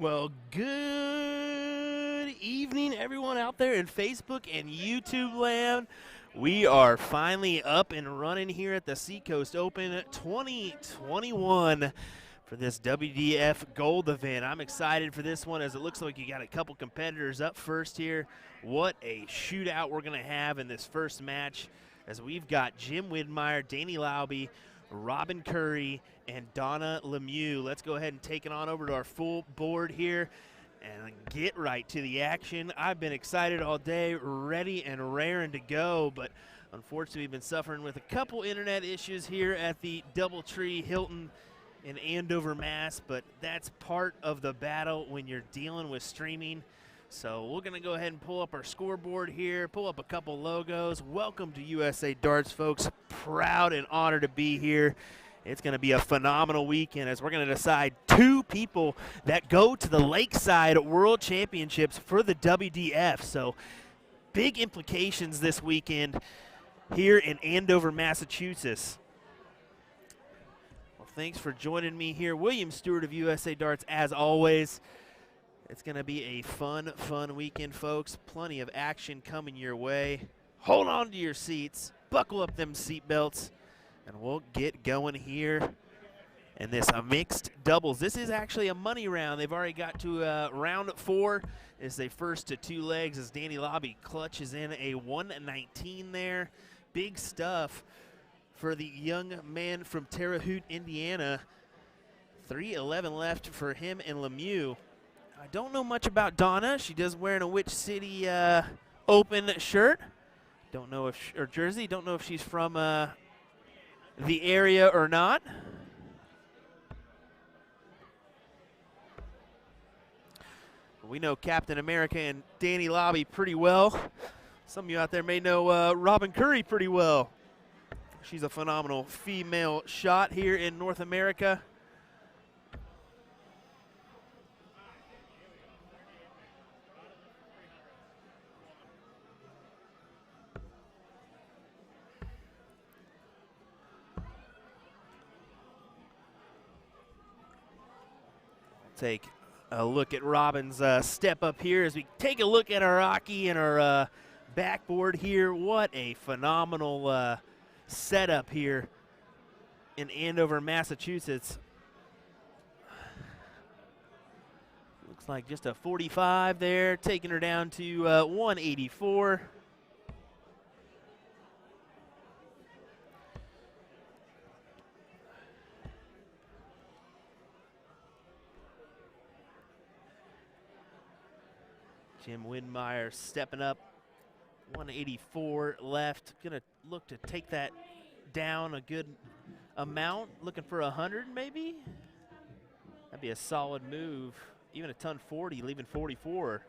Well, good evening, everyone out there in Facebook and YouTube land. We are finally up and running here at the Seacoast Open 2021 for this WDF Gold event. I'm excited for this one as it looks like you got a couple competitors up first here. What a shootout we're going to have in this first match as we've got Jim Widmeyer, Danny Laube, Robin Curry, and Donna Lemieux. Let's go ahead and take it on over to our full board here and get right to the action. I've been excited all day, ready and raring to go, but unfortunately we've been suffering with a couple internet issues here at the DoubleTree Hilton in Andover, Mass, but that's part of the battle when you're dealing with streaming. So we're going to go ahead and pull up our scoreboard here, pull up a couple logos. Welcome to USA Darts, folks. Proud and honored to be here. It's going to be a phenomenal weekend as we're going to decide two people that go to the Lakeside World Championships for the WDF. So big implications this weekend here in Andover, Massachusetts. Well, thanks for joining me here. William Stewart of USA Darts, as always. It's going to be a fun weekend, folks. Plenty of action coming your way. Hold on to your seats. Buckle up them seat belts. And we'll get going here in this mixed doubles. This is actually a money round. They've already got to round 4 as they first to 2 legs as Danny Laube clutches in a 119 there. Big stuff for the young man from Terre Haute, Indiana. 3:11 left for him and Lemieux. I don't know much about Donna. She does wearing a Which City Open shirt. Don't know if or jersey. Don't know if she's from the area or not. We know Captain America and Danny Laube pretty well. Some of you out there may know Robin Curry pretty well. She's a phenomenal female shot here in North America. Take a look at Robin's step up here as we take a look at our hockey and our backboard here. What a phenomenal setup here in Andover, Massachusetts. Looks like just a 45 there, taking her down to 184. Jim Widmeyer stepping up, 184 left. Gonna look to take that down a good amount. Looking for 100 maybe? That'd be a solid move. Even a ton 40, leaving 44.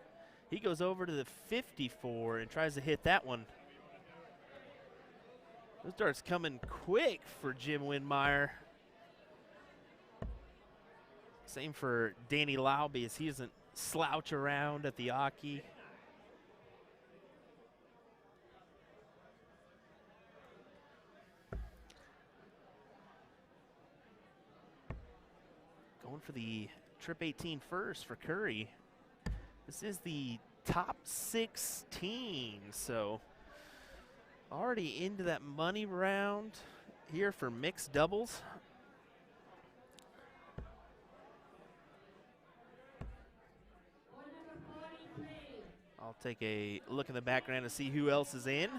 He goes over to the 54 and tries to hit that one. Those darts coming quick for Jim Widmeyer. Same for Danny Laube as he doesn't slouch around at the hockey. Going for the trip 18 first for Curry. This is the top 16, so already into that money round here for mixed doubles. I'll take a look in the background to see who else is in.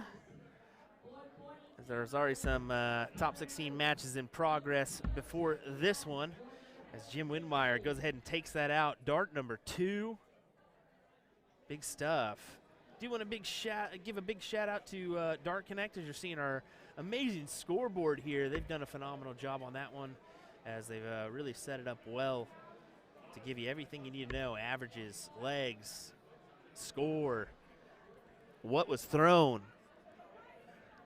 As there's already some top 16 matches in progress before this one. As Jim Widmeyer goes ahead and takes that out. Dart number 2. Big stuff. Do want to give a big shout out to Dart Connect as you're seeing our amazing scoreboard here. They've done a phenomenal job on that one as they've really set it up well to give you everything you need to know. Averages, legs, score, what was thrown.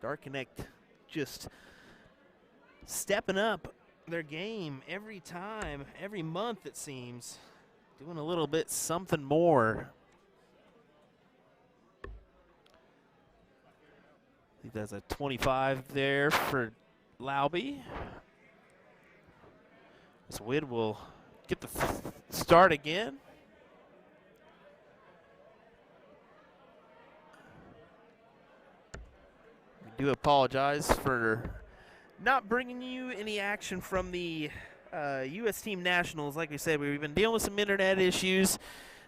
Dart Connect just stepping up their game every time, every month it seems. Doing a little bit something more. I think that's a 25 there for Laube. So Wid will get the start again. do apologize for not bringing you any action from the U.S. Team Nationals. Like we said, we've been dealing with some internet issues.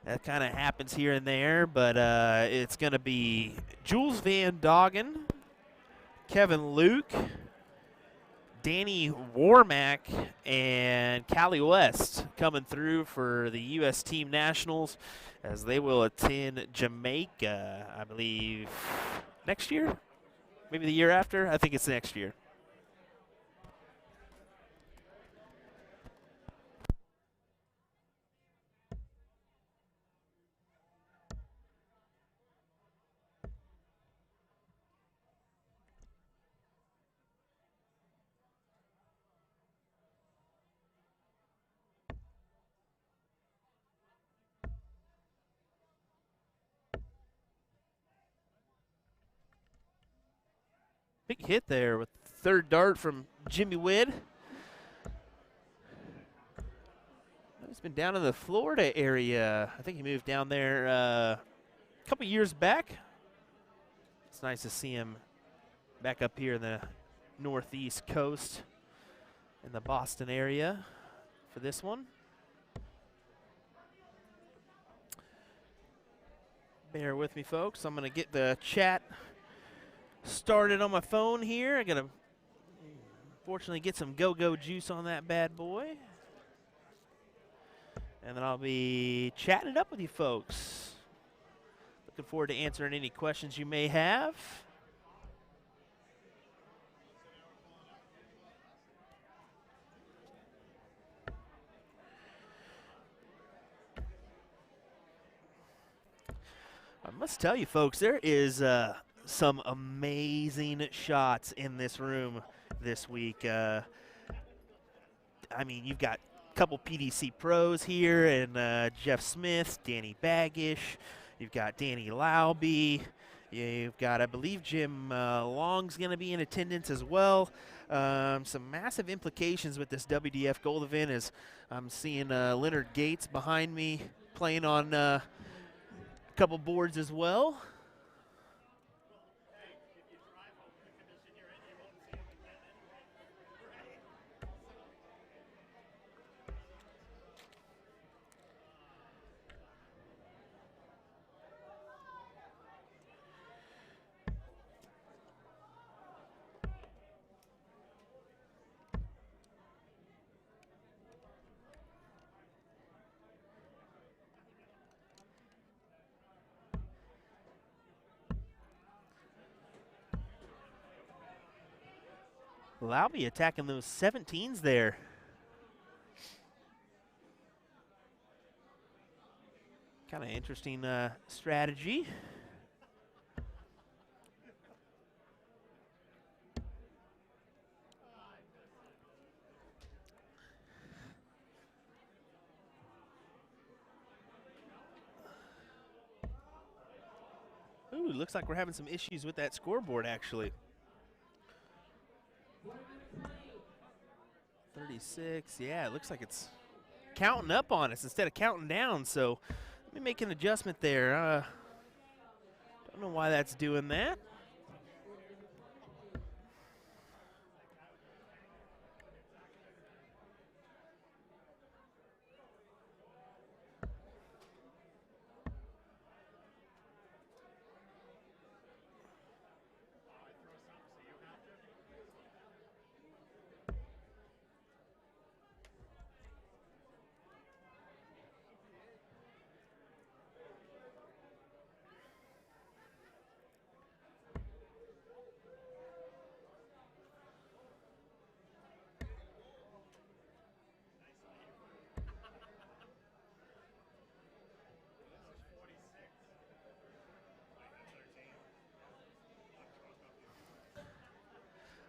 That kind of happens here and there, but it's going to be Jules Van Doggen, Kevin Luke, Danny Warmack, and Callie West coming through for the U.S. Team Nationals as they will attend Jamaica, I believe, next year? Maybe the year after? I think it's next year. Big hit there with the third dart from Jimmy Witt. He's been down in the Florida area. I think he moved down there a couple years back. It's nice to see him back up here in the northeast coast in the Boston area for this one. Bear with me, folks. I'm going to get the chat started on my phone here. I got to fortunately get some go-go juice on that bad boy. And then I'll be chatting it up with you folks. Looking forward to answering any questions you may have. I must tell you folks, there is some amazing shots in this room this week. I mean, you've got a couple PDC pros here, and Jeff Smith, Danny Baggish. You've got Danny Lauby. You've got, I believe, Jim Long's going to be in attendance as well. Some massive implications with this WDF Gold event as I'm seeing Leonard Gates behind me playing on a couple boards as well. Lauby attacking those 17s there. Kind of interesting strategy. Ooh, looks like we're having some issues with that scoreboard actually. 36, yeah, it looks like it's counting up on us instead of counting down, so let me make an adjustment there. Don't know why that's doing that.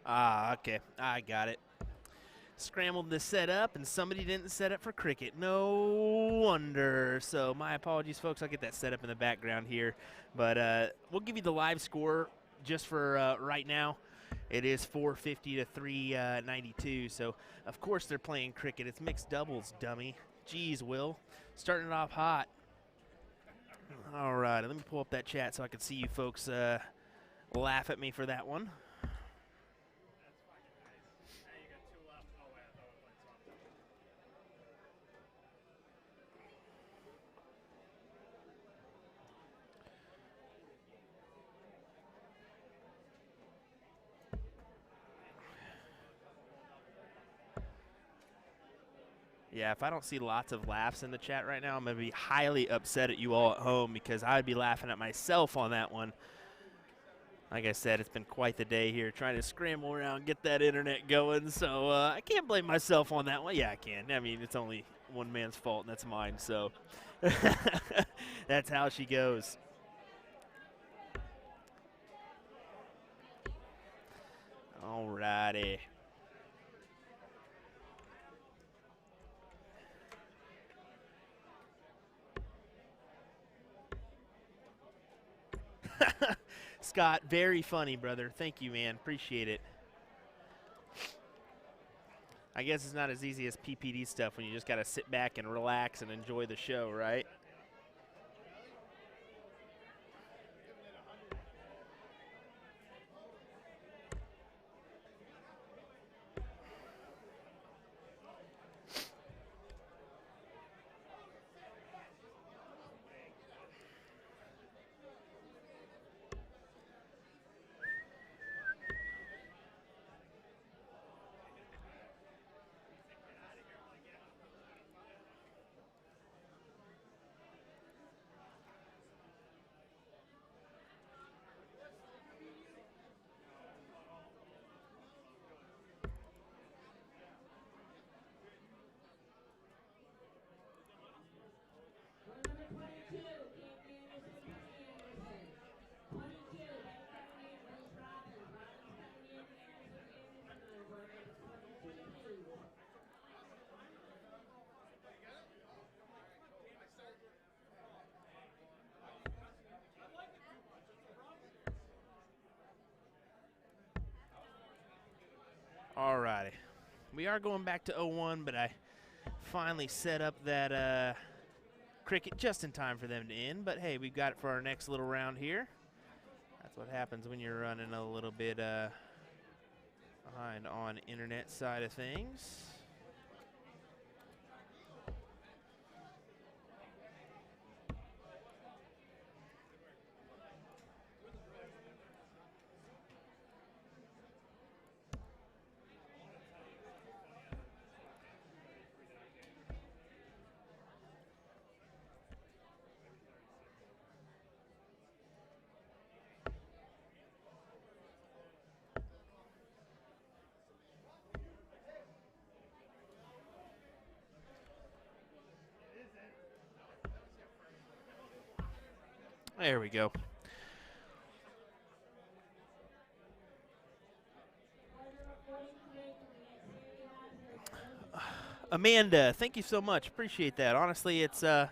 Ah, okay, I got it. Scrambled to set up, and somebody didn't set up for cricket. No wonder. So my apologies, folks. I'll get that set up in the background here. But we'll give you the live score just for right now. It is 450 to 392. So, of course, they're playing cricket. It's mixed doubles, dummy. Jeez, Will. Starting it off hot. All right, let me pull up that chat so I can see you folks laugh at me for that one. Yeah, if I don't see lots of laughs in the chat right now, I'm going to be highly upset at you all at home because I'd be laughing at myself on that one. Like I said, it's been quite the day here trying to scramble around, get that internet going, so I can't blame myself on that one. Yeah, I can. I mean, it's only one man's fault, and that's mine, so that's how she goes. All righty. Scott, very funny, brother. Thank you, man. Appreciate it. I guess it's not as easy as PPD stuff when you just got to sit back and relax and enjoy the show, right? All righty. We are going back to 0-1, but I finally set up that cricket just in time for them to end. But, hey, we've got it for our next little round here. That's what happens when you're running a little bit behind on internet side of things. There we go. Amanda, thank you so much. Appreciate that. Honestly, it's a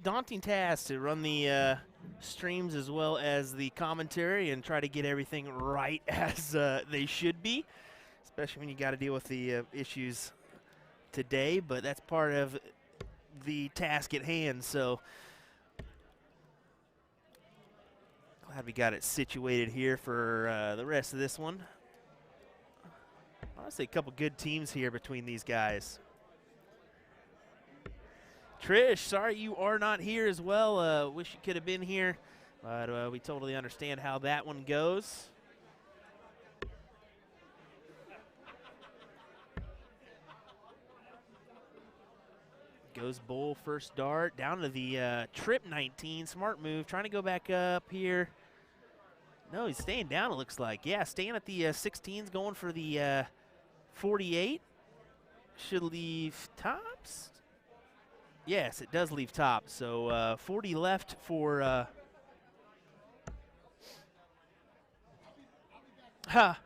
daunting task to run the streams as well as the commentary and try to get everything right as they should be, especially when you got to deal with the issues today. But that's part of the task at hand. So glad we got it situated here for the rest of this one. Honestly, a couple good teams here between these guys. Trish, sorry you are not here as well. Wish you could have been here, but we totally understand how that one goes. Goes Bull first dart down to the trip 19. Smart move, trying to go back up here. No, he's staying down, it looks like. Yeah, staying at the 16s, going for the 48. Should leave tops. Yes, it does leave top. So 40 left for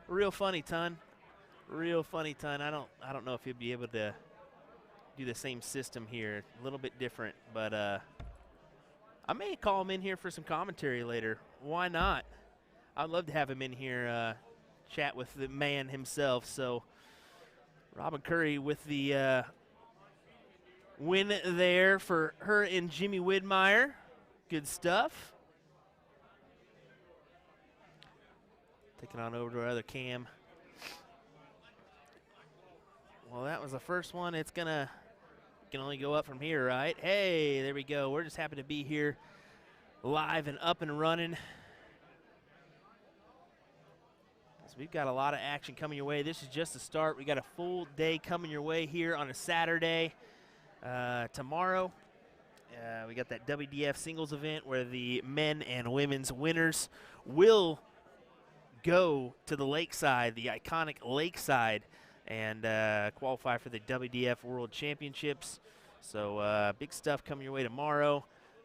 real funny, Ton. Real funny, Ton. I don't know if he'll be able to do the same system here. A little bit different, but I may call him in here for some commentary later. Why not? I'd love to have him in here chat with the man himself. So Robin Curry with the win there for her and Jimmy Widmeyer. Good stuff. Taking on over to our other cam. Well, that was the first one. It's can only go up from here, right? Hey, there we go. We're just happy to be here live and up and running. So we've got a lot of action coming your way. This is just the start. We got a full day coming your way here on a Saturday. Tomorrow, we got that WDF singles event where the men and women's winners will go to the Lakeside, the iconic Lakeside, and qualify for the WDF World Championships. So big stuff coming your way tomorrow.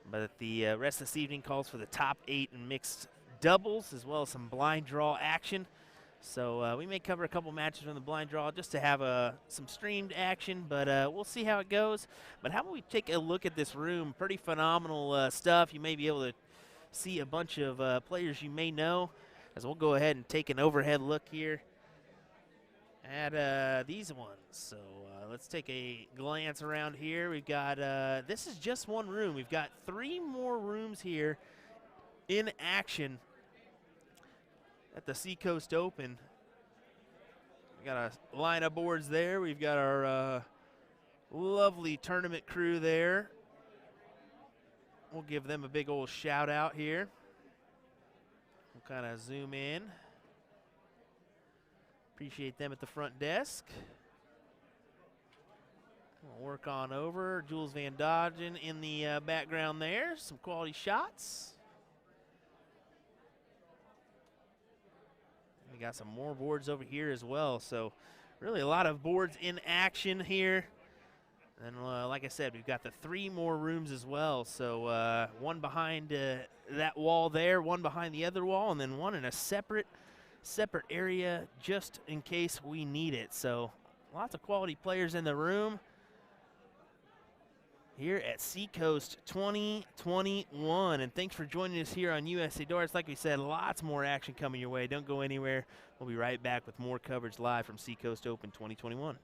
But the rest of this evening calls for the top 8 in mixed doubles, as well as some blind draw action. So we may cover a couple matches from the blind draw just to have some streamed action, but we'll see how it goes. But how about we take a look at this room? Pretty phenomenal stuff. You may be able to see a bunch of players you may know, as we'll go ahead and take an overhead look here at these ones. So let's take a glance around here. We've got, this is just one room. We've got 3 more rooms here in action at the Seacoast Open. We got a line of boards there. We've got our lovely tournament crew there. We'll give them a big old shout out here. We'll kind of zoom in. Appreciate them at the front desk. We'll work on over. Jules Van Dodgen in the background there. Some quality shots. We got some more boards over here as well. So really a lot of boards in action here. And like I said, we've got the 3 more rooms as well. So one behind that wall there, one behind the other wall, and then one in a separate area just in case we need it. So lots of quality players in the room here at Seacoast 2021. And thanks for joining us here on USA Darts. Like we said, lots more action coming your way. Don't go anywhere. We'll be right back with more coverage live from Seacoast Open 2021.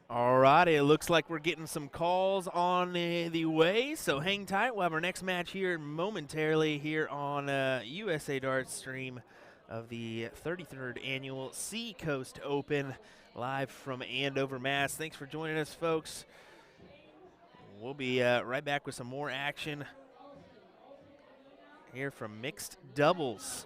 All right, it looks like we're getting some calls on the way, so hang tight. We'll have our next match here momentarily here on USA Darts stream of the 33rd Annual Seacoast Open, live from Andover, Mass. Thanks for joining us, folks. We'll be right back with some more action here from mixed doubles.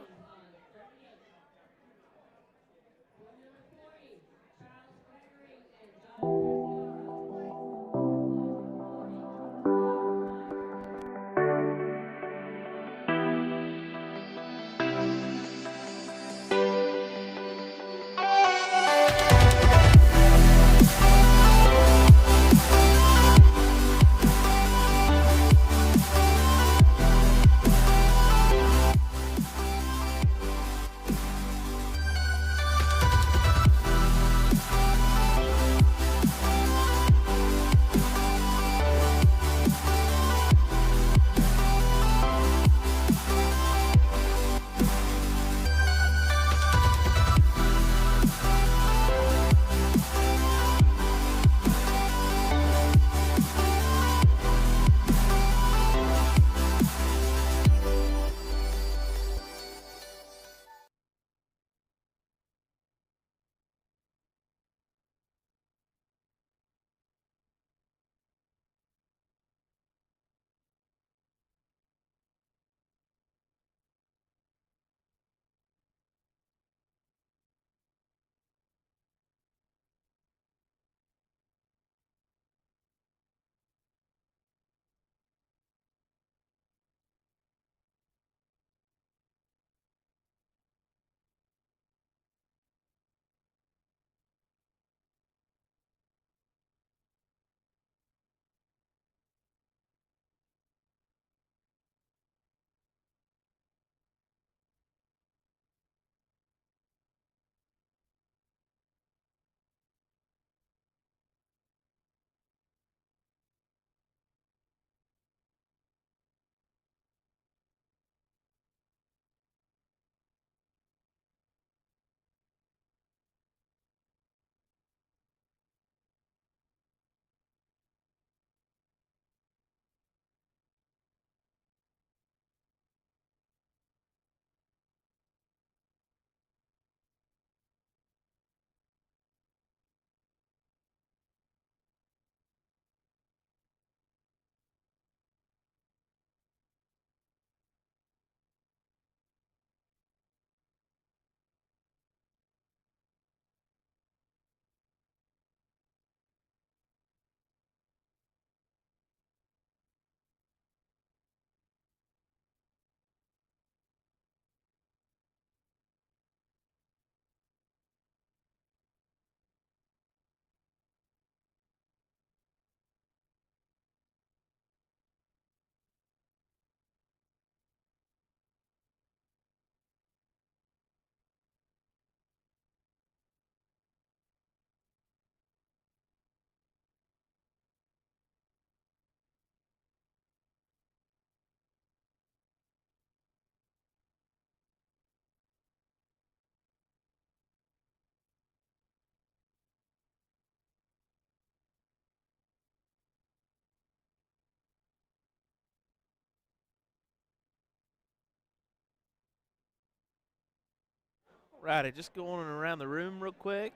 Right, just going around the room real quick.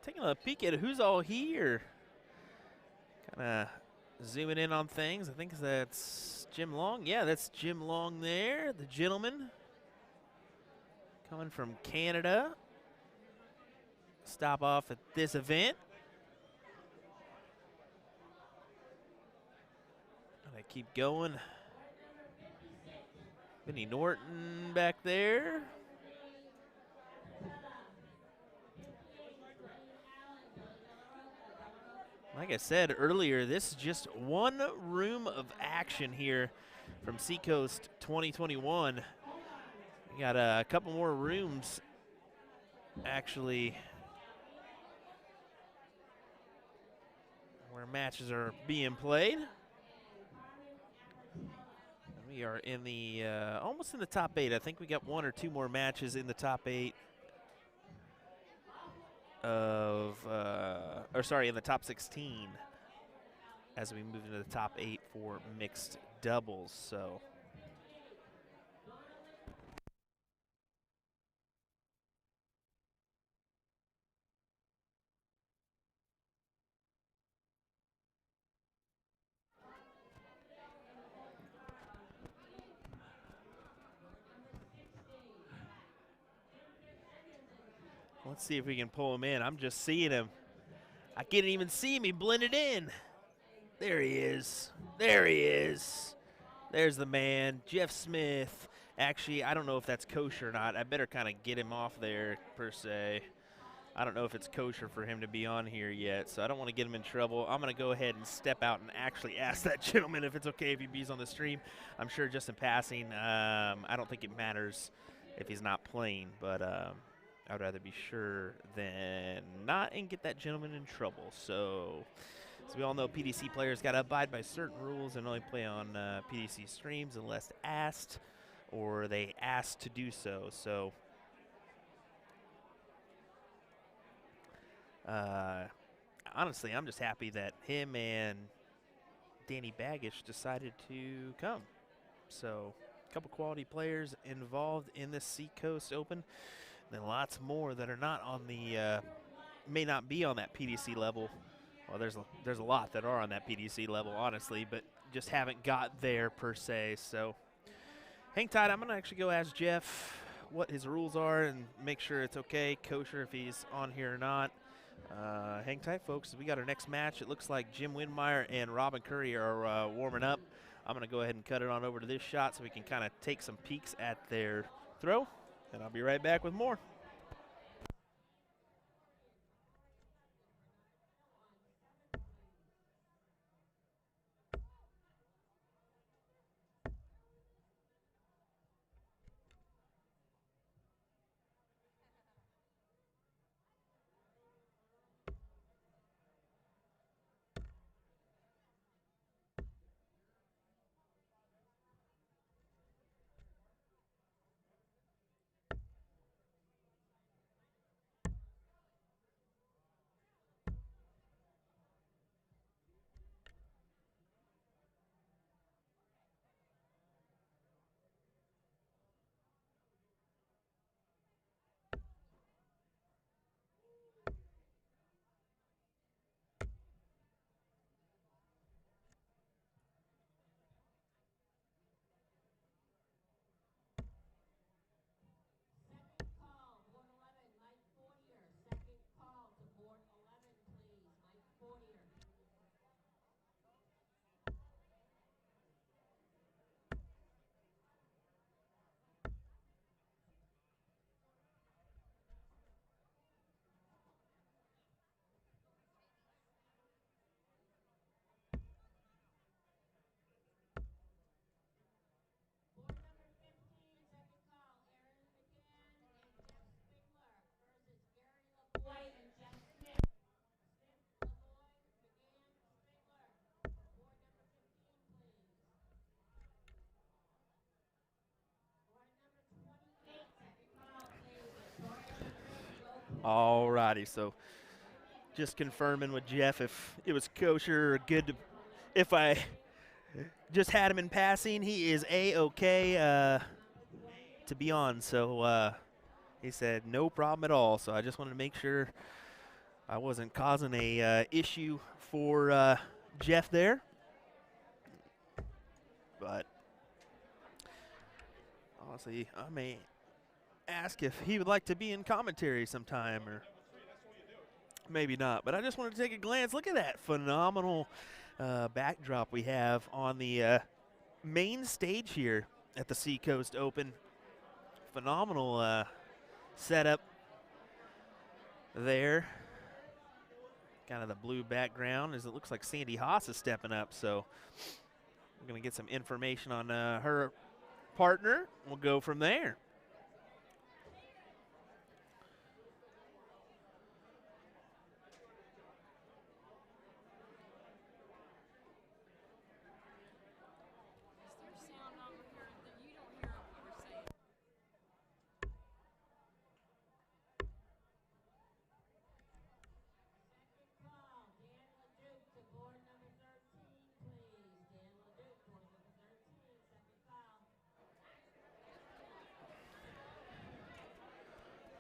Taking a peek at who's all here. Kind of zooming in on things. I think that's Jim Long. Yeah, that's Jim Long there, the gentleman. Coming from Canada. Stop off at this event. Gonna keep going. Vinny Norton back there. Like I said earlier, this is just one room of action here from Seacoast 2021. We got a couple more rooms actually where matches are being played. We are in the almost in the top 8. I think we got one or two more matches in the top 8 of, or sorry, in the top 16 as we move into the top 8 for mixed doubles. So. Let's see if we can pull him in. I'm just seeing him. I can't even see him. He blended in. There he is. There he is. There's the man, Jeff Smith. Actually, I don't know if that's kosher or not. I better kind of get him off there, per se. I don't know if it's kosher for him to be on here yet, so I don't want to get him in trouble. I'm going to go ahead and step out and actually ask that gentleman if it's okay if he bees on the stream. I'm sure just in passing, I don't think it matters if he's not playing, but I would rather be sure than not and get that gentleman in trouble. So, as we all know, PDC players got to abide by certain rules and only play on PDC streams unless asked or they ask to do so. So, honestly, I'm just happy that him and Danny Baggish decided to come. So, a couple quality players involved in this Seacoast Open. Then lots more that are not on the, may not be on that PDC level. Well, there's a lot that are on that PDC level, honestly, but just haven't got there per se. So hang tight. I'm going to actually go ask Jeff what his rules are and make sure it's okay, kosher if he's on here or not. Hang tight, folks. We got our next match. It looks like Jim Windmeyer and Robin Curry are warming up. I'm going to go ahead and cut it on over to this shot so we can kind of take some peeks at their throw. And I'll be right back with more. All righty, so just confirming with Jeff if it was kosher or good to, if I just had him in passing. He is A-okay to be on, so he said no problem at all. So I just wanted to make sure I wasn't causing a issue for Jeff there. But honestly, I may ask if he would like to be in commentary sometime, or maybe not. But I just wanted to take a glance. Look at that phenomenal backdrop we have on the main stage here at the Seacoast Open. Phenomenal setup there. Kind of the blue background as it looks like Sandy Haas is stepping up. So we're going to get some information on her partner. We'll go from there.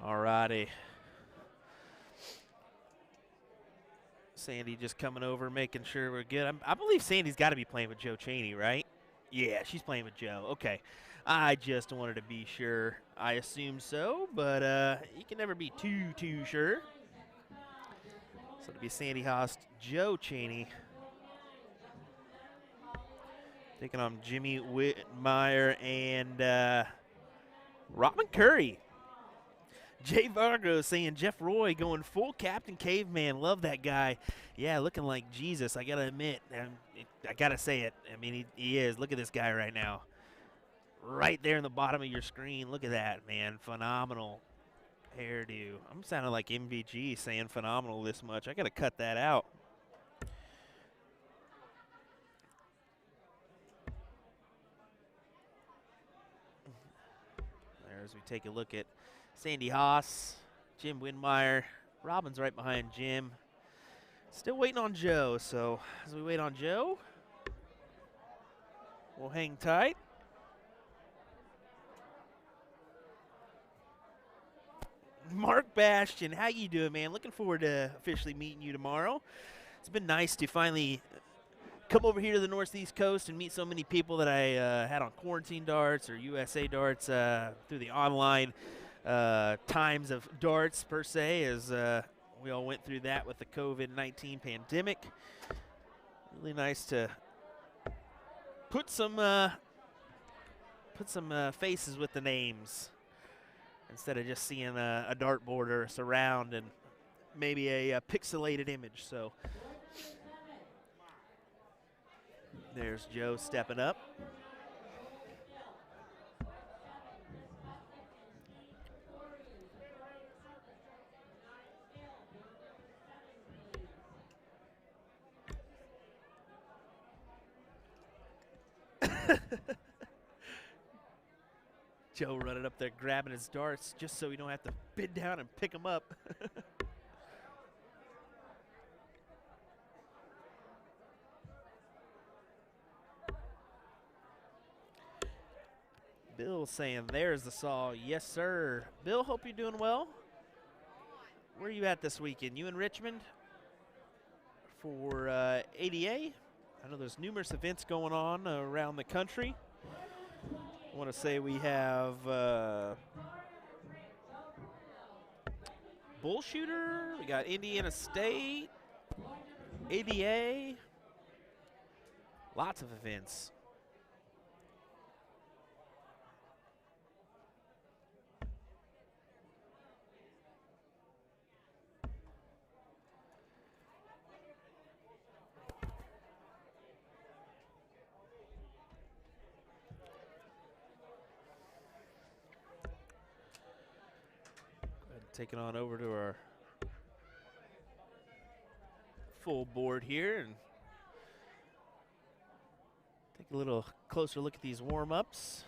Alrighty. Sandy just coming over, making sure we're good. I believe Sandy's got to be playing with Joe Cheney, right? Yeah, she's playing with Joe. Okay. I just wanted to be sure. I assume so, but you can never be too sure. So it'll be Sandy Haas, Joe Cheney. Taking on Jimmy Whitmire and Robin Curry. Jay Vargo saying Jeff Roy going full Captain Caveman. Love that guy. Yeah, looking like Jesus, I got to admit. I got to say it. I mean, he is. Look at this guy right now. Right there in the bottom of your screen. Look at that, man. Phenomenal hairdo. I'm sounding like MVG saying phenomenal this much. I got to cut that out. There as we take a look at Sandy Haas, Jim Winmeyer. Robin's right behind Jim. Still waiting on Joe, so as we wait on Joe, we'll hang tight. Mark Bastian, how you doing, man? Looking forward to officially meeting you tomorrow. It's been nice to finally come over here to the Northeast Coast and meet so many people that I had on Quarantine Darts or USA Darts through the online times of darts per se, as we all went through that with the COVID-19 pandemic. Really nice to put some faces with the names instead of just seeing a dartboard or a surround and maybe a pixelated image. So there's Joe stepping up. Joe running up there grabbing his darts just so he don't have to bend down and pick them up. Bill saying, there's the saw. Yes, sir. Bill, hope you're doing well. Where are you at this weekend? You in Richmond for ADA? I know there's numerous events going on around the country. I want to say we have Bull Shooter, we got Indiana State, ADA, lots of events. Taking on over to our full board here and take a little closer look at these warm-ups.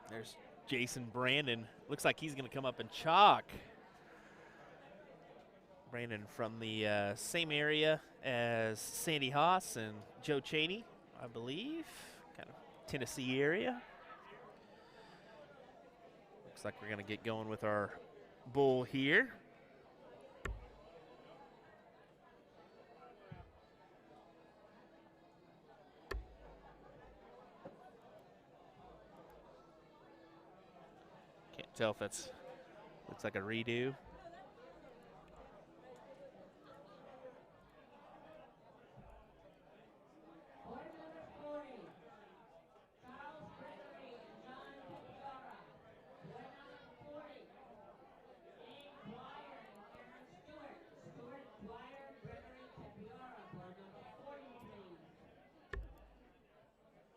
There's Jason Brandon. Looks like he's going to come up and chalk. Brandon from the same area as Sandy Haas and Joe Cheney, I believe, kind of Tennessee area. Looks like we're going to get going with our bull here. Can't tell if it's, looks like a redo.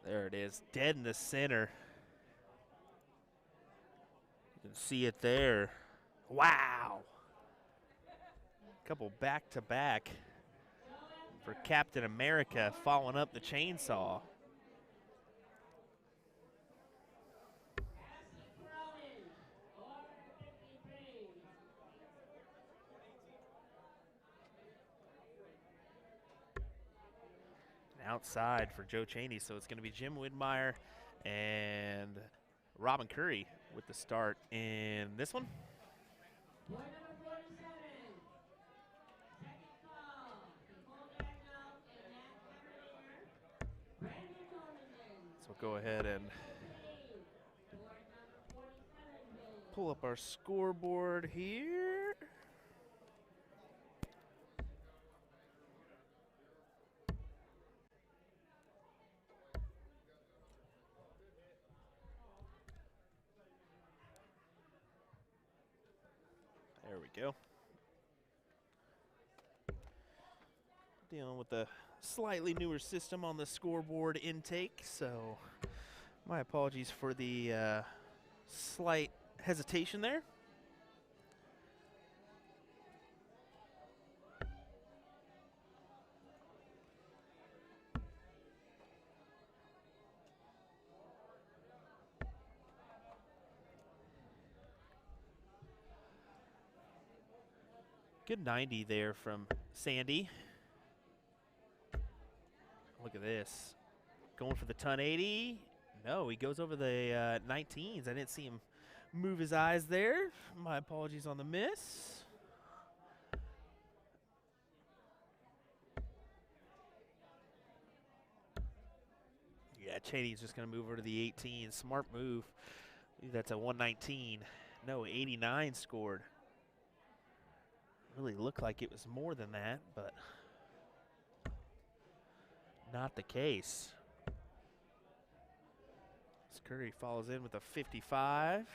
There it is, dead in the center. You can see it there. Wow. Couple back-to-back for Captain America following up the chainsaw. outside for Joe Cheney. So it's going to be Jim Widmeyer and Robin Curry with the start in this one. So we'll go ahead and pull up our scoreboard here. There we go. Dealing with the slightly newer system on the scoreboard intake, so my apologies for the slight hesitation there. Good 90 there from Sandy. Look at this. Going for the ton 80. No, he goes over the 19s. I didn't see him move his eyes there. My apologies on the miss. Yeah, Cheney's just going to move over to the 18. Smart move. That's a 119. No, 89 scored. Really looked like it was more than that, but not the case. Curry follows in with a 55.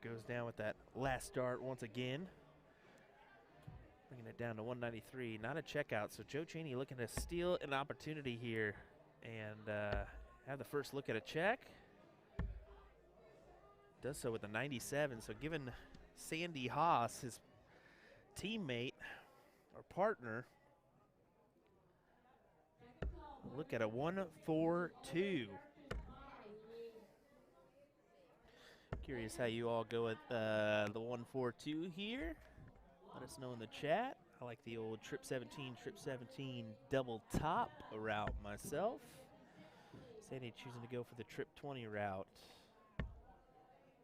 Goes down with that last dart once again. Bringing it down to 193. Not a checkout, so Joe Cheney looking to steal an opportunity here and have the first look at a check. Does so with a 97, so giving Sandy Haas, his teammate or partner, a look at a 142. Curious how you all go with the 142 here. Let us know in the chat. I like the old trip 17 double top route myself. Sandy choosing to go for the trip 20 route.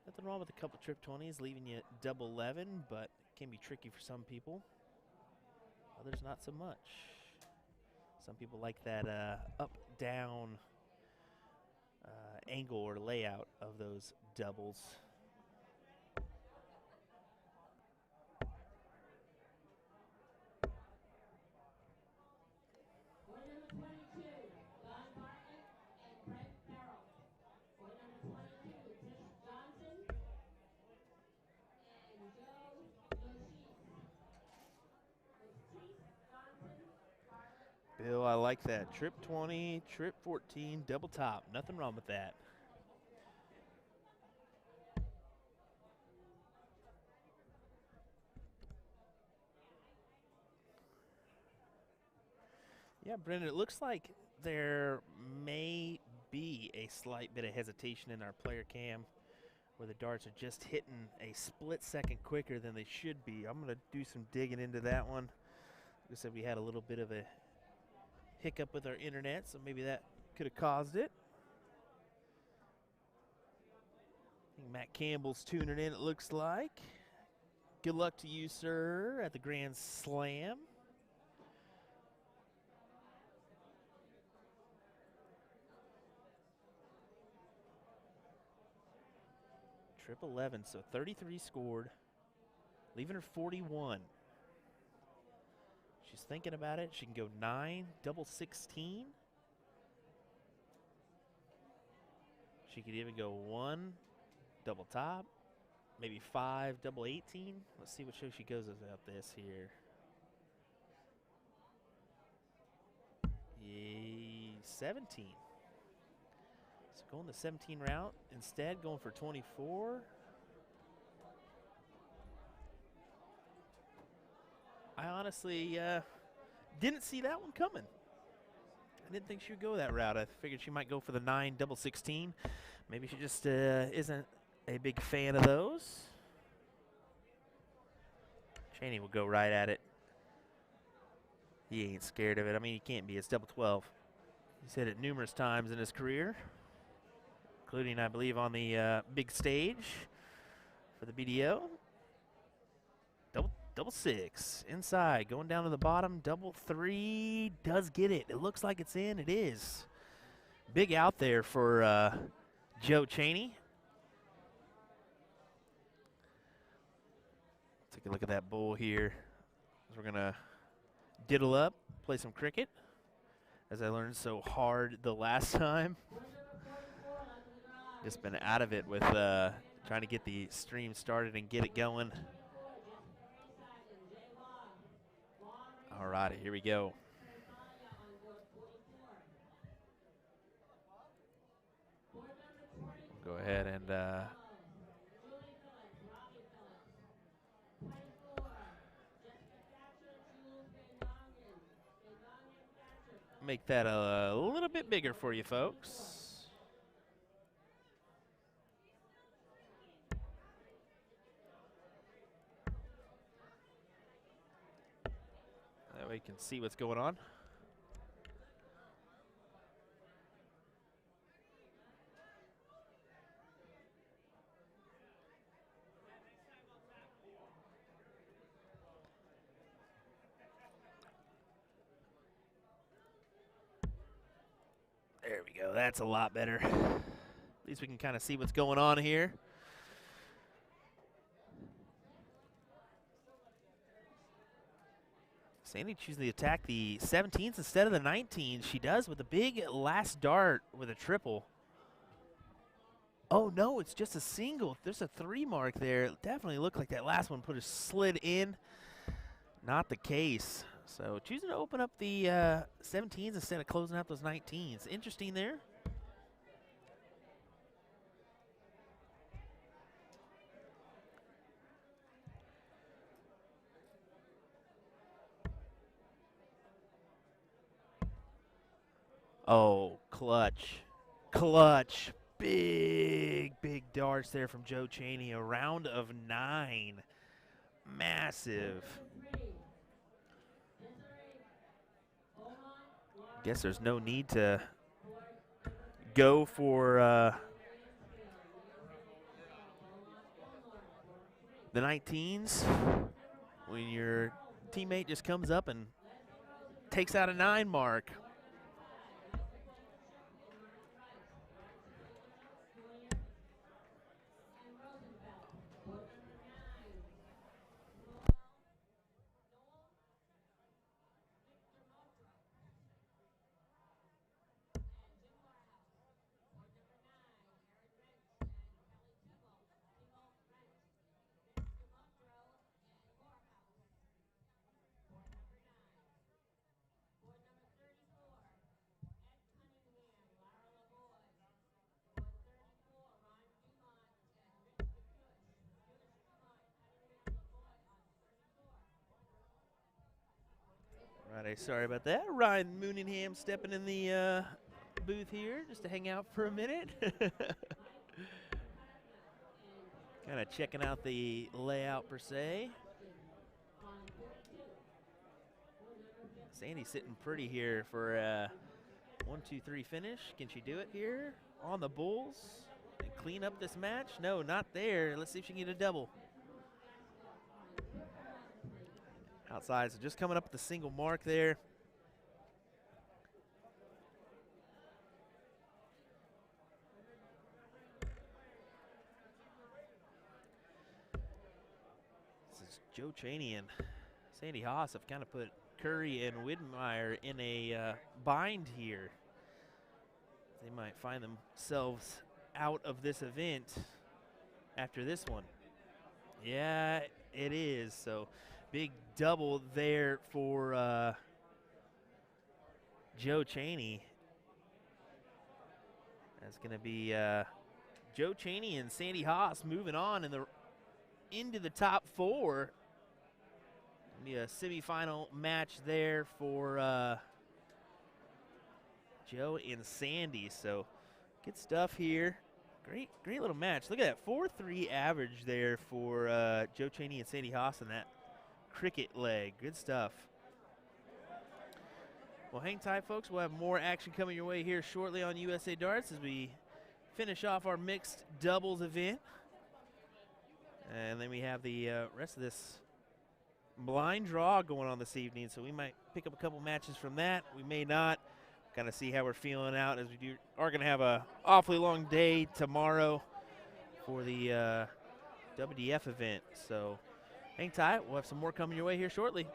Nothing wrong with a couple trip 20s, leaving you double 11, but it can be tricky for some people. Others not so much. Some people like that up-down angle or layout of those doubles. Bill, I like that. Trip 20, trip 14, double top. Nothing wrong with that. Yeah, Brendan, it looks like there may be a slight bit of hesitation in our player cam where the darts are just hitting a split second quicker than they should be. I'm going to do some digging into that one. Like I said, we had a little bit of a hiccup with our internet, so maybe that could have caused it. I think Matt Campbell's tuning in, it looks like. Good luck to you, sir, at the Grand Slam. Trip 11, so 33 scored, leaving her 41. She's thinking about it. She can go 9, double 16. She could even go 1, double top, maybe 5, double 18. Let's see what show she goes about this here. 17. going the 17 route instead, going for 24. I honestly didn't see that one coming. I didn't think she would go that route. I figured she might go for the 9 double 16. Maybe she just isn't a big fan of those. Cheney will go right at it. He ain't scared of it. I mean, he can't be. It's double 12. He's hit it numerous times in his career, including, I believe, on the big stage for the BDO. Double 6 inside, going down to the bottom. Double 3 does get it. It looks like it's in. It is. Big out there for Joe Cheney. Take a look at that bull here. We're going to diddle up, play some cricket, as I learned so hard the last time. Just been out of it with trying to get the stream started and get it going. All righty, here we go. We'll go ahead and make that a little bit bigger for you folks. That way you can see what's going on. There we go. That's a lot better. At least we can kind of see what's going on here. Sandy choosing to attack the 17s instead of the 19s. She does with a big last dart with a triple. Oh, no, it's just a single. There's a 3 mark there. It definitely looked like that last one put a slid in. Not the case. So choosing to open up the 17s instead of closing out those 19s. Interesting there. Oh, clutch. Clutch. Big darts there from Joe Cheney. A round of 9. Massive. Guess there's no need to go for the 19s when your teammate just comes up and takes out a 9 mark. Right, sorry about that. Ryan Mooningham stepping in the booth here just to hang out for a minute. Kind of checking out the layout per se. Sandy's sitting pretty here for a 1-2-3 finish. Can she do it here on the Bulls and clean up this match? No, not there. Let's see if she can get a double. Outside, so just coming up with the single mark there. This is Joe Cheney and Sandy Haas have kind of put Curry and Widmeyer in a bind here. They might find themselves out of this event after this one. Yeah, it is. So big double there for Joe Cheney. That's going to be Joe Chaney and Sandy Haas moving on into the top 4. Be a semifinal match there for Joe and Sandy. So good stuff here. Great little match. Look at that 4.3 average there for Joe Chaney and Sandy Haas in that cricket leg. Good stuff. Well, hang tight, folks. We'll have more action coming your way here shortly on USA Darts as we finish off our mixed doubles event. And then we have the rest of this blind draw going on this evening, so we might pick up a couple matches from that. We may not. Kind of see how we're feeling out as we are going to have a awfully long day tomorrow for the WDF event. So hang tight. We'll have some more coming your way here shortly.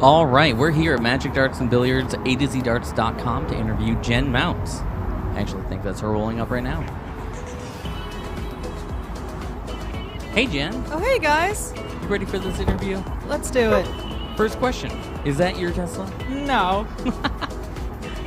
All right, we're here at Magic Darts and Billiards, A2ZDarts.com to interview Jen Mounts. I actually think that's her rolling up right now. Hey, Jen. Oh, hey, guys. You ready for this interview? Let's do it. First question. Is that your Tesla? No.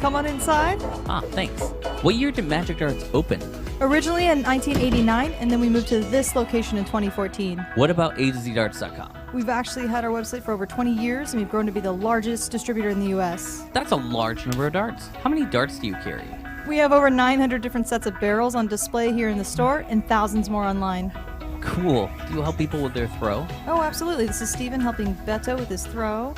Come on inside. Ah, thanks. What year did Magic Darts open? Originally in 1989, and then we moved to this location in 2014. What about A2ZDarts.com? We've actually had our website for over 20 years, and we've grown to be the largest distributor in the U.S. That's a large number of darts. How many darts do you carry? We have over 900 different sets of barrels on display here in the store, and thousands more online. Cool. Do you help people with their throw? Oh, absolutely. This is Steven helping Beto with his throw.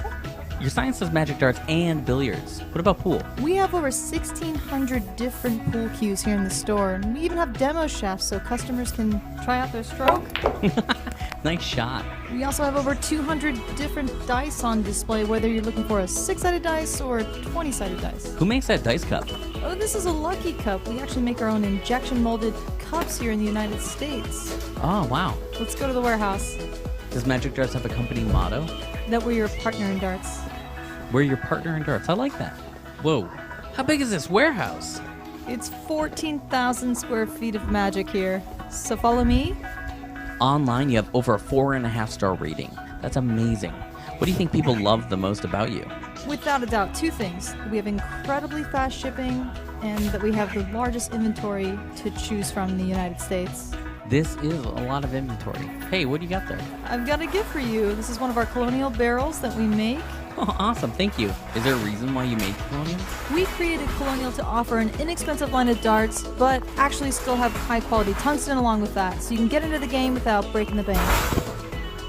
Your sign says Magic Darts and Billiards. What about pool? We have over 1,600 different pool cues here in the store, and we even have demo shafts so customers can try out their stroke. Nice shot. We also have over 200 different dice on display, whether you're looking for a 6-sided dice or a 20-sided dice. Who makes that dice cup? Oh, this is a Lucky Cup. We actually make our own injection-molded cups here in the United States. Oh, wow. Let's go to the warehouse. Does Magic Darts have a company motto? That we're your partner in darts. We're your partner in darts. I like that. Whoa. How big is this warehouse? It's 14,000 square feet of magic here. So follow me. Online, you have over a 4.5-star rating. That's amazing. What do you think people love the most about you? Without a doubt, two things. We have incredibly fast shipping, and that we have the largest inventory to choose from in the United States. This is a lot of inventory. Hey, what do you got there? I've got a gift for you. This is one of our colonial barrels that we make. Oh, awesome. Thank you. Is there a reason why you made Colonial? We created Colonial to offer an inexpensive line of darts, but actually still have high-quality tungsten along with that, so you can get into the game without breaking the bank.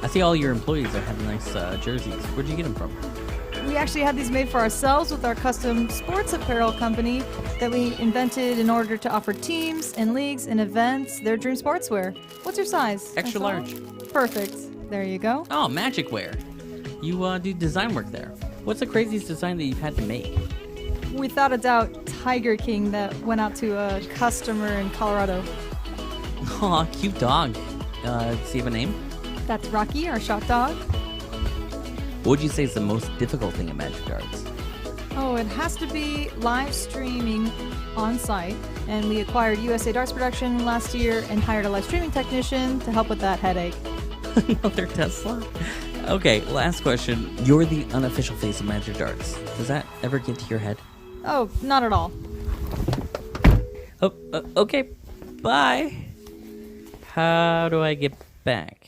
I see all your employees are having nice jerseys. Where'd you get them from? We actually had these made for ourselves with our custom sports apparel company that we invented in order to offer teams and leagues and events their dream sportswear. What's your size? Extra large. Perfect. There you go. Oh, Magic Wear. You do design work there. What's the craziest design that you've had to make? Without a doubt, Tiger King that went out to a customer in Colorado. Aw, cute dog. Does he have a name? That's Rocky, our shot dog. What would you say is the most difficult thing at Magic Darts? Oh, it has to be live streaming on site, and we acquired USA Darts Production last year and hired a live streaming technician to help with that headache. Another Tesla? Okay, last question. You're the unofficial face of Magic Darts. Does that ever get to your head? Oh, not at all. Oh, okay. Bye. How do I get back?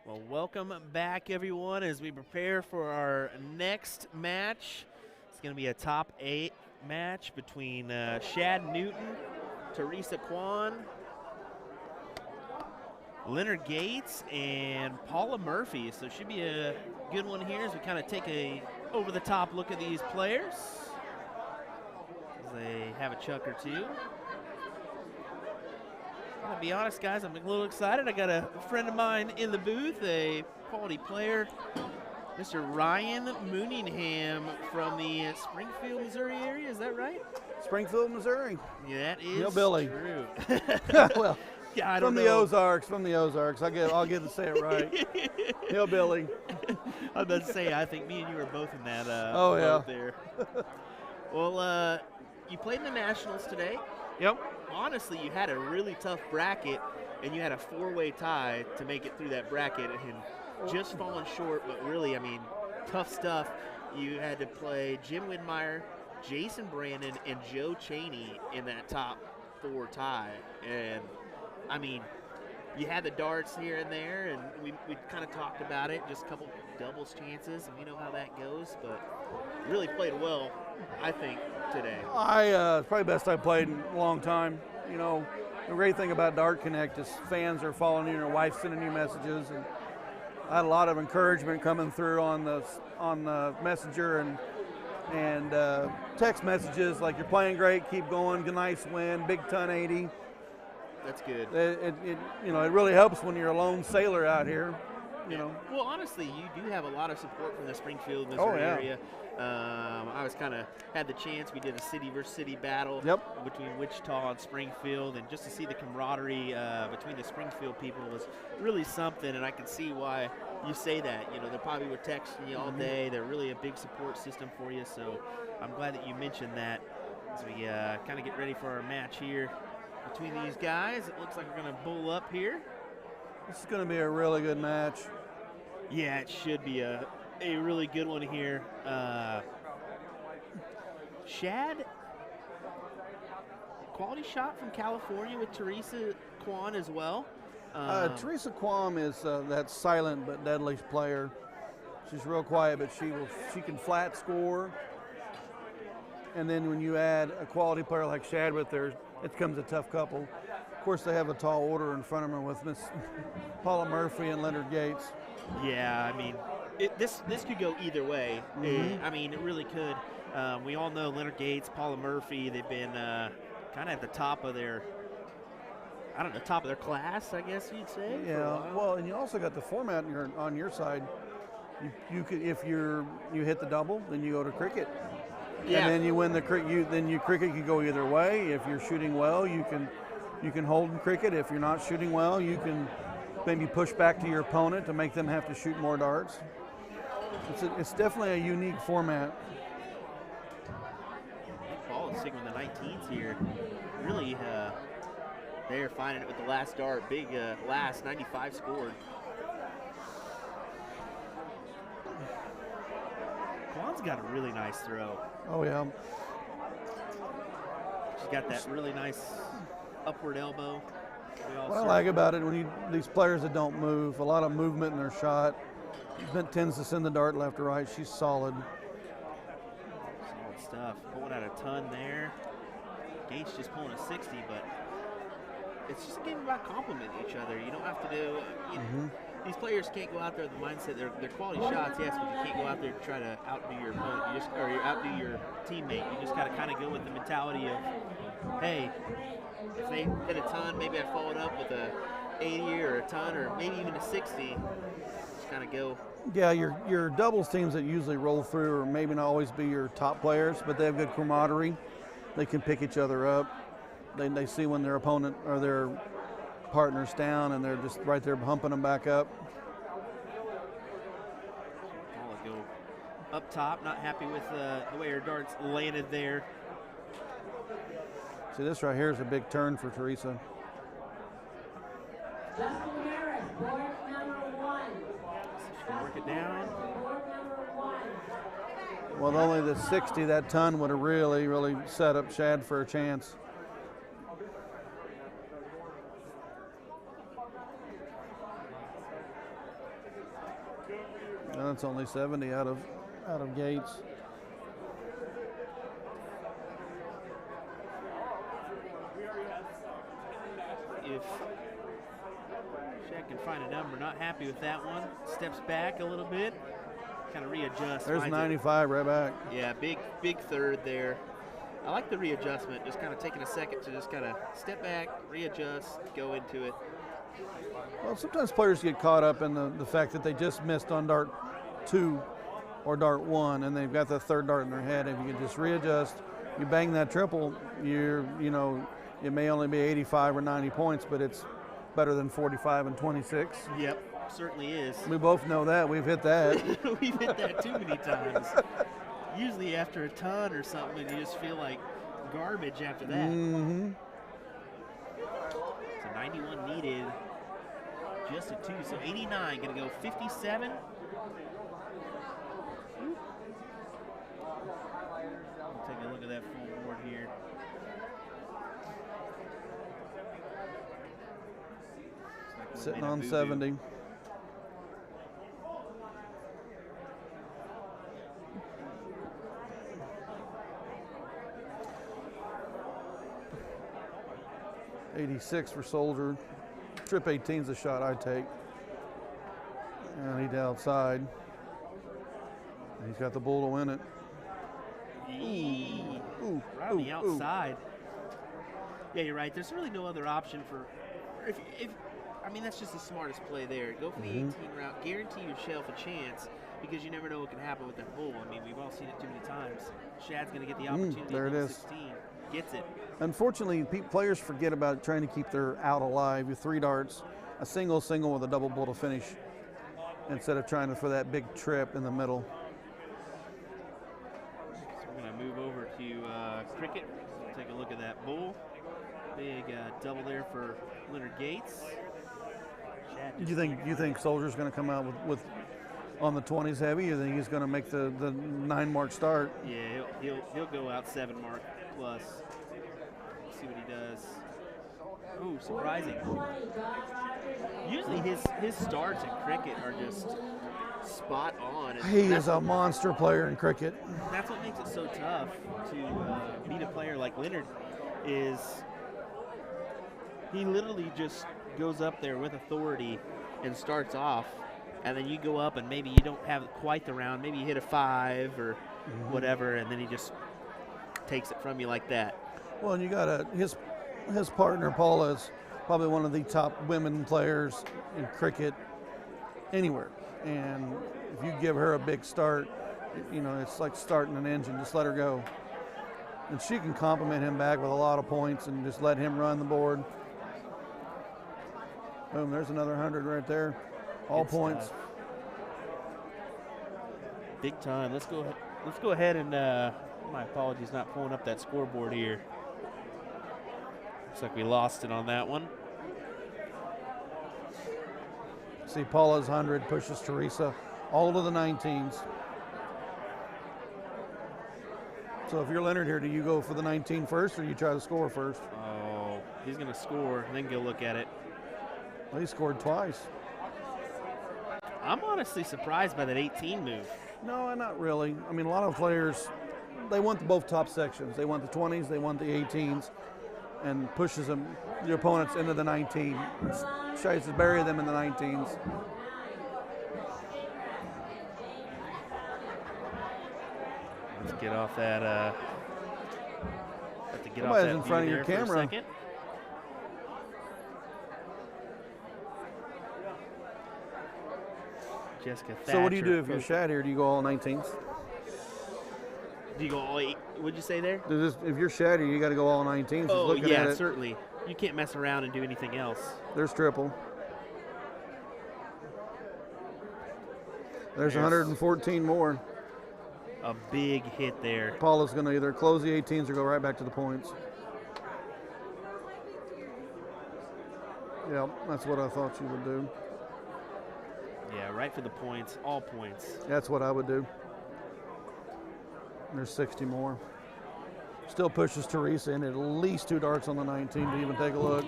Well, welcome back, everyone, as we prepare for our next match. It's going to be a top 8 match between Shad Newton, Teresa Kwan, Leonard Gates, and Paula Murphy. So it should be a good one here as we kind of take a over-the-top look at these players as they have a chuck or two. I'll be honest, guys, I'm a little excited. I got a friend of mine in the booth, a quality player, Mr. Ryan Mooningham from the Springfield, Missouri area. Is that right? Springfield, Missouri. Yeah, that is Hillbilly. true. Well, yeah, I don't from know. the Ozarks. I'll get to say it right. Hillbilly. I was about to say, I think me and you were both in that Oh, yeah. boat there. Well, you played in the Nationals today. Yep. Honestly, you had a really tough bracket, and you had a 4-way tie to make it through that bracket, and just falling short, but really, I mean, tough stuff. You had to play Jim Widmeyer, Jason Brandon, and Joe Cheney in that top 4 tie. And, I mean, you had the darts here and there, and we kind of talked about it, just a couple doubles chances, and we know how that goes, but really played well, I think, today. It's probably the best I've played in a long time. You know, the great thing about Dart Connect is fans are following you, your wife's sending you messages, and I had a lot of encouragement coming through on the messenger and text messages like, you're playing great, keep going, nice win, big ton 80. That's good. It really helps when you're a lone sailor out here. You know. Well, honestly, you do have a lot of support from the Springfield, Missouri area. I was had the chance. We did a city versus city battle between Wichita and Springfield, and just to see the camaraderie between the Springfield people was really something. And I can see why you say that. You know, they probably were texting you all day. They're really a big support system for you. So I'm glad that you mentioned that as we kind of get ready for our match here between these guys. It looks like we're going to bull up here. This is going to be a really good match. Yeah, it should be a really good one here. Shad, quality shot from California with Teresa Kwan as well. Teresa Kwan is that silent but deadly player. She's real quiet, but she can flat score. And then when you add a quality player like Shad with her, it becomes a tough couple. Of course, they have a tall order in front of them with Miss Paula Murphy and Leonard Gates. Yeah, I mean, this could go either way. I mean, it really could. We all know Leonard Gates, Paula Murphy. They've been kind of at the top of their, top of their class, I guess you'd say. Yeah. Well, and you also got the format on your side. You could, if you hit the double, then you go to cricket. Yeah. And then you win the cricket. Cricket could go either way. If you're shooting well, you can hold in cricket. If you're not shooting well, you can maybe push back to your opponent to make them have to shoot more darts. It's definitely a unique format. Ball is sticking with the 19s here. Really, they're finding it with the last dart. Big last 95 scored. Kwan's got a really nice throw. Oh yeah. She's got that really nice upward elbow. What I like about it, these players that don't move, a lot of movement in their shot, that tends to send the dart left to right. She's solid. Solid stuff. Pulling out a ton there. Gates just pulling a 60, but it's just a game about complimenting each other. You don't have to do, these players can't go out there with the mindset, they're quality shots, yes, but you can't go out there to try to outdo your opponent, or outdo your teammate. You just got to kind of go with the mentality of, hey, if they hit a ton, maybe I followed up with a 80 or a ton, or maybe even a 60. Just kind of go. Yeah, your doubles teams that usually roll through are maybe not always be your top players, but they have good camaraderie. They can pick each other up. They see when their opponent or their partner's down, and they're just right there humping them back up. Ball will go up top. Not happy with the way her darts landed there. See, this right here is a big turn for Teresa. Justin Harris, board number 1. She's going to work it down. Board number 1. Well, only the 60, that ton would have really, really set up Shad for a chance. And that's only 70 out of Gates. If Shaq can find a number, not happy with that one. Steps back a little bit, kind of readjusts. There's finds it. 95 right back. Yeah, big third there. I like the readjustment, just kind of taking a second to just kind of step back, readjust, go into it. Well, sometimes players get caught up in the fact that they just missed on dart 2 or dart 1, and they've got the third dart in their head. If you can just readjust, you bang that triple, it may only be 85 or 90 points, but it's better than 45 and 26. Yep, certainly is. We both know that. We've hit that. We've hit that too many times. Usually after a ton or something, you just feel like garbage after that. Mm-hmm. So 91 needed, just a 2. So 89, going to go 57. We'll take a look at that full board here. Sitting on 70. .86 for Soldier. Trip 18's a shot I take. And he's outside. And he's got the bull to win it. Ooh, right on the outside. Yeah, you're right. There's really no other option for. That's just the smartest play there. Go for the 18 route. Guarantee yourself a chance because you never know what can happen with that bull. We've all seen it too many times. Shad's going to get the opportunity. There it is. 16. Gets it. Unfortunately, players forget about trying to keep their out alive with 3 darts, a single with a double bull to finish, instead of trying for that big trip in the middle. So we're going to move over to cricket. Take a look at that bull. Big double there for Leonard Gates. You think Soldier's going to come out with on the 20s heavy? You think he's going to make the 9 mark start? Yeah, he'll go out 7 mark plus. See what he does. Ooh, surprising. Usually his starts in cricket are just spot on. And He is a monster player in cricket. That's what makes it so tough to beat a player like Leonard. Is he literally just goes up there with authority and starts off, and then you go up and maybe you don't have quite the round, maybe you hit a 5 or whatever, and then he just takes it from you like that. Well, and you got his partner Paula is probably one of the top women players in cricket anywhere, and if you give her a big start, it's like starting an engine. Just let her go, and she can compliment him back with a lot of points and just let him run the board. Boom, there's another 100 right there. All Good points. stuff. Big time. Let's go ahead and my apologies, not pulling up that scoreboard here. Looks like we lost it on that one. See, Paula's 100 pushes Teresa all to the 19s. So if you're Leonard here, do you go for the 19 first or you try to score first? Oh, he's going to score and then go look at it. Well, he scored twice. I'm honestly surprised by that 18 move. No, not really. A lot of players, they want both top sections. They want the 20s, they want the 18s, and pushes the opponents into the 19. Tries to bury them in the 19s. Let's get off that. Have to get off Somebody's that in front of view your there for a camera. second. Jessica Thatcher. So what do you do if you're Shad here? Do you go all 19s? Do you go all 8? What'd you say there? If you're Shad here, you got to go all 19s. Oh, Looking yeah, at it, certainly. You can't mess around and do anything else. there's triple. There's 114 more. A big hit there. Paula's going to either close the 18s or go right back to the points. Yep, that's what I thought you would do. Yeah, right for the points, all points. That's what I would do. There's 60 more. Still pushes Teresa in at least 2 darts on the 19 to even take a look.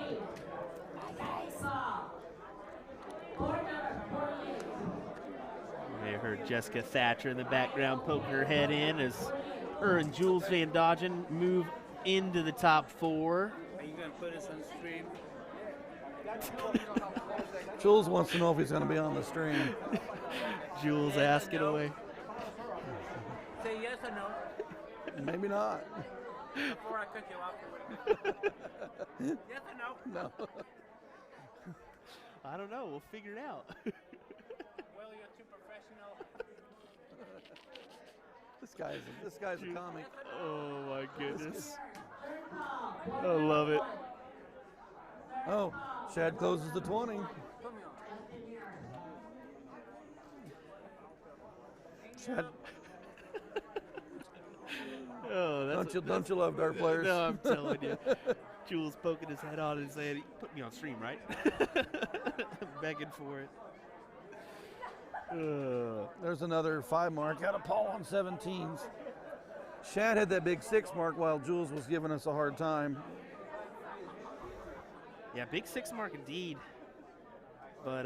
heard Jessica Thatcher in the background poking her head in as her and Jules Van Dodgen move into the top 4. Are you going to put us on stream? Jules wants to know if he's going to be on the stream. Jules, ask it away. Say yes or no Maybe not. before I cut you off. Yes or no? No. I don't know. We'll figure it out. Well, you're too professional. This guy's a comic. Oh, my goodness. I love it. Oh, Shad closes the 20. Shad, Oh, that's don't you love dart players? No, I'm telling you. Jules poking his head on and saying, "Put me on stream, right?" Begging for it. There's another 5 mark out of Paul on 17s. Shad had that big 6 mark while Jules was giving us a hard time. Yeah, big 6 mark indeed. But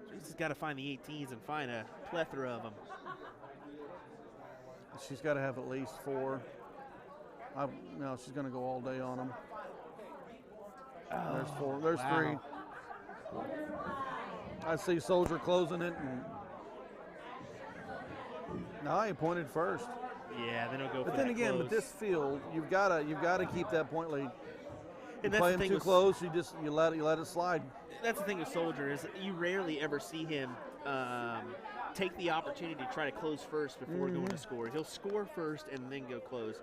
Jules has got to find the 18s and find a plethora of them. She's got to have at least 4. No, she's going to go all day on them. There's 4. There's wow. 3. I see Soldier closing it. And no, he pointed first. Yeah, then he'll go. But for then that again, close. with this field, you've got to keep that point lead. You And that's play the him thing too with- close, you let it slide. That's the thing with Soldier is you rarely ever see him take the opportunity to try to close first before going to score. He'll score first and then go close.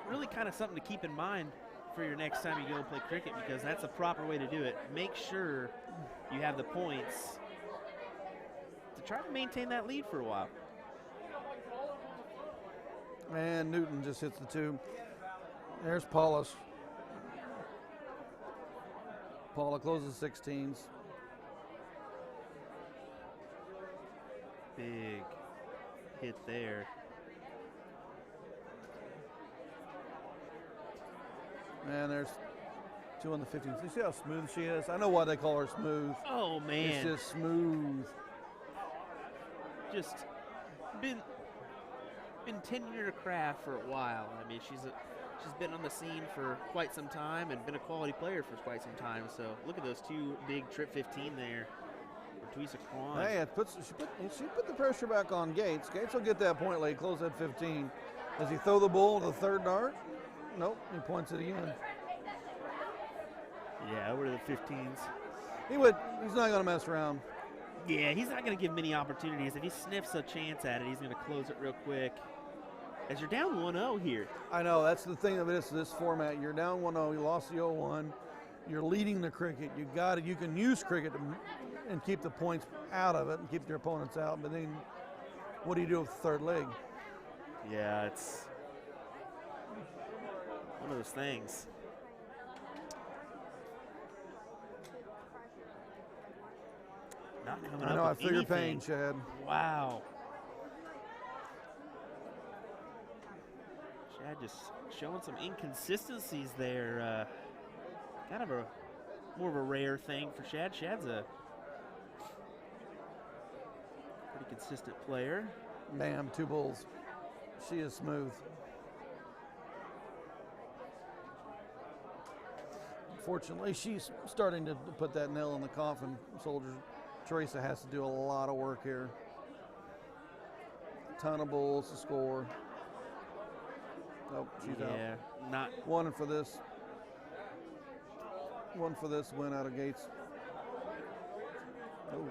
Really kind of something to keep in mind for your next time you go and play cricket, because that's the proper way to do it. Make sure you have the points to try to maintain that lead for a while. And Newton just hits the 2. There's Paulus. Paula closes 16s. Big hit there. And there's 2 on the 15s. You see how smooth she is? I know why they call her smooth. Oh, man. It's just smooth. Just been tenured her craft for a while. I mean, she's been on the scene for quite some time and been a quality player for quite some time. So look at those 2 big trip 15 there for Teresa Kwan. Hey, she put the pressure back on Gates. Gates will get that point late, close at 15. Does he throw the bull to the 3rd dart? Nope, he points it again. Yeah, over to the 15s. He's not going to mess around. Yeah, he's not going to give many opportunities. If he sniffs a chance at it, he's going to close it real quick. As you're down 1-0 here. I know, that's the thing of this format. You're down 1-0, you lost the 0-1. You're leading the cricket. You can use cricket and keep the points out of it and keep your opponents out, but then what do you do with the 3rd leg? Yeah, it's one of those things. Not coming I up know, I with feel your pain, anything. Chad. Wow. Chad just showing some inconsistencies there. Kind of more of a rare thing for Shad. Shad's a pretty consistent player. Bam, 2 bulls. She is smooth. Unfortunately, she's starting to put that nail in the coffin. Soldier Teresa has to do a lot of work here. Ton of bulls to score. Oh, she's out. Yeah, not. One for this. One for this win out of Gates. Oh.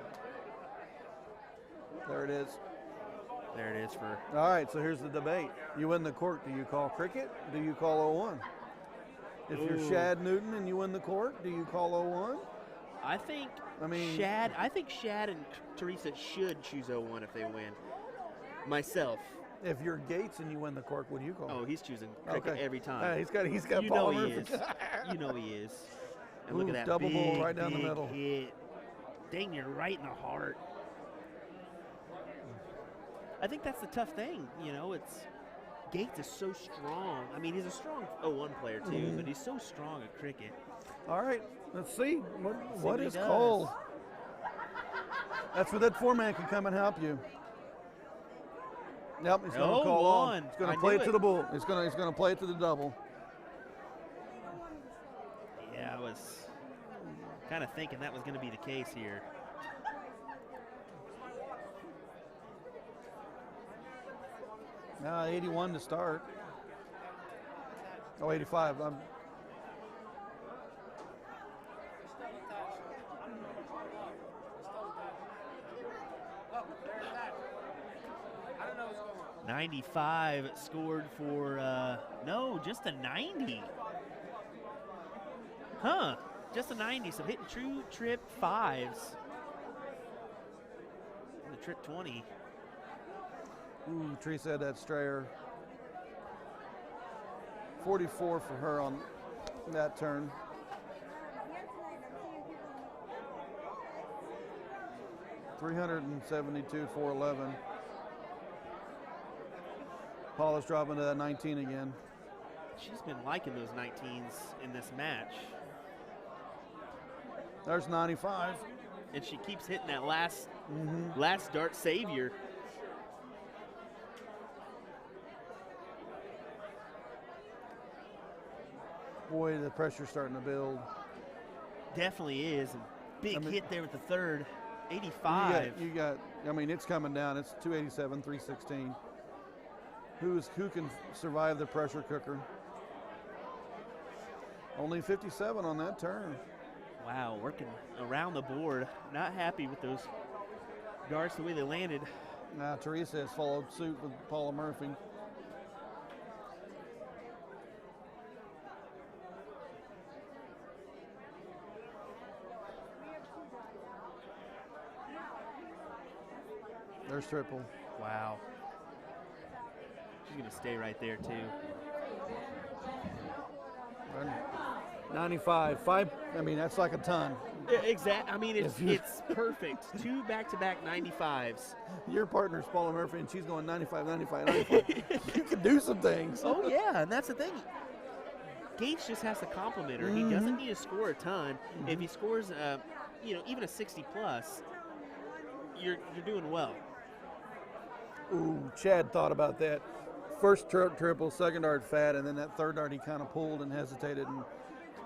There it is. There it is for. All right, so here's the debate. You win the court, do you call cricket? Do you call 0-1? If you're Ooh. Shad Newton and you win the court, do you call 0-1? I think I think Shad and Teresa should choose 0-1 if they win. Myself. If you're Gates and you win the court, what do you call? Oh, he's choosing cricket every time. He's got You know Paul he Murphy. is. You know he is. And look Ooh, at that double big, ball right down the big middle. hit. Dang, you're right in the heart. I think that's the tough thing. It's Gates is so strong. I mean, he's a strong 0-1 player too, but he's so strong at cricket. All right, let's see. What what is he does. called? That's where that format can come and help you. Yep, he's going to Oh, call one. on. He's going I to play knew it to it. the bull. He's going to play it to the double. Yeah, I was kind of thinking that was going to be the case here. Now 81 to start. Oh, 85. I don't know what's going on. 95 scored for, no, just a 90. Huh, just a 90, so hitting true trip 5s. The trip 20. Ooh, Teresa had that strayer. 44 for her on that turn. $372, 411. Paula's dropping to that 19 again. She's been liking those 19s in this match. There's 95. And she keeps hitting that last dart savior. Boy, the pressure's starting to build. Definitely is. And big I mean- hit there with the third. 85. You got, I mean, it's coming down. It's 287, 316. Who can survive the pressure cooker? Only 57 on that turn. Wow, working around the board. Not happy with those darts the way they landed. Now Teresa has followed suit with Paula Murphy. There's triple. Wow. She's going to stay right there, too. 95. I mean, that's like a ton. Exactly. I mean, If you- it's perfect. 2 back-to-back 95s. Your partner's Paula Murphy, and she's going 95, 95, 95. You can do some things. Oh, yeah, and that's the thing. Gates just has to compliment her. He doesn't need to score a ton. If he scores, even a 60-plus, you're doing well. Ooh, Chad thought about that. First triple, second dart fat, and then that third dart he kind of pulled and hesitated and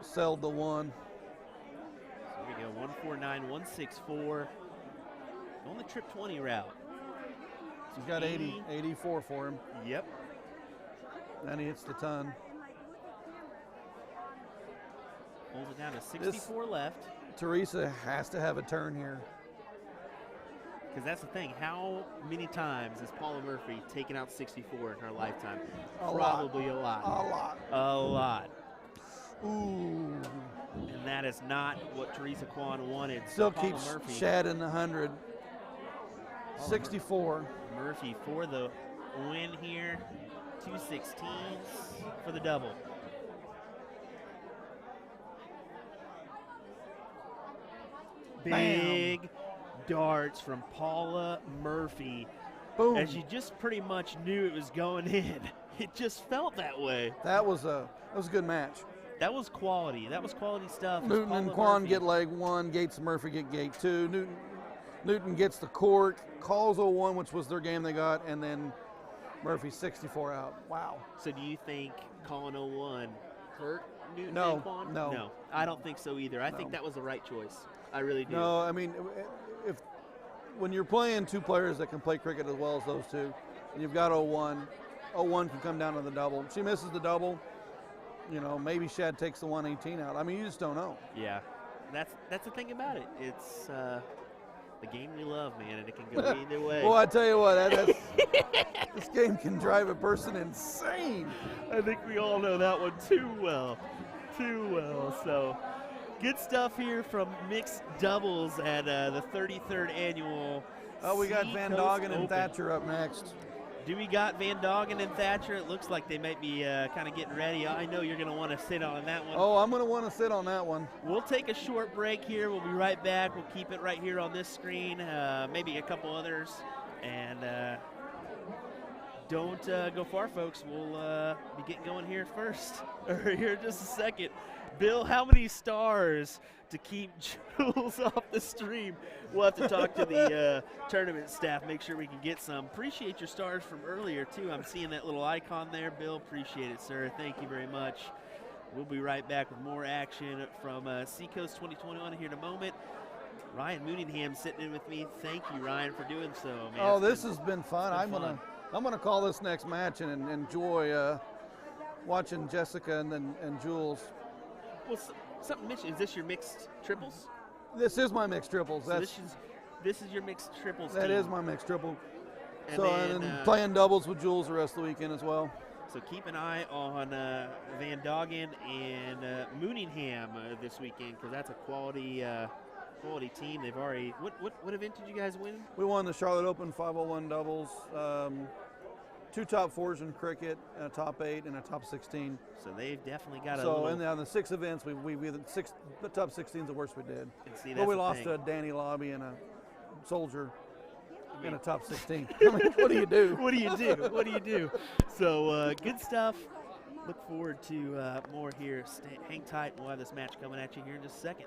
selled the one. So we go 149, 164. On the trip 20 route. He's got 84 for him. Yep. And he hits the ton. Holds it down to 64 left. Teresa has to have a turn here. Because that's the thing. How many times has Paula Murphy taken out 64 in her lifetime? Probably a lot. A lot. A lot. Ooh. And that is not what Teresa Kwan wanted. Still Paula keeps Murphy. Shad in the 100. 64. Murphy for the win here. 216s for the double. Big darts from Paula Murphy. Boom. As you just pretty much knew it was going in. It just felt that way. That was a good match. That was quality. That was quality stuff. It was Newton and Paula Quan Murphy. get leg one. Gates and Murphy get gate two. Newton gets the cork, calls 0-1, which was their game they got, and then Murphy 64 out. Wow. So do you think calling 0-1 hurt Newton No, and Quan? no. No, I don't think so either. I think that was the right choice. I really do. No, I mean, when you're playing two players that can play cricket as well as those two, and you've got 0-1, 0-1 can come down to the double. She misses the double, maybe Shad takes the 118 out. I mean, you just don't know. Yeah, that's the thing about it. It's the game we love, man, and it can go either way. Well, I tell you what, this game can drive a person insane. I think we all know that one too well. So good stuff here from mixed doubles at the 33rd annual. We got Van Seacoast Doggen and Open. Thatcher up next. Do we got Van Doggen and Thatcher? It looks like they might be kind of getting ready. I know you're going to want to sit on that one. Oh, I'm going to want to sit on that one. We'll take a short break here. We'll be right back. We'll keep it right here on this screen, maybe a couple others. And Don't go far, folks. We'll be getting going here first, or here in just a second. Bill, how many stars to keep Jules off the stream? We'll have to talk to the tournament staff, make sure we can get some. Appreciate your stars from earlier, too. I'm seeing that little icon there, Bill. Appreciate it, sir. Thank you very much. We'll be right back with more action from Seacoast 2021 here in a moment. Ryan Mooningham sitting in with me. Thank you, Ryan, for doing so, man. Oh, this has been fun. I'm gonna call this next match and enjoy watching Jessica and Jules. Well, something mentioned. Is this your mixed triples? This is my mixed triples. So this is your mixed triples. That team. is my mixed triple. And then playing doubles with Jules the rest of the weekend as well. So keep an eye on Van Doggen and Mooningham this weekend, because that's a quality team. They've already. What event did you guys win? We won the Charlotte Open 501 doubles, 2 top 4s in cricket, a top 8, and a top 16. So they've definitely got on the 6 events, the top 16 is the worst we did. See, but we lost to a Danny Lobby and a Soldier in a top 16. I mean, what do you do? What do you do? So good stuff. Look forward to more here. Hang tight. We'll have this match coming at you here in just a second.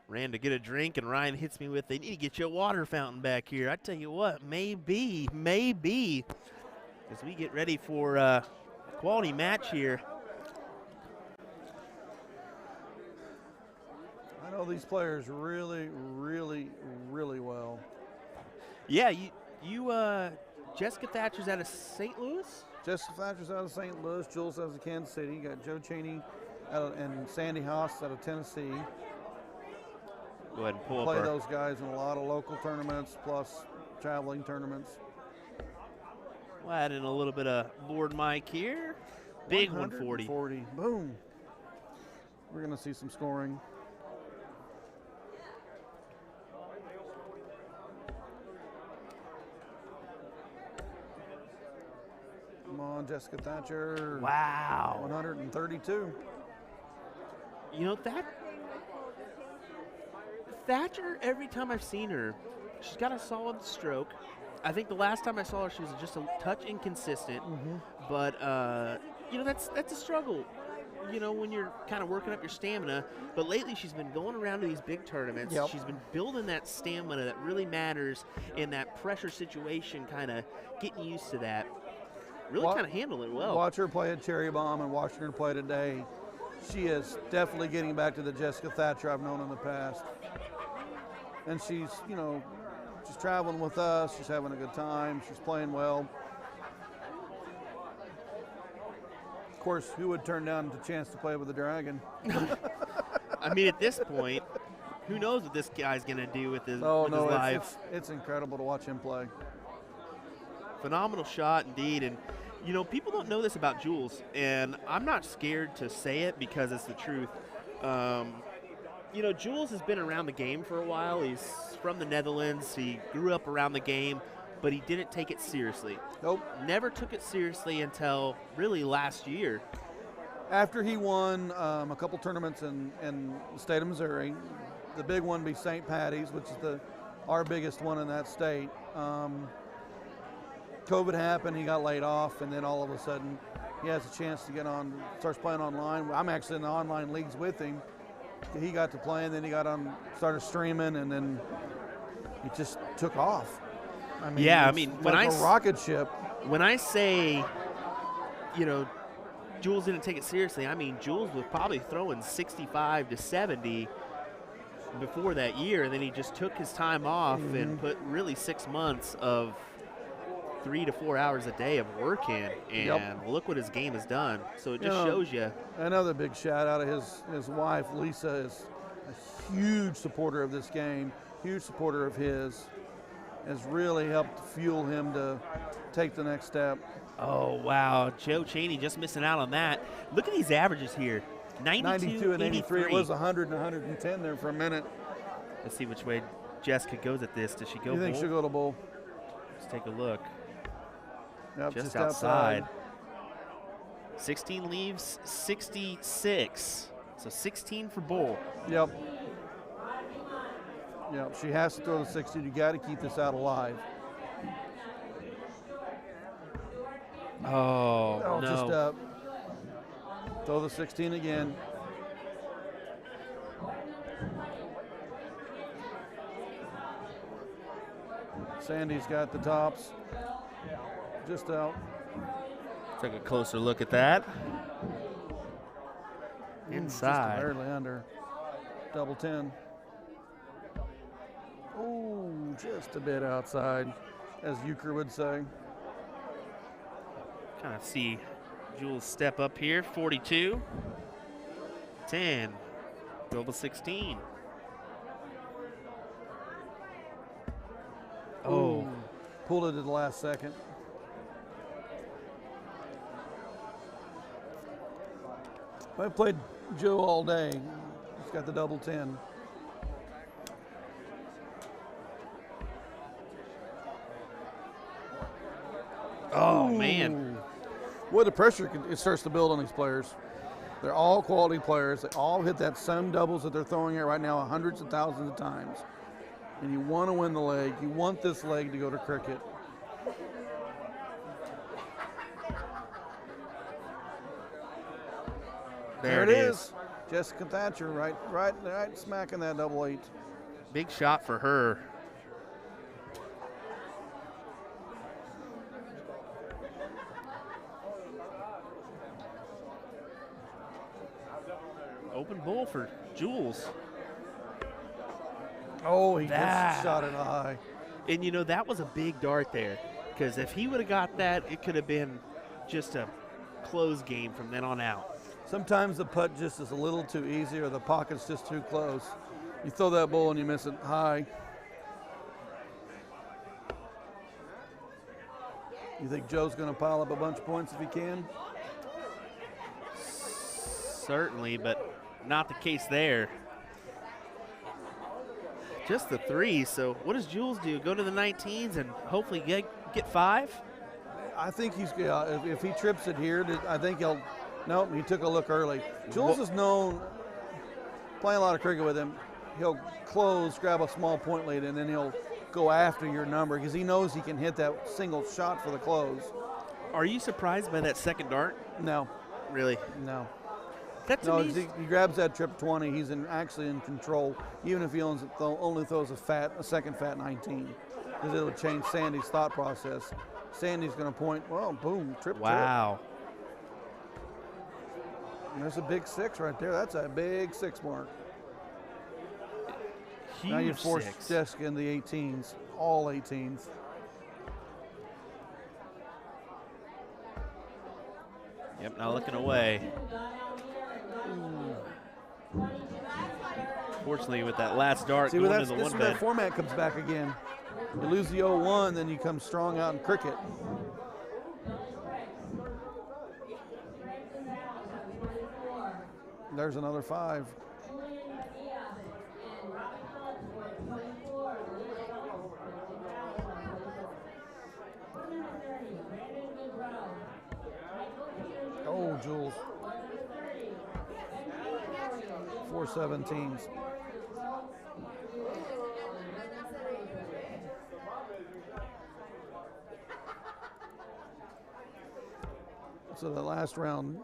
Ran to get a drink, and Ryan hits me with, they need to get you a water fountain back here. I tell you what, maybe, as we get ready for a quality match here. I know these players really, really, really well. Yeah, Jessica Thatcher's out of St. Louis? Jessica Thatcher's out of St. Louis. Jules out of Kansas City. You got Joe Cheney and Sandy Haas out of Tennessee. Go ahead and pull Play up our, those guys in a lot of local tournaments plus traveling tournaments. we'll add in a little bit of board mic here. Big 140. Boom. We're going to see some scoring. Come on, Jessica Thatcher. Wow. 132. You know, Thatcher, every time I've seen her, she's got a solid stroke. I think the last time I saw her, she was just a touch inconsistent. But, you know, that's a struggle, you know, when you're kind of working up your stamina. But lately she's been going around to these big tournaments. Yep. She's been building that stamina that really matters in that pressure situation, kind of getting used to that. Really kind of handle it well. Watch her play at Cherry Bomb and watching her play today. She is definitely getting back to the Jessica Thatcher I've known in the past. And she's, you know, she's traveling with us. She's having a good time. She's playing well. Of course, who would turn down the chance to play with the Dragon? I mean, at this point, who knows what this guy's going to do with his, Oh, with no, his life. it's incredible to watch him play. Phenomenal shot indeed. And, you know, people don't know this about Jules, and I'm not scared to say it because it's the truth. You know, Jules has been around the game for a while. He's from the Netherlands. He grew up around the game, but he didn't take it seriously. Nope. Never took it seriously until really last year. After he won a couple tournaments in the state of Missouri, the big one be St. Patty's, which is our biggest one in that state. COVID happened, he got laid off, and then all of a sudden he has a chance to get on, starts playing online. I'm actually in the online leagues with him. He got to play, and then he got on, started streaming, and then he just took off. I mean, Yeah, I it's mean, like a rocket ship. When I say, you know, Jules didn't take it seriously, I mean Jules was probably throwing 65 to 70 before that year, and then he just took his time off and put really 6 months of 3 to 4 hours a day of work in, and look what his game has done. So it just shows you. Another big shout out of his wife, Lisa, is a huge supporter of this game, huge supporter of his, has really helped fuel him to take the next step. Oh, wow. Joe Cheney just missing out on that. Look at these averages here. 92 and 83. It was 100 and 110 there for a minute. Let's see which way Jessica goes at this. Does she go You think bull? she'll go to bull? Let's take a look. Yep, Just outside. 16 leaves 66. So 16 for bull. Yep. Yep, she has to throw the 60. You got to keep this out alive. Oh, no. Just up. Throw the 16 again. Sandy's got the tops. Just out. Take a closer look at that. Inside. Just barely under. Double 10. Oh, just a bit outside, as Euchre would say. Kind of see Jules step up here. 42. 10. Double 16. Oh. Pulled it at the last second. I've played Joe all day. He's got the double 10. Oh, man. What the pressure it starts to build on these players. They're all quality players. They all hit that same doubles that they're throwing at right now hundreds of thousands of times. And you want to win the leg. You want this leg to go to cricket. There it is. Jessica Thatcher, right smacking that double 8. Big shot for her. Open bowl for Jules. Oh, he That- just shot it high. And, you know, that was a big dart there, because if he would have got that, it could have been just a close game from then on out. Sometimes the putt just is a little too easy or the pocket's just too close. You throw that ball and you miss it high. You think Joe's going to pile up a bunch of points if he can? Certainly, but not the case there. Just the 3, so what does Jules do? Go to the 19s and hopefully get 5? I think he's, if he trips it here, I think he'll, nope, he took a look early. Jules is known, playing a lot of cricket with him, he'll close, grab a small point lead, and then he'll go after your number because he knows he can hit that single shot for the close. Are you surprised by that second dart? No, Really? no. That to No, me, he grabs that trip 20, he's actually in control, even if he only throws a second fat 19, because it'll change Sandy's thought process. Sandy's going to point, well, boom, trip. wow. And there's a big 6 right there. That's a big 6 mark. Huge Now you force 6. Jessica in the 18s, all 18s. Yep, now looking away. Fortunately, with that last dart See, going well, to the this is one where bed. that format comes back again. You lose the 0-1, then you come strong out in cricket. There's another 5. Oh, Jules. 4 17s. So the last round,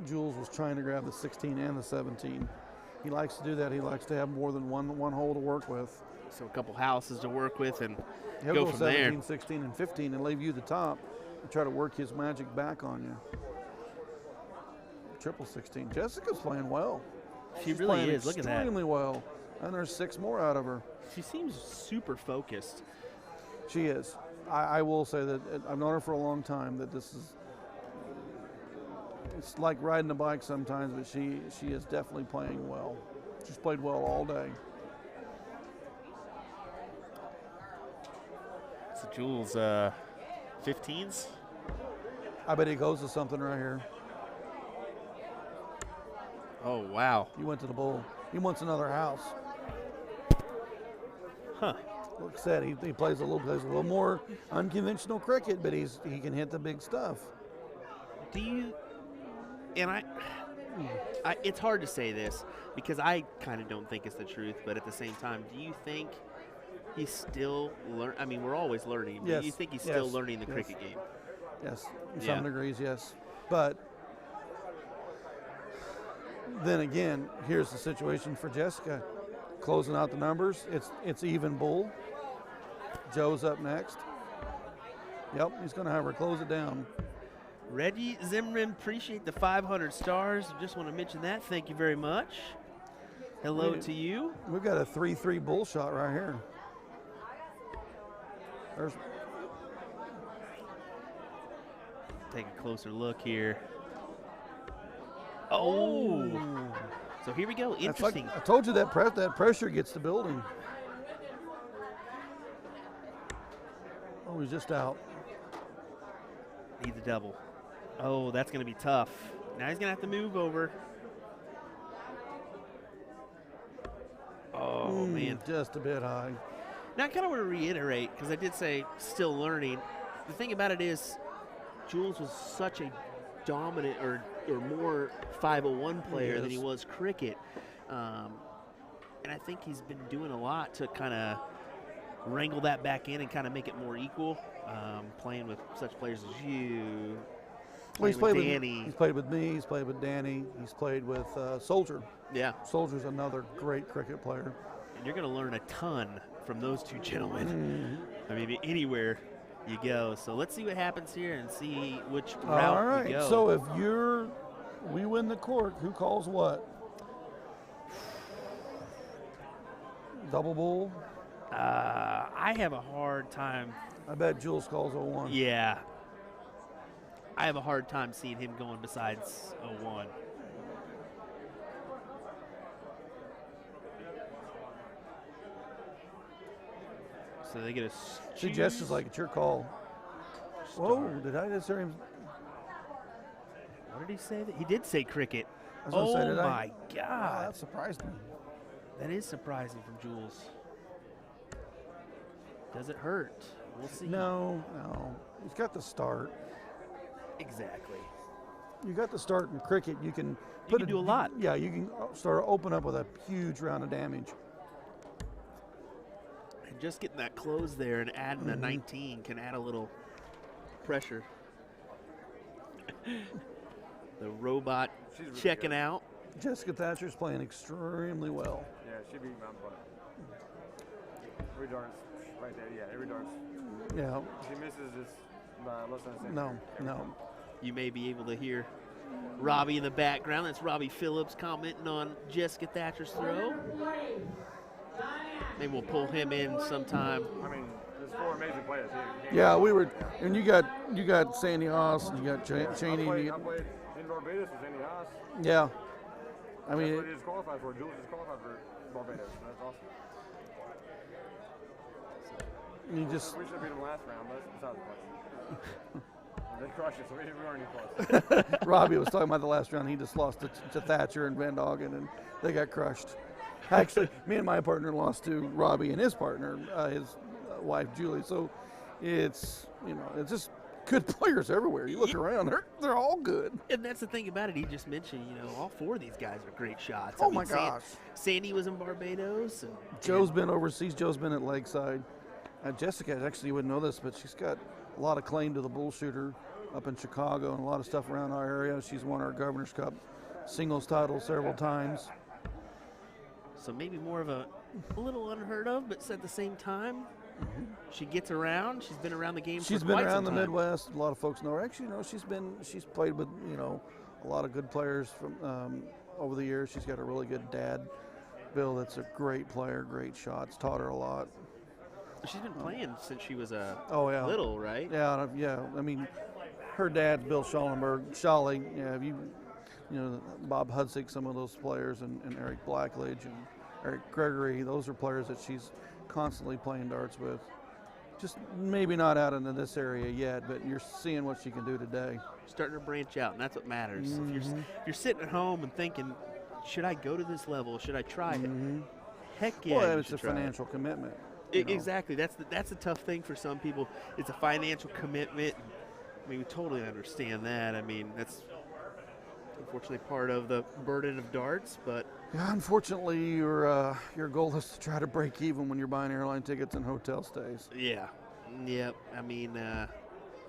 Jules was trying to grab the 16 and the 17. He likes to do that. He likes to have more than one hole to work with. So a couple houses to work with and He'll go go from 17, there. 16, and 15 and leave you the top and try to work his magic back on you. Triple 16. Jessica's playing well. She She's really playing is. Look at that. extremely well. And there's 6 more out of her. She seems super focused. She is. I will say that I've known her for a long time, that this is, it's like riding a bike sometimes, but she is definitely playing well. She's played well all day. So Jules, 15s? I bet he goes to something right here. Oh, wow. He went to the bowl. He wants another house. Huh. Like I said, he plays a little more unconventional cricket, but he can hit the big stuff. Do you, and I it's hard to say this because I kind of don't think it's the truth, but at the same time, do you think he's still I mean, we're always learning. Yes. Do you think he's still Yes. learning the Yes. cricket game? Yes, in Yeah. some degrees, yes. But then again, here's the situation for Jessica. Closing out the numbers, it's even bull. Joe's up next. Yep, he's going to have her close it down. Reggie Zimmerman, appreciate the 500 stars. Just want to mention that. Thank you very much. Hello to you. We've got a 3-3 bull shot right here. There's, Take a closer look here. Oh. So here we go. that's like, Interesting. I told you that pressure gets the building. Oh, he's just out. Need the double. Oh, that's going to be tough. Now he's going to have to move over. Oh, man. Just a bit high. Now, I kind of want to reiterate, because I did say still learning. The thing about it is, Jules was such a dominant or more 501 player than he Yes. was cricket. And I think he's been doing a lot to kind of wrangle that back in and kind of make it more equal, playing with such players as you. playing with Danny. He's played with me. He's played with Danny. He's played with Soldier. Yeah. Soldier's another great cricket player. And you're going to learn a ton from those two gentlemen. I mean, anywhere you go. So let's see what happens here and see which route All right. we go. So if we win the cork, who calls what? Double bull? I have a hard time. I bet Jules calls 01. Yeah. I have a hard time seeing him going besides 01. So they get a Suggest is like, it's your call. Whoa, did I just hear him? What did he say? He did say cricket. I was gonna say, did I? My Wow, God. that surprised me. That is surprising from Jules. Does it hurt? We'll see. No. He's got the start. Exactly. You got the start in cricket. You can do a lot. Yeah, you can open up with a huge round of damage. And just getting that close there and adding a 19 can add a little pressure. The robot She's really checking good. out. Jessica Thatcher's playing extremely well. Yeah, she beat my butt. Every dart's right there. Yeah, every dart's. Yeah. She misses just less than a second. No. You may be able to hear Robbie in the background. That's Robbie Phillips commenting on Jessica Thatcher's throw. Maybe we'll pull him in sometime. I mean, there's 4 amazing players here. Yeah, we were, and you got Sandy Haas, and you got Cheney. I played in Barbados with Sandy Haas. Yeah. I That's mean, what he just qualified for. Jules just qualified for Barbados. That's awesome. you just We should have beat him last round, but that's besides the point. They crushed it, so we weren't even close. Robbie was talking about the last round. He just lost to Thatcher and Van Doggen, and they got crushed. Actually, me and my partner lost to Robbie and his partner, his wife Julie. So it's just good players everywhere. You look around, they're all good. And that's the thing about it. He just mentioned, all 4 of these guys are great shots. Oh, my gosh. Sandy was in Barbados. And Joe's been overseas. Joe's been at Lakeside. Jessica, actually, you wouldn't know this, but she's got a lot of claim to the bull shooter up in Chicago and a lot of stuff around our area. She's won our Governor's Cup singles title several times. So maybe more of a little unheard of, but at the same time, she gets around. She's been around the game. She's for been quite around the some time. Midwest. A lot of folks know her. Actually, she's played with a lot of good players from over the years. She's got a really good dad, Bill. That's a great player, great shots. Taught her a lot. She's been playing since she was little, right? Yeah. I mean, her dad, Bill Schallenberg, Scholly. Yeah, Bob Hudzik, some of those players, and Eric Blackledge and Eric Gregory. Those are players that she's constantly playing darts with. Just maybe not out into this area yet, but you're seeing what she can do today. Starting to branch out, and that's what matters. If you're sitting at home and thinking, should I go to this level? Should I try it? Heck yeah! Well, you it's a should try it. financial commitment. Exactly. That's a tough thing for some people. It's a financial commitment. I mean, we totally understand that. I mean, that's unfortunately part of the burden of darts, but Yeah, unfortunately, your goal is to try to break even when you're buying airline tickets and hotel stays. yeah. Yep. I mean,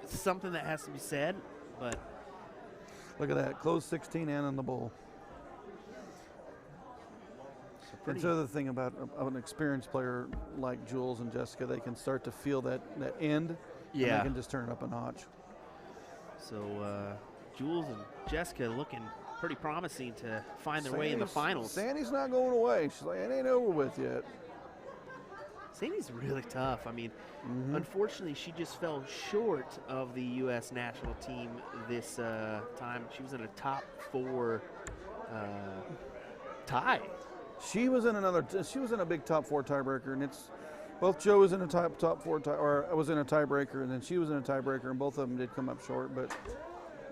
it's something that has to be said, but Look at that, close 16 and in the bowl. pretty- That's the other thing about an experienced player like Jules and Jessica, they can start to feel that end, and Yeah. they can just turn it up a notch. So Jules and Jessica looking pretty promising to find their way in the finals. Sandy's not going away. She's like, it ain't over with yet. Sandy's really tough. I mean, unfortunately, she just fell short of the U.S. national team this time. She was in a top 4 tie. She was in a big top 4 tiebreaker, and both Joe was in a top 4 tie, or was in a tiebreaker, and then she was in a tiebreaker, and both of them did come up short. But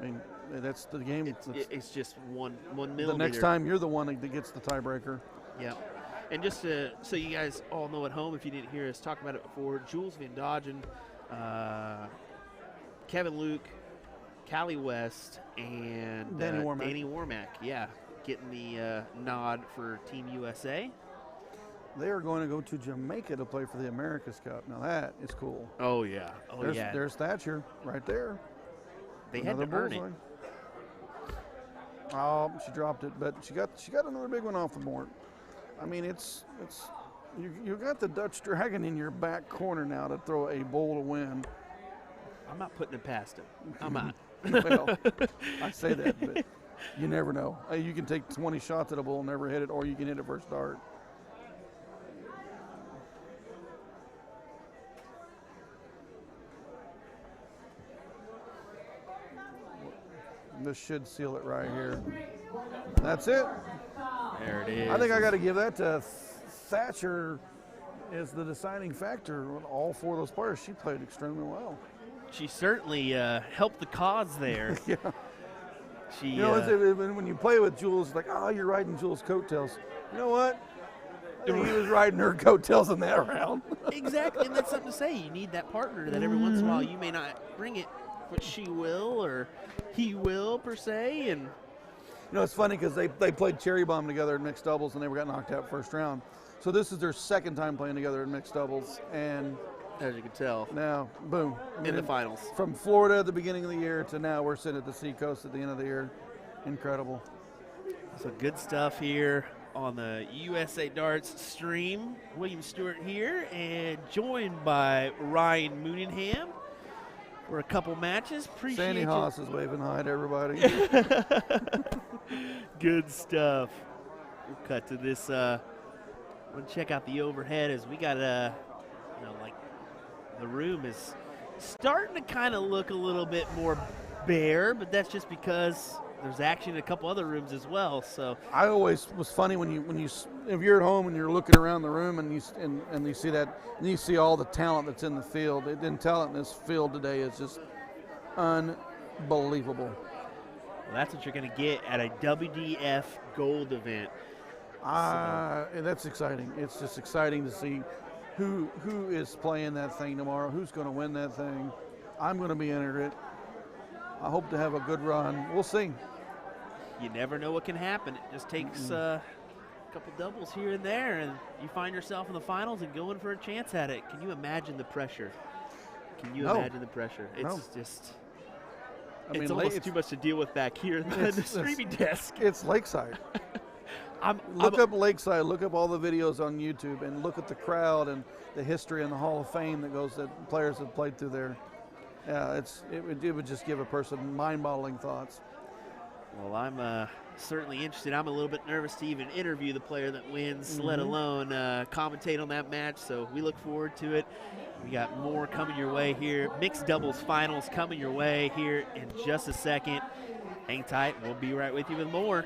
I mean, that's the game. It's just one millimeter. The next time you're the one that gets the tiebreaker. Yep. And just so you guys all know at home, if you didn't hear us talk about it before, Jules Van Dodgen, Kevin Luke, Callie West, and Danny Warmack. Danny Warmack, yeah, getting the nod for Team USA. They are going to go to Jamaica to play for the America's Cup. Now that is cool. Oh, yeah. There's Thatcher right there. They had Another to earn it. bullseye. Oh, she dropped it, but she got another big one off the board. I mean, you got the Dutch Dragon in your back corner now to throw a bowl to win. I'm not putting it past him. I'm not. Well, I say that, but you never know. You can take 20 shots at a bull and never hit it, or you can hit it first dart. This should seal it right here. That's it. There it is. I think I got to give that to Thatcher as the deciding factor. All four of those players, she played extremely well. She certainly helped the cause there. Yeah. She, You know, when you play with Jules, it's like, oh, you're riding Jules' coattails. You know what? He was riding her coattails in that round. exactly, and that's something to say. You need that partner that every once in a while you may not bring it, but she will or he will per se. And You know, it's funny because they played Cherry Bomb together in mixed doubles and they got knocked out first round. So this is their second time playing together in mixed doubles, and as you can tell, now, boom. in the finals. From Florida at the beginning of the year to now we're sitting at the Seacoast at the end of the year. Incredible. So good stuff here on the USA Darts stream. William Stewart here and joined by Ryan Mooningham for a couple matches. Appreciate Sandy you. Haas is waving hi to everybody. Good stuff. We'll cut to this. We'll check out the overhead as we got like the room is starting to kind of look a little bit more bare, but that's just because there's action in a couple other rooms as well. So I always was funny when you if you're at home and you're looking around the room and you see that and you see all the talent that's in the field. The talent in this field today is just unbelievable. well, that's what you're going to get at a WDF Gold event. That's exciting. It's just exciting to see who is playing that thing tomorrow, who's going to win that thing. I'm going to be entered it. I hope to have a good run. We'll see. You never know what can happen. It just takes a couple doubles here and there, and you find yourself in the finals and going for a chance at it. Can you imagine the pressure? Can you imagine the pressure? It's just, it's almost too much to deal with back here in the streaming desk. It's Lakeside. Look up Lakeside, look up all the videos on YouTube, and look at the crowd and the history and the Hall of Fame that players have played through there. Yeah, it would just give a person mind-boggling thoughts. Well, I'm certainly interested. I'm a little bit nervous to even interview the player that wins, let alone commentate on that match. So we look forward to it. We got more coming your way here. Mixed doubles finals coming your way here in just a second. Hang tight. We'll be right with you with more.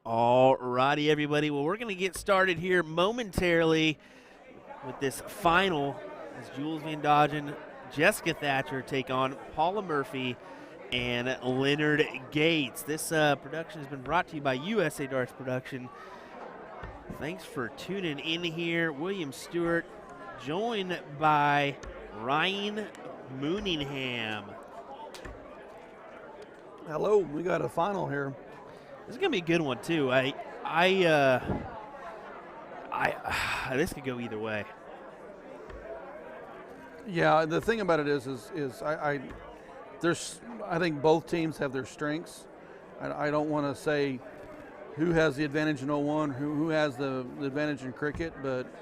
All righty, everybody. Well, we're going to get started here momentarily with this final as Jules Van Dodgen, Jessica Thatcher take on Paula Murphy and Leonard Gates. This production has been brought to you by USA Darts Production. Thanks for tuning in here. William Stewart, joined by Ryan Mooningham. Hello, we got a final here. This is gonna be a good one too. This could go either way. Yeah, the thing about it is I think both teams have their strengths. I don't want to say who has the advantage in 01, who has the advantage in cricket, but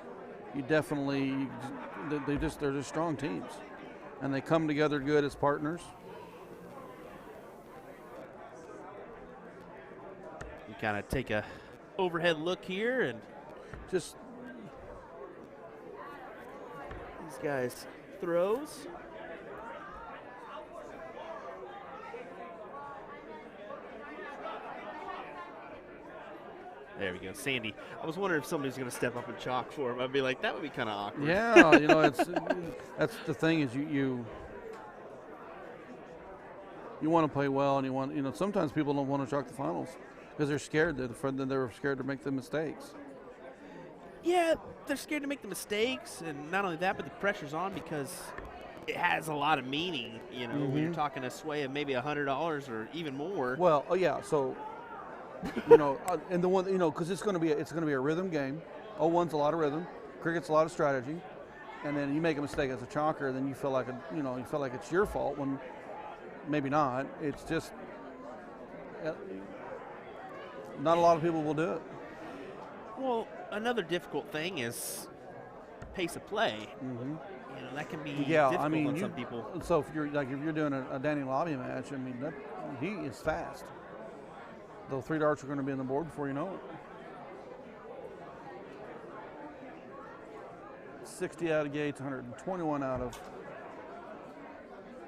you definitely they're just strong teams, and they come together good as partners. You kind of take a overhead look here, and Just these guys throws. There we go, Sandy. I was wondering if somebody was going to step up and chalk for him. I'd be like, that would be kind of awkward. yeah, that's the thing is you want to play well, and sometimes people don't want to chalk the finals because they're scared. They're scared to make the mistakes. Yeah, they're scared to make the mistakes, and not only that, but the pressure's on because it has a lot of meaning. When you're talking a sway of maybe $100 or even more. Well, yeah. So, and the one, because it's going to be a rhythm game. 01's a lot of rhythm. Cricket's a lot of strategy, and then you make a mistake as a chalker, then you feel like it's your fault when maybe not. It's just not a lot of people will do it. Well, another difficult thing is pace of play. Mm-hmm. That can be Yeah, difficult I mean, on some people. So if you're doing a Danny Lobby match, I mean, he is fast. Those 3 darts are going to be on the board before you know it. 60 out of Gates, 121 out of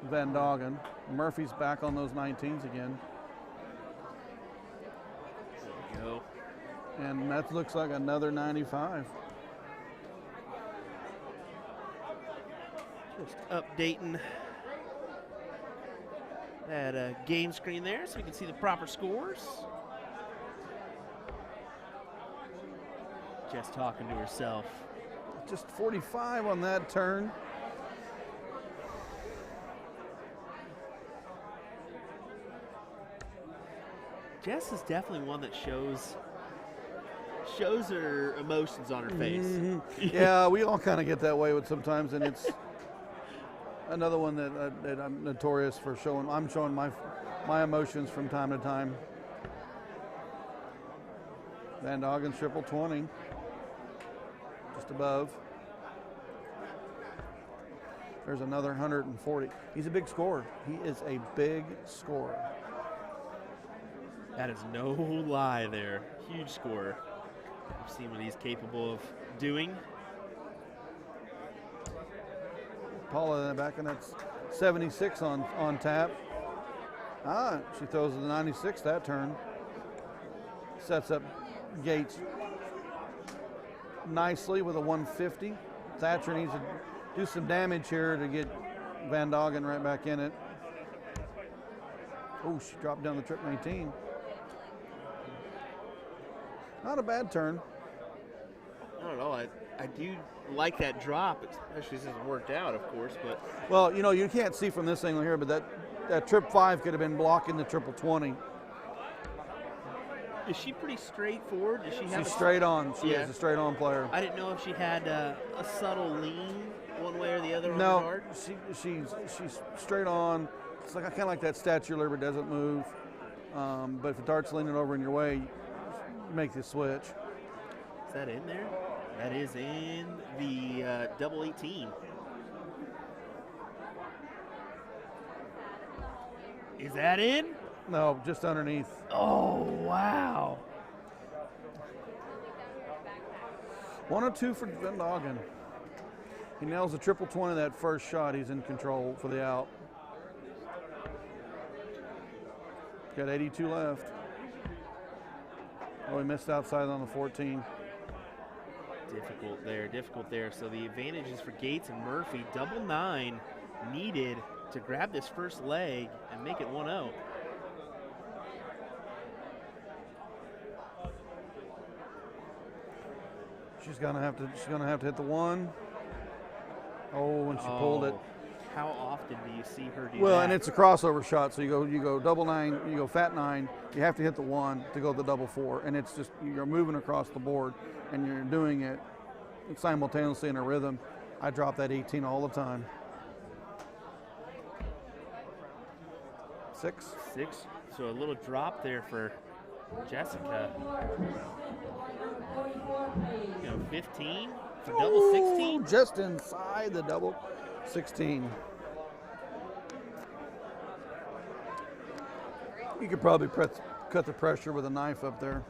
Van Doggen. Murphy's back on those 19s again. There we go. And that looks like another 95. Just updating that game screen there so you can see the proper scores. Just talking to herself. Just 45 on that turn. Jess is definitely one that shows her emotions on her face. Mm-hmm. Yeah, we all kind of get that way with sometimes, and it's another one that I'm notorious for showing. I'm showing my emotions from time to time. Van Doggen's triple 20, just above. There's another 140. He's a big scorer. He is a big scorer. That is no lie there. Huge scorer. We've seen what he's capable of doing. Paula back in that 76 on tap. She throws the 96 that turn. Sets up Gates nicely with a 150. Thatcher needs to do some damage here to get Van Doggen right back in it. Oh, she dropped down the trip 19. Not a bad turn. I don't know. I do like that drop, especially since it worked out, of course. But Well, you can't see from this angle here, but that trip 5 could have been blocking the triple 20. is she pretty straightforward? Does she have? She's straight on. She Yeah. is a straight on player. I didn't know if she had a subtle lean one way or the other on the No, dart. she's straight on. It's like kind of like that statue lever doesn't move. But if the dart's leaning over in your way, you make the switch. Is that in there? That is in the double 18. Is that in? No, just underneath. Oh, wow. 102 for Van Doggen. He nails the triple 20 that first shot. He's in control for the out. Got 82 left. Oh, he missed outside on the 14. Difficult there. So the advantage is for Gates and Murphy. Double 9 needed to grab this first leg and make it 1-0. She's gonna have to hit the 1. Oh, and she pulled it. How often do you see her do Well, that? and it's a crossover shot, so you go double 9, you go fat 9. You have to hit the 1 to go the double 4, and it's just you're moving across the board, and you're doing it simultaneously in a rhythm. I drop that 18 all the time. 6. So a little drop there for Jessica. 15 for double 16. Just inside the double 16. You could probably cut the pressure with a knife up there.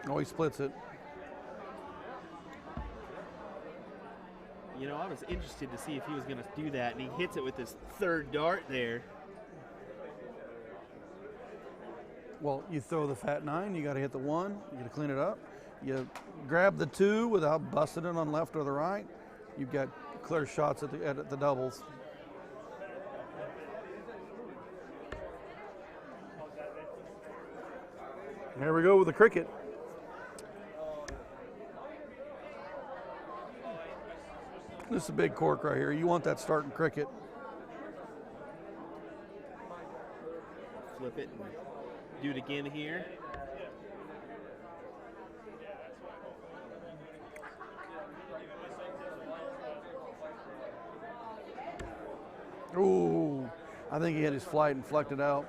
Oh, he splits it. You know, I was interested to see if he was going to do that, and he hits it with his third dart there. Well, you throw the fat 9, you got to hit the 1, you got to clean it up. You grab the 2 without busting it on left or the right. You've got clear shots at the doubles. There we go with the cricket. This is a big cork right here. You want that starting cricket. Flip it and do it again here. Ooh, I think he had his flight and flecked it out.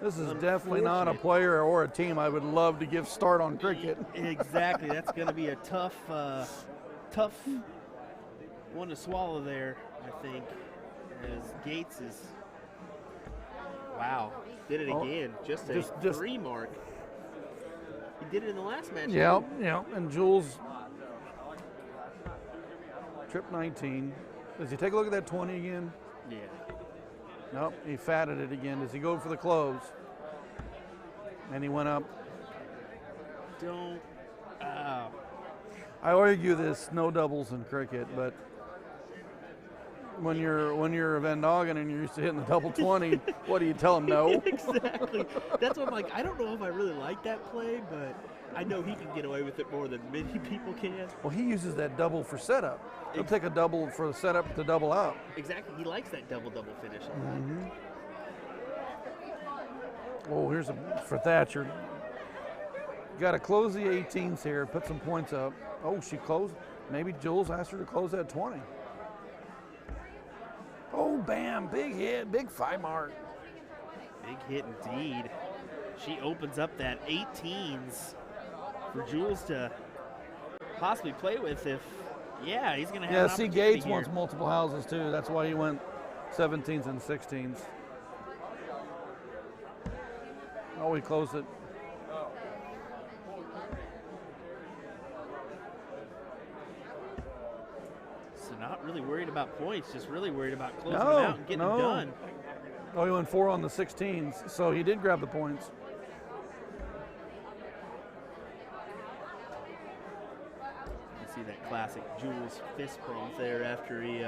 This is definitely not a player or a team I would love to give start on cricket. Exactly. That's going to be a tough one to swallow there, I think, as Gates is, wow, did it again. Just a 3 mark. He did it in the last match. Yeah, and Jules trip 19. Does he take a look at that 20 again? Yeah. Nope, he fatted it again. Does he go for the close? And he went up. I argue this no doubles in cricket, but when you're a Van Doggen and you're used to hitting the double 20, what do you tell him? No. Exactly. That's what I'm like. I don't know if I really like that play, but I know he can get away with it more than many people can. Well, he uses that double for setup. He'll take a double for the setup to double out. Exactly. He likes that double finish. Mm-hmm. Oh, here's for Thatcher. Got to close the 18s here, put some points up. Oh, she closed. Maybe Jules asked her to close that 20. Oh, bam, big hit, big 5 mark. Big hit indeed. She opens up that 18s for Jules to possibly play with if, he's going to have an see, opportunity Gates here. wants multiple houses too. That's why he went 17s and 16s. Oh, he closed it. So not really worried about points, just really worried about closing them out and getting them done. Oh, he went 4 on the 16s, so he did grab the points. You see that classic Jules fist bump there after he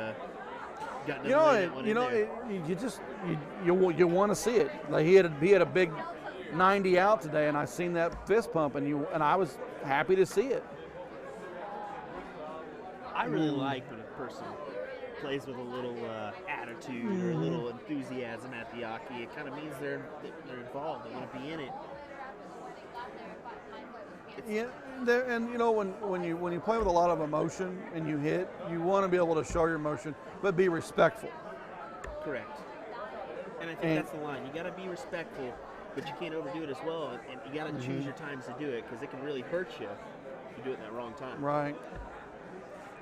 got You want to see it. Like he had a big 90 out today, and I seen that fist pump, and I was happy to see it. I really like when a person plays with a little attitude or a little enthusiasm at the hockey. It kind of means they're involved. They want to be in it. And when you play with a lot of emotion and you hit, you want to be able to show your emotion, but be respectful. Correct. And I think that's the line. You got to be respectful, but you can't overdo it as well. And you got to choose your times to do it, because it can really hurt you if you do it in that wrong time. Right.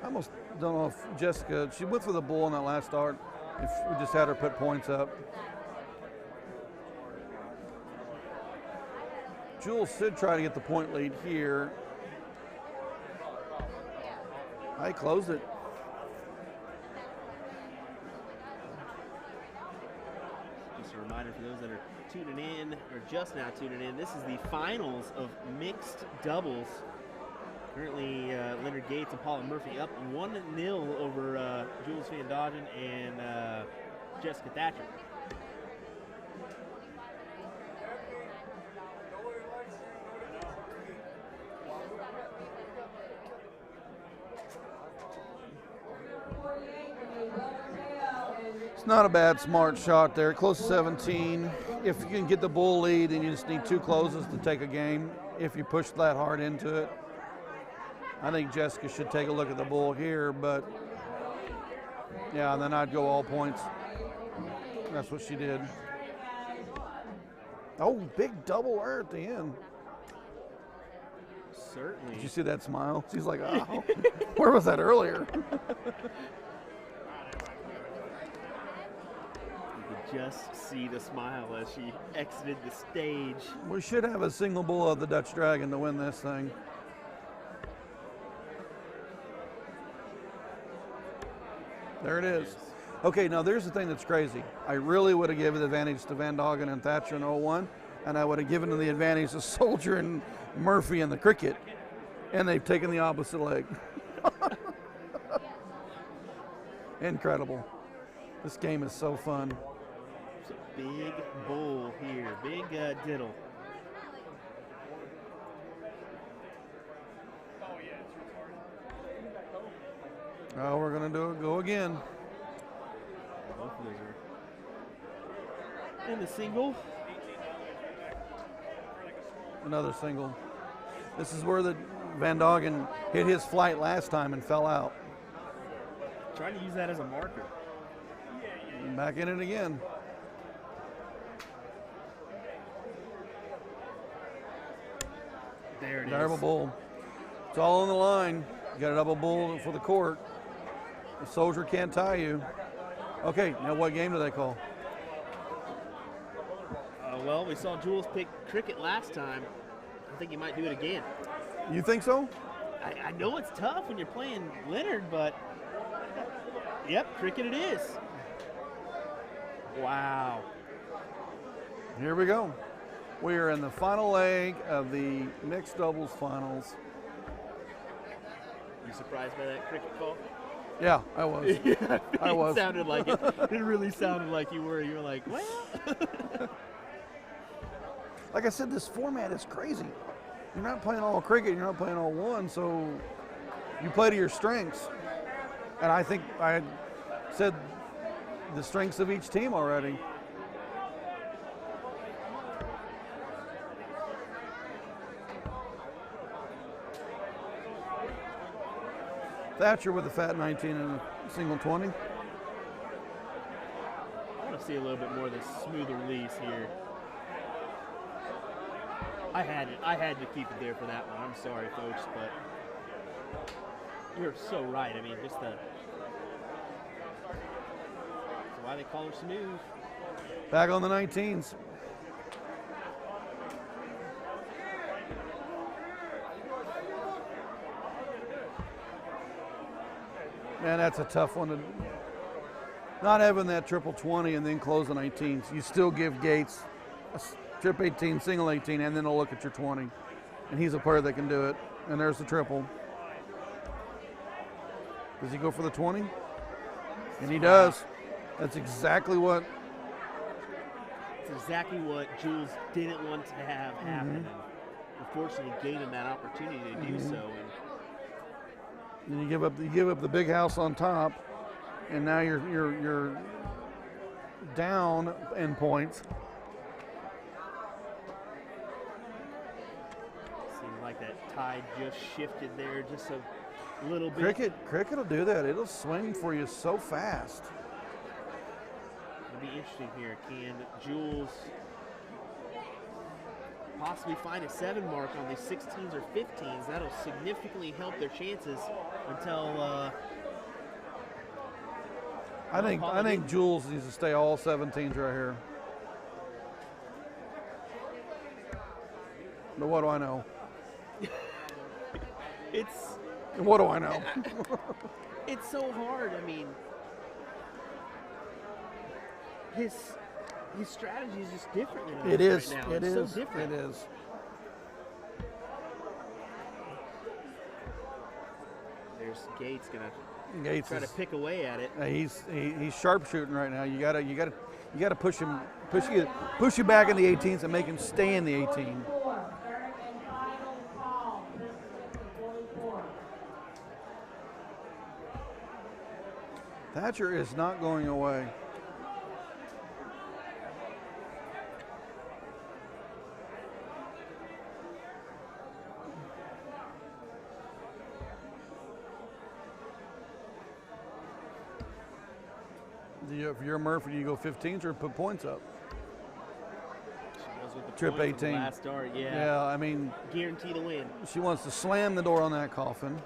I almost don't know if Jessica, she went for the bull on that last start, if we just had her put points up. Jules should try to get the point lead here. I closed it. Just a reminder reminder for those that are tuning in or just now tuning in, this is the finals of mixed doubles. Currently, Leonard Gates and Paula Murphy up 1-0 over Jules Van Dodgen and Jessica Thatcher. It's not a bad smart shot there, close to 17. If you can get the bull lead, then you just need 2 closes to take a game if you push that hard into it. I think Jessica should take a look at the bull here, but yeah, and then I'd go all points. That's what she did. Oh, big double R at the end. Certainly. Did you see that smile? She's like, oh, where was that earlier? Just see the smile as she exited the stage. We should have a single bull of the Dutch Dragon to win this thing. There it is. Okay, now there's the thing that's crazy. I really would have given the advantage to Van Doggen and Thatcher in 01, and I would have given them the advantage to Soldier and Murphy in the cricket, and they've taken the opposite leg. Incredible. This game is so fun. Big bull here, big diddle. Oh, we're gonna go again. Both of those are in the single. Another single. This is where the Van Doggen hit his flight last time and fell out. Trying to use that as a marker. Back in it again. There it is. Double bull. It's all on the line. You got a double bull for the court. The Soldier can't tie you. Okay, now what game do they call? Well, we saw Jules pick cricket last time. I think he might do it again. You think so? I know it's tough when you're playing Leonard, but yep, cricket it is. Wow. Here we go. We are in the final leg of the mixed doubles finals. You surprised by that cricket call? Yeah, I was. Yeah, I was. It sounded like it. It really sounded like you were. You were like, well. Like I said, this format is crazy. You're not playing all cricket, you're not playing all one, so you play to your strengths. And I think I had said the strengths of each team already. Thatcher with a fat 19 and a single 20. I want to see a little bit more of this smoother release here. I had to keep it there for that one. I'm sorry, folks, but you're so right. I mean, just that's why they call her smooth. Back on the 19s. Man, that's a tough one to not having that triple 20 and then close the 19s. You still give Gates a trip 18, single 18, and then a look at your 20. And he's a player that can do it. And there's the triple. Does he go for the 20? And he does. That's exactly what. It's exactly what Jules didn't want to have happen. And unfortunately, gave him that opportunity to do so. And you give up the big house on top, and now you're down in points. Seemed like that tide just shifted there just a little bit. Cricket will do that. It'll swing for you so fast. It'll be interesting here. Can Jules possibly find a 7 mark on these 16s or 15s? That'll significantly help their chances until. I think Jules needs to stay all 17s right here. But what do I know? What do I know? It's so hard. I mean, his his strategy is just different than ours It is. right now. It It's is. so different. It is. There's Gates gonna Gates try to is, pick away at it. he's sharpshooting right now. You gotta push him, push you back in the 18s and make him stay in the 18. Third and final call. 44. Thatcher is not going away. If you're Murphy, do you go 15s or put points up? She goes with the Trip point from the 18. last start, yeah. Yeah, I mean, Guarantee the win. she wants to slam the door on that coffin.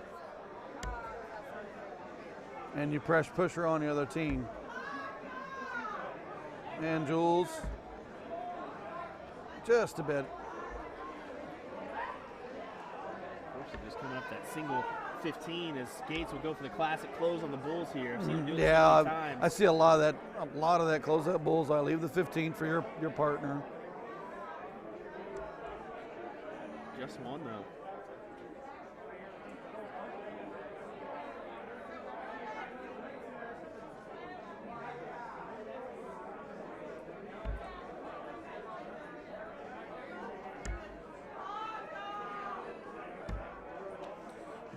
And you push her on the other team. And Jules, just a bit. Of course, they're just coming up that single 15 as Gates will go for the classic close on the Bulls here. I've seen him do it so Yeah, many times. I see a lot of that close up bullseye. Leave the 15 for your partner. Just one though.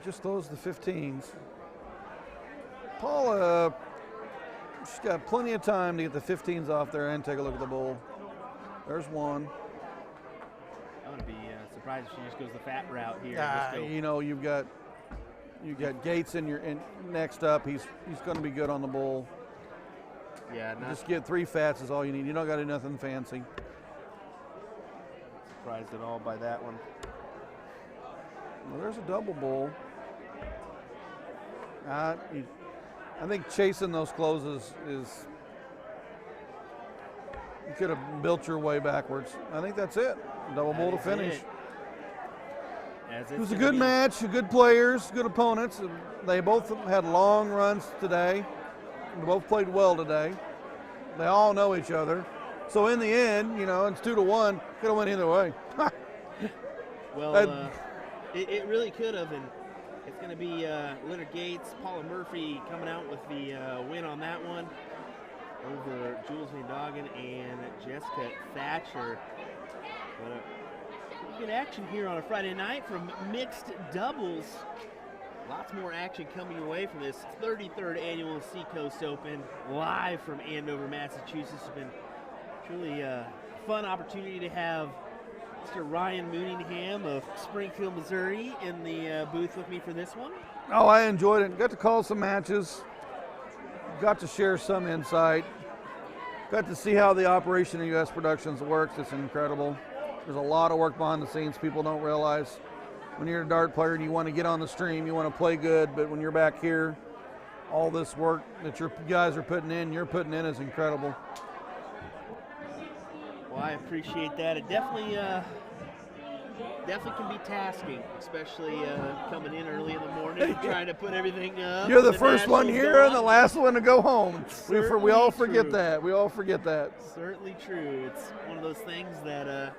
Just those the 15s. Paula, she's got plenty of time to get the 15s off there and take a look at the bull. There's one. I'm gonna be surprised if she just goes the fat route here. and just go- You know, you've got Gates in next up. He's going to be good on the bull. yeah, not Just get 3 fats is all you need. You don't got to do nothing fancy. surprised at all by that one. Well, there's a double bull. I think chasing those closes is. You could have built your way backwards. I think that's it. Double bull to That is finish. it. As It was a gonna good be- match, good players, good opponents. They both had long runs today. They both played well today. They all know each other. So in the end, it's 2-1. Could have went either way. Well, I'd- it really could have, and it's going to be Leonard Gates, Paula Murphy coming out with the win on that one over Jules Van Doggen and Jessica Thatcher. But good action here on a Friday night from mixed doubles. Lots more action coming your way from this 33rd annual Seacoast Open, live from Andover, Massachusetts. It's been truly a fun opportunity to have Mr. Ryan Mooningham of Springfield, Missouri in the booth with me for this one. Oh, I enjoyed it. Got to call some matches. Got to share some insight. Got to see how the operation of U.S. Productions works. It's incredible. There's a lot of work behind the scenes people don't realize. When you're a dart player and you want to get on the stream, you want to play good, but when you're back here, all this work that your guys are putting in, you're putting in is incredible. Well, I appreciate that. It definitely can be tasking, especially coming in early in the morning, trying to put everything up. You're the when first one nationals here go and the on. last one to go home. We all Certainly forget true. that. We all forget that. Certainly true. It's one of those things that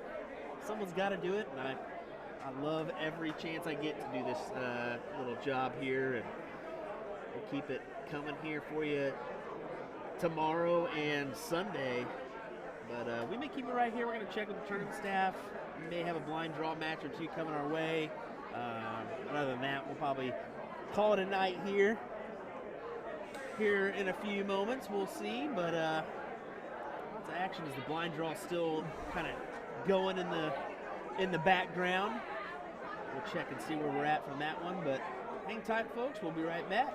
someone's got to do it, and I love every chance I get to do this little job here, and we'll keep it coming here for you tomorrow and Sunday. But we may keep it right here. We're going to check with the tournament staff. We may have a blind draw match or two coming our way. But other than that, we'll probably call it a night here. Here in a few moments, we'll see. But lots of action as the blind draw still kind of going in the background. We'll check and see where we're at from that one. But hang tight, folks. We'll be right back.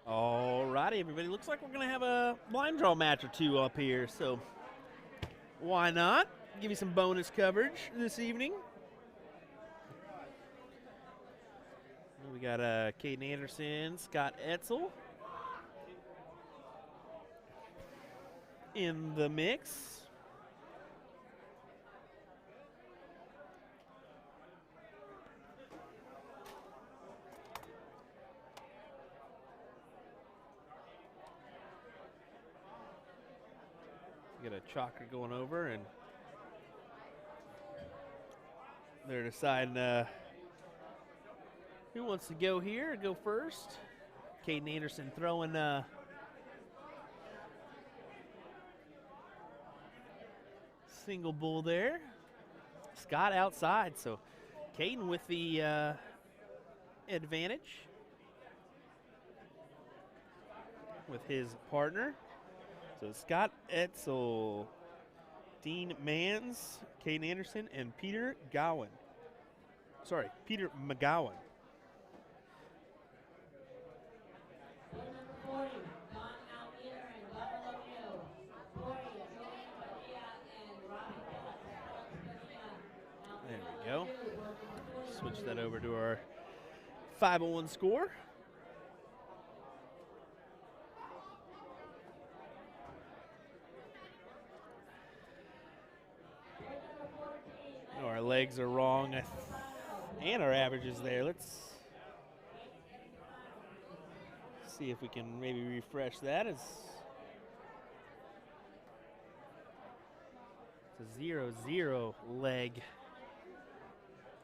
All righty, everybody. Looks like we're going to have a blind draw match or two up here, so why not? Give you some bonus coverage this evening. We got Caden Anderson, Scott Etzel in the mix. We got a chalker going over, and they're deciding who wants to go here, go first. Caden Anderson throwing single bull there. Scott outside, so Caden with the advantage with his partner. So Scott Etzel, Dean Mans, Caden Anderson, and Peter McGowan. Number 40, Don Almeida and Buffalo New. 40, Julian Padilla and Robbie Phillips. There we go. Switch that over to our 501 score. No, our legs are wrong, and our average is there. Let's see if we can maybe refresh that. It's a 0-0 leg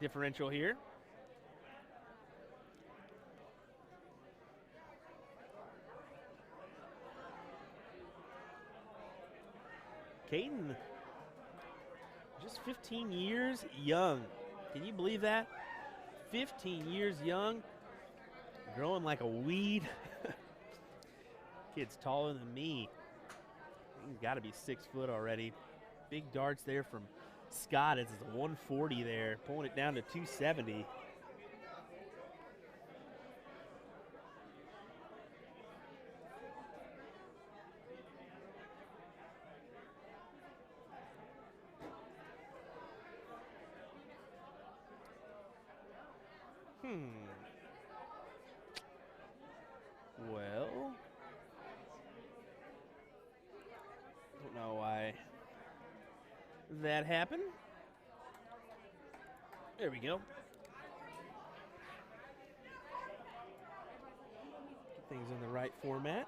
differential here. Caden, just 15 years young. Can you believe that? 15 years young, growing like a weed. Kid's taller than me. He's got to be 6 foot already. Big darts there from Scott. It's a 140 there, pulling it down to 270. Well, don't know why that happened. There we go. Get things in the right format.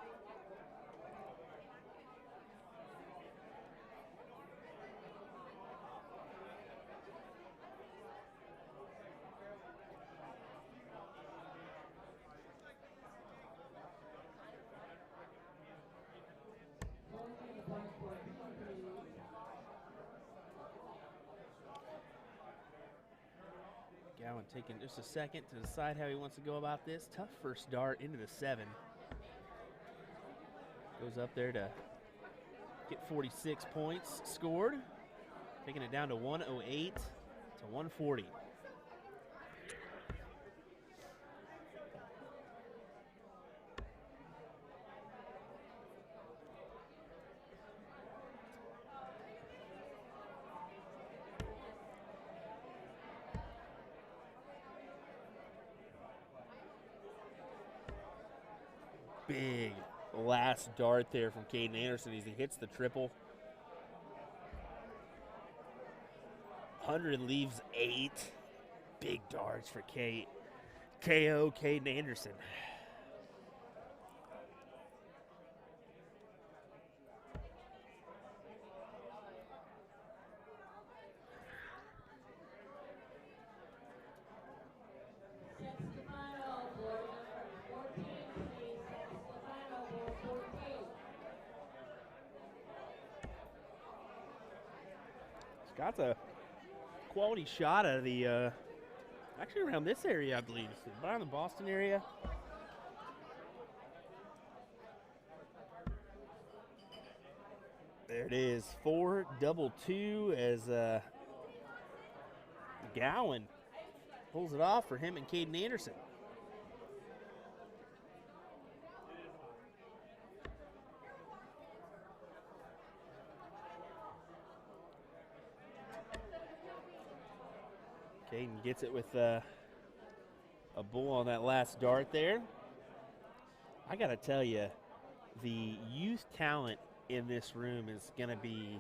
Gowan taking just a second to decide how he wants to go about this. Tough first dart into the 7. Goes up there to get 46 points scored. Taking it down to 108 to 140. Big last dart there from Caden Anderson as he hits the triple. 100 leaves 8. Big darts for KO Caden Anderson. Scott's a quality shot out of the, actually around this area, I believe. So around the Boston area. There it is, 4-2-2 as Gowan pulls it off for him and Caden Anderson. Caden gets it with a bull on that last dart there. I got to tell you, the youth talent in this room is going to be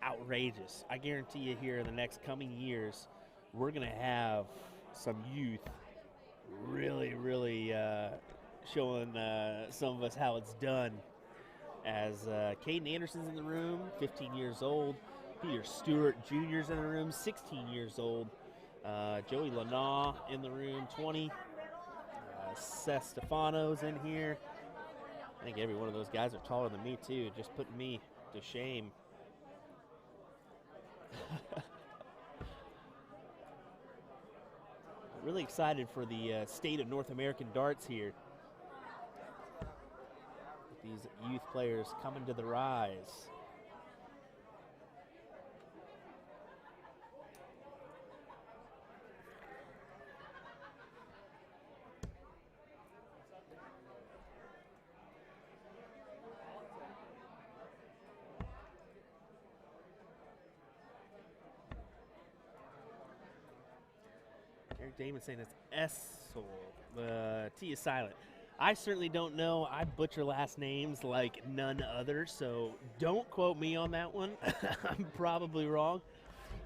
outrageous. I guarantee you here in the next coming years, we're going to have some youth really, really showing some of us how it's done. As Caden Anderson's in the room, 15 years old. Peter Stewart Jr.'s in the room, 16 years old. Joey Lanaugh in the room, 20. Seth Stefano's in here. I think every one of those guys are taller than me, too, just putting me to shame. Really excited for the state of North American darts here. These youth players coming to the rise. Eric Damon saying it's Essel. The T is silent. I certainly don't know. I butcher last names like none other, so don't quote me on that one. I'm probably wrong.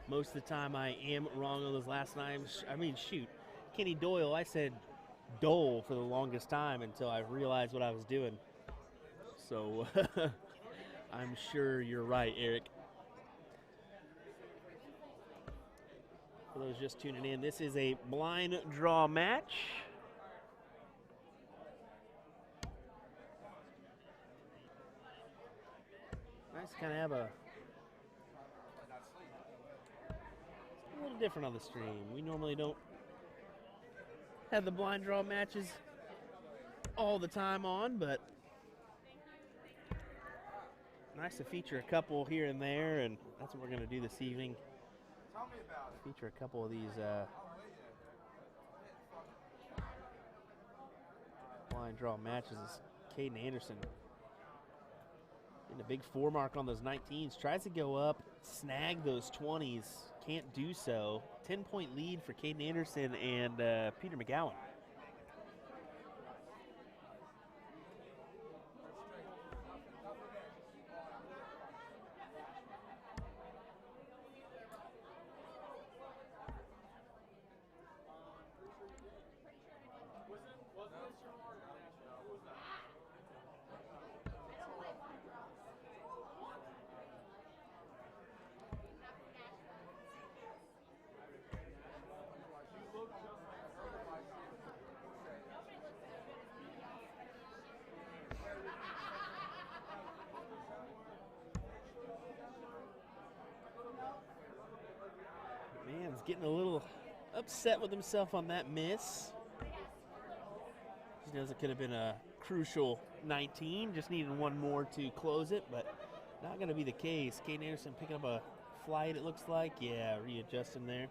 Most of the time I am wrong on those last names. I mean, shoot. Kenny Doyle, I said Dole for the longest time until I realized what I was doing. So I'm sure you're right, Eric. For those just tuning in, this is a blind draw match. Nice to kind of have a little different on the stream. We normally don't have the blind draw matches all the time on, but nice to feature a couple here and there, and that's what we're going to do this evening. Feature a couple of these blind draw matches. Caden Anderson getting a big 4 mark on those 19s. Tries to go up, snag those 20s. Can't do so. 10-point lead for Caden Anderson and Peter McGowan. Man's getting a little upset with himself on that miss. He knows it could have been a crucial 19, just needed one more to close it, but not going to be the case. Caden Anderson picking up a flight, it looks like. Yeah, readjusting there.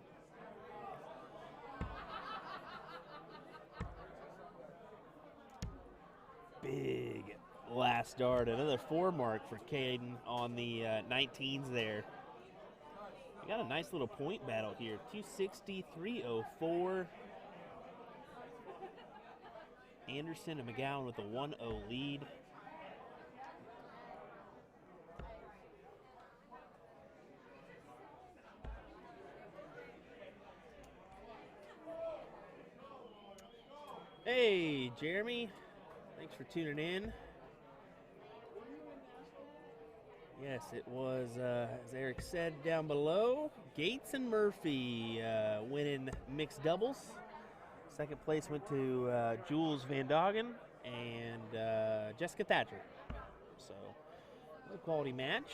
Big last dart, another 4 mark for Caden on the 19s there. We got a nice little point battle here. 260, 304. Anderson and McGowan with a 1-0 lead. Hey, Jeremy. Thanks for tuning in. Yes, it was, as Eric said down below, Gates and Murphy winning mixed doubles. Second place went to Jules Van Doggen and Jessica Thatcher. So, a quality match.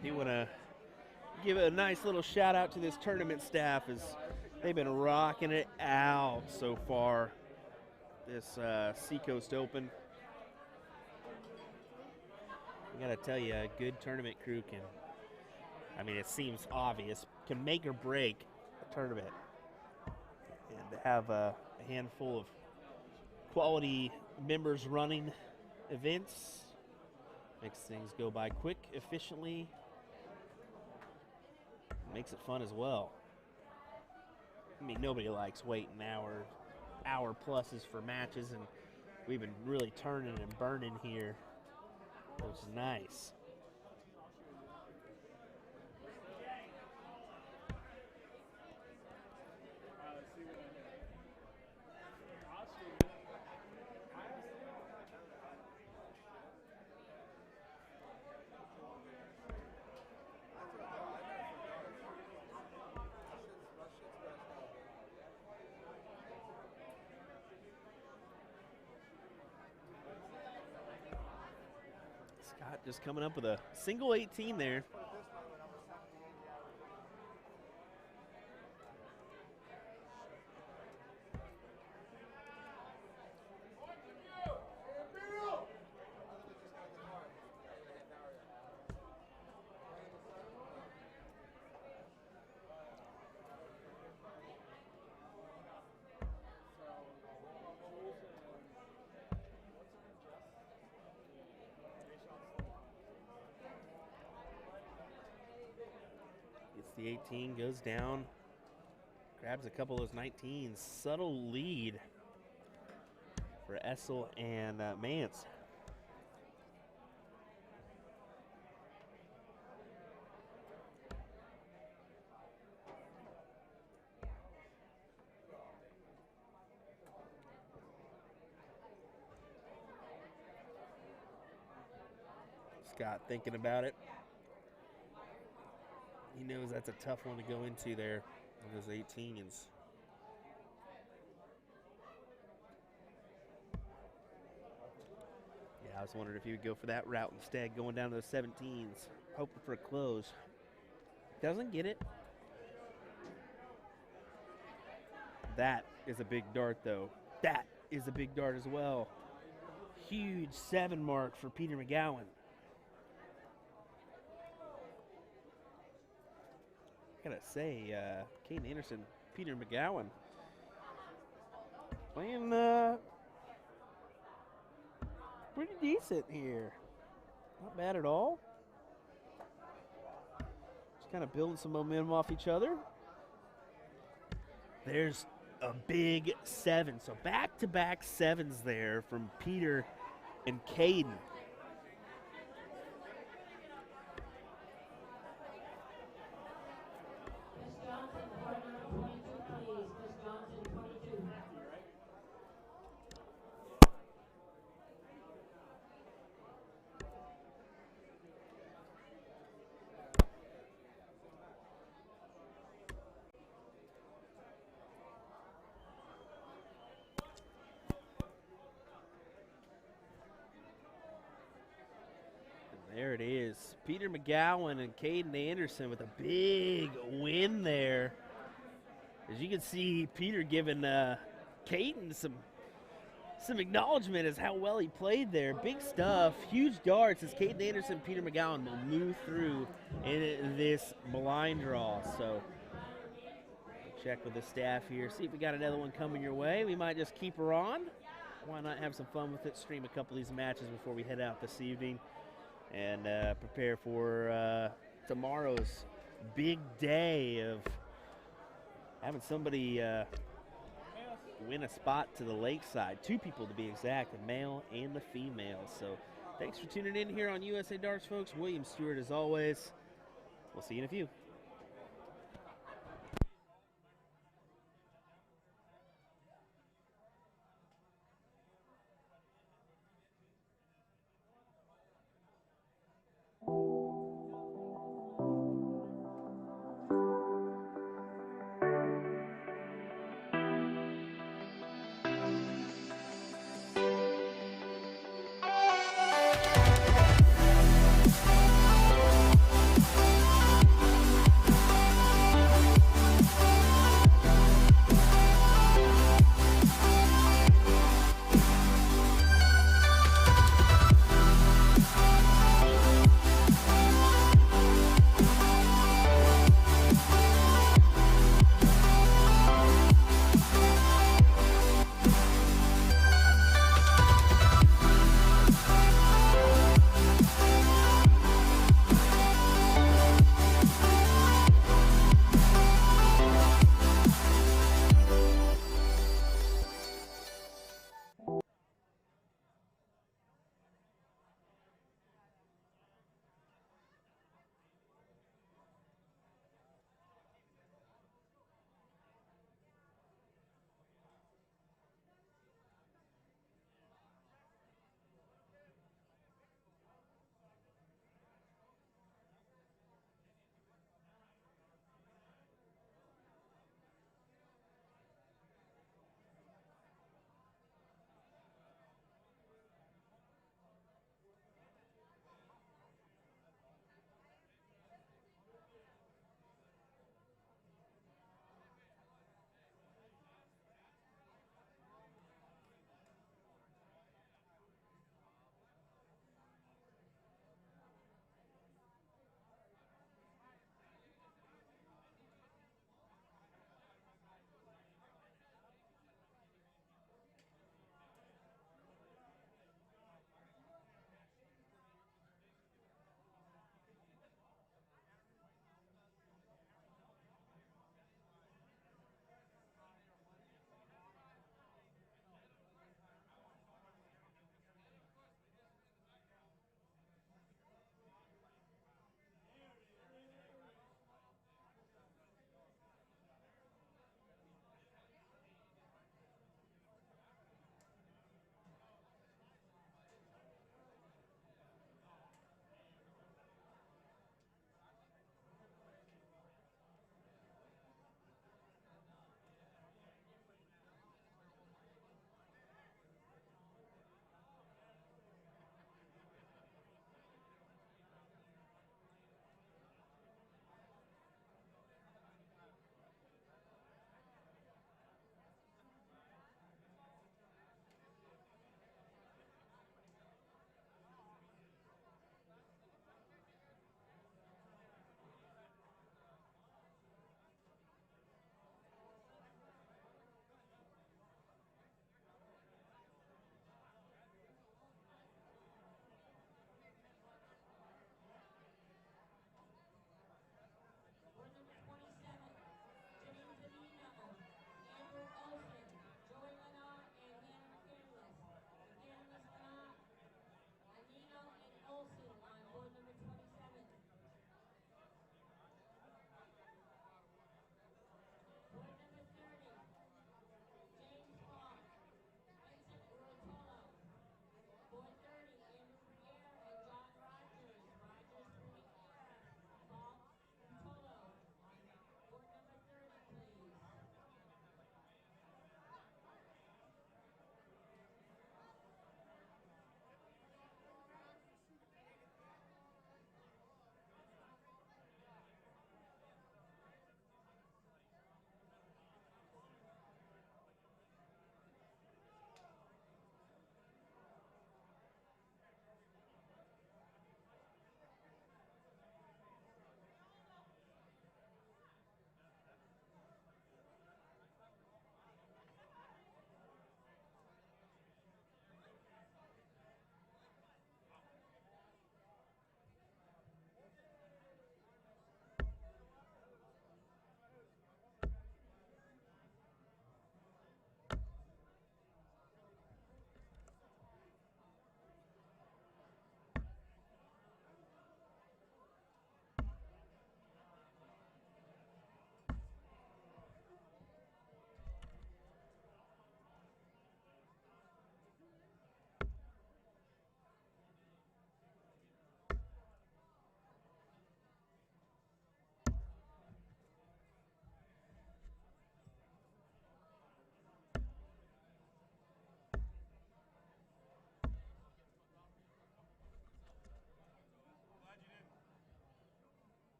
You want to give a nice little shout out to this tournament staff as they've been rocking it out so far this Seacoast Open. I gotta tell you, a good tournament crew can, I mean, it seems obvious, can make or break a tournament. And to have a handful of quality members running events makes things go by quick, efficiently, makes it fun as well. I mean, nobody likes waiting hour pluses for matches, and we've been really turning and burning here, which is nice. Scott just coming up with a single 18 there. Gets the 18, goes down, grabs a couple of those 19s. Subtle lead for Essel and Mance. Scott thinking about it. He knows that's a tough one to go into there with those 18s. Yeah, I was wondering if he would go for that route instead, going down to those 17s, hoping for a close. Doesn't get it. That is a big dart, though. That is a big dart as well. Huge 7 mark for Peter McGowan. I gotta say, Caden Anderson, Peter McGowan, playing pretty decent here. Not bad at all. Just kind of building some momentum off each other. There's a big 7. So back-to-back 7s there from Peter and Caden. Miss Johnson, court number 22, please. Miss Johnson, 22. There it is. Peter McGowan and Caden Anderson with a big win there. As you can see, Peter giving Caden some acknowledgement as how well he played there. Big stuff, huge darts as Caden Anderson and Peter McGowan will move through in this blind draw. So we'll check with the staff here, see if we got another one coming your way. We might just keep her on. Why not have some fun with it, stream a couple of these matches before we head out this evening and prepare for tomorrow's big day of having somebody win a spot to the lakeside. 2 people to be exact, the male and the female. So thanks for tuning in here on USA Darts, folks. William Stewart as always. We'll see you in a few.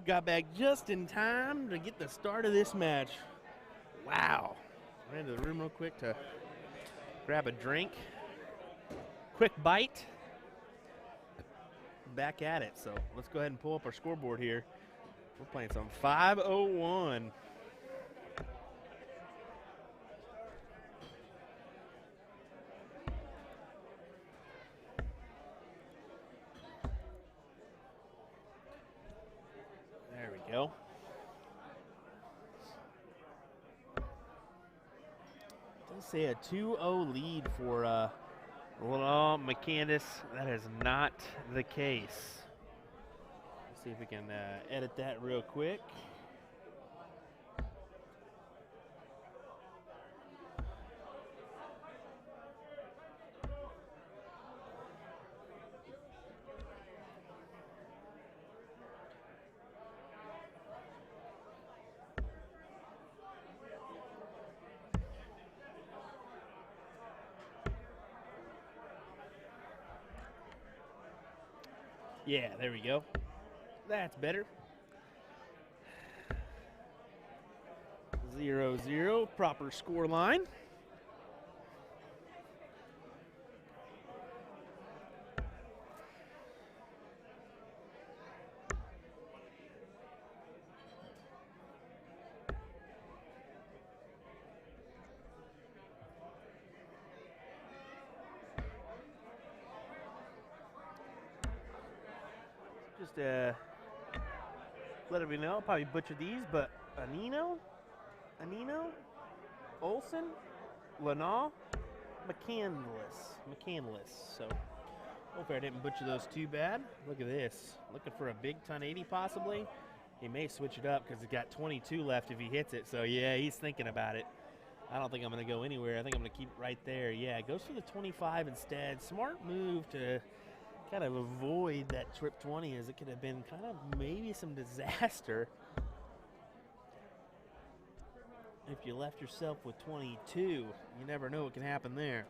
go. Got back just in time to get the start of this match. Wow. Ran to the room real quick to grab a drink. Quick bite. Back at it. So let's go ahead and pull up our scoreboard here. We're playing some 5:01. There we go. Does say a 2-0 lead for McCandis. That is not the case. Let's see if we can edit that real quick. Yeah, there we go. That's better. 0-0, proper score line. Just let everybody know, I'll probably butcher these, but Anino, Olson, Lanaw, McCandless. So hopefully I didn't butcher those too bad. Look at this. Looking for a big ton 80 possibly. He may switch it up because he's got 22 left if he hits it. So yeah, he's thinking about it. I don't think I'm going to go anywhere. I think I'm going to keep it right there. Yeah, it goes for the 25 instead. Smart move to kind of avoid that trip 20, as it could have been kind of maybe some disaster if you left yourself with 22. You never know what can happen there.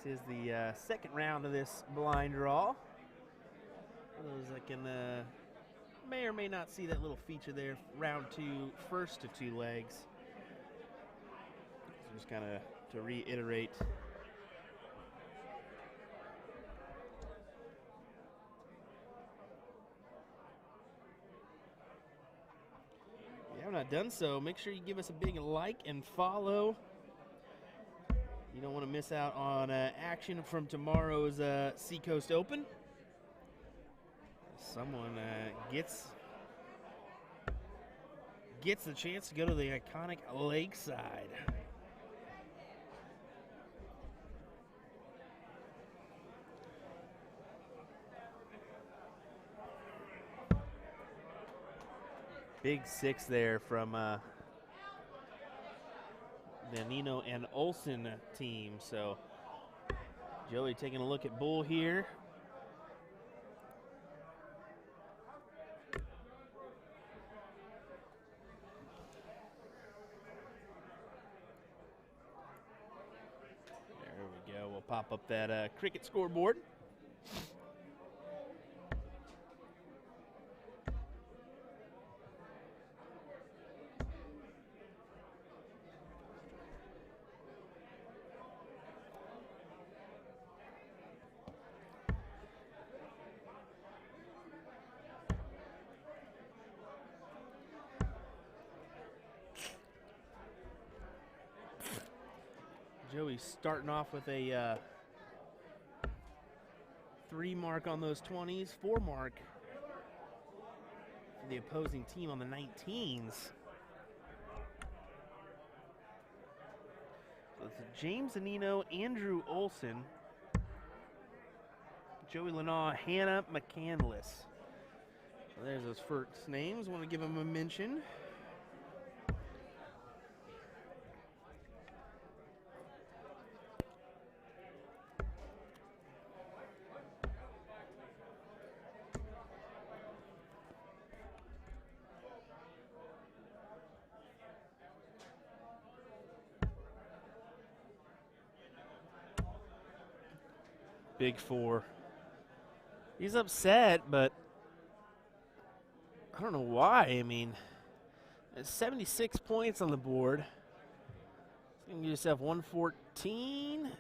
This is the second round of this blind draw. For those that can may or may not see that little feature there, round 2, first to 2 legs. So just kind of to reiterate. If you have not done so, make sure you give us a big like and follow. You don't want to miss out on action from tomorrow's Seacoast Open. Someone gets the chance to go to the iconic Lakeside. Big 6 there from the Nino and Olson team. So Joey taking a look at Bull here. There we go. We'll pop up that cricket scoreboard. Joey's starting off with a 3 mark on those 20s, 4 mark for the opposing team on the 19s. So it's James Anino, Andrew Olson, Joey Lanaw, Hannah McCandless. So there's those first names. Want to give them a mention. big four. He's upset, but I don't know why. I mean, there's 76 points on the board. So you can get yourself 114.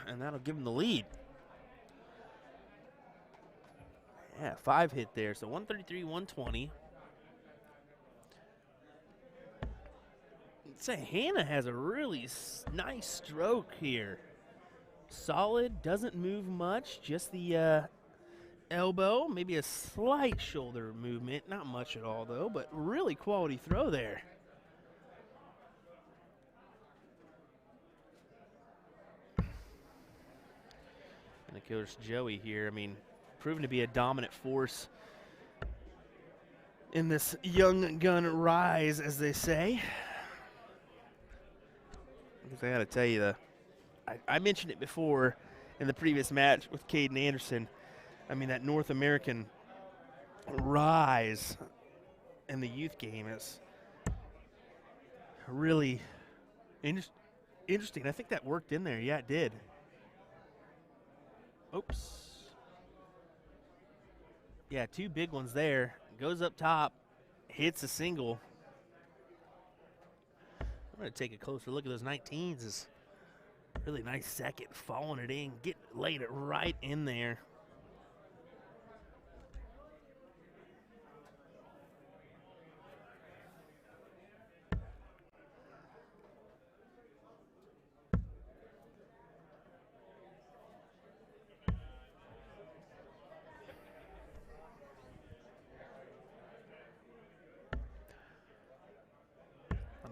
And that'll give him the lead. Yeah, 5 hit there. So 133, 120. I'd say Hannah has a really nice stroke here. Solid, doesn't move much, just the elbow, maybe a slight shoulder movement. Not much at all, though, but really quality throw there. And of course, Joey here, I mean, proven to be a dominant force in this young gun rise, as they say. Because I got to tell you, I mentioned it before in the previous match with Caden Anderson. I mean, that North American rise in the youth game is really interesting. I think that worked in there. Yeah, it did. Oops. Yeah, 2 big ones there. Goes up top, hits a single. I'm going to take a closer look at those 19s. Is really nice second, following it in, laid it right in there.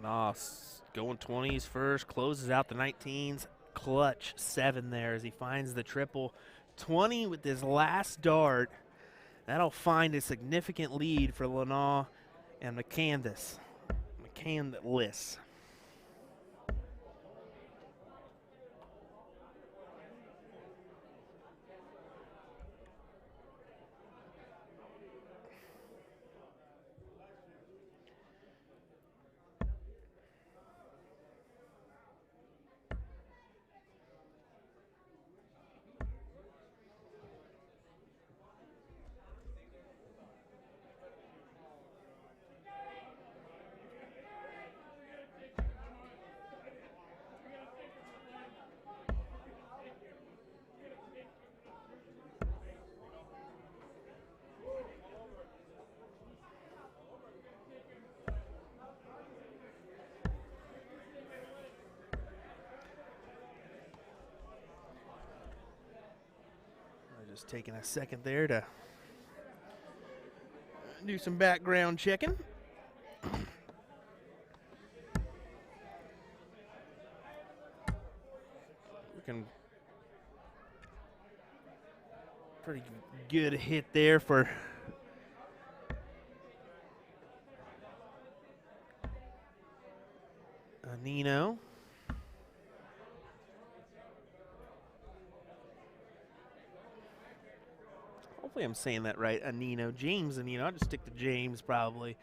Nos going 20s first, closes out the 19s. Clutch 7 there as he finds the triple. 20 with his last dart. That'll find a significant lead for Lenaw and McCandless. Just taking a second there to do some background checking. Looking pretty good hit there for Nino. Hopefully I'm saying that right. Anino. James Anino. I'll just stick to James probably.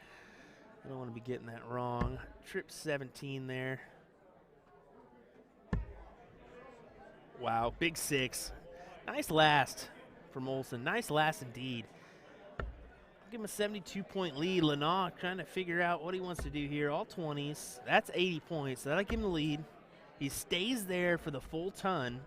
I don't want to be getting that wrong. Trip 17 there. Wow, big 6. Nice last from Olsen. Nice last indeed. I'll give him a 72-point lead. Lenaw trying to figure out what he wants to do here. All 20s. That's 80 points. That'll give him the lead. He stays there for the full ton.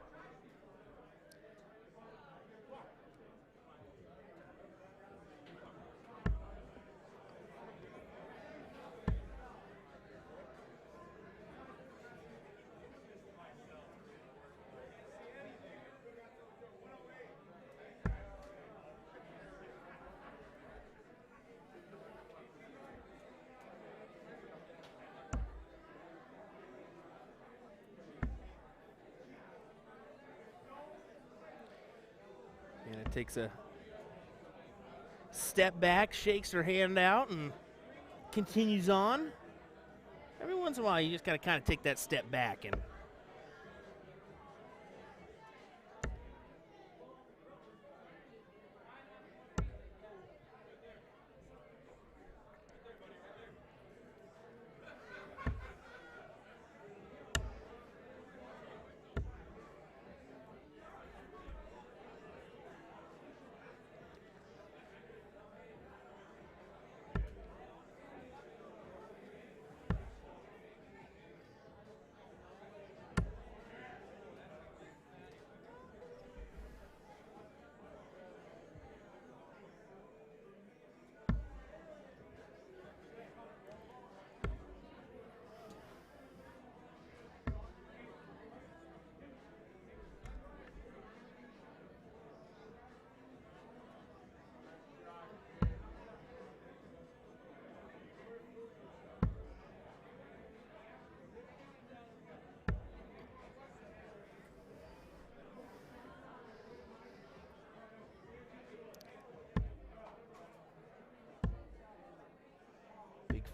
Takes a step back, shakes her hand out, and continues on. Every once in a while, you just got to kind of take that step back and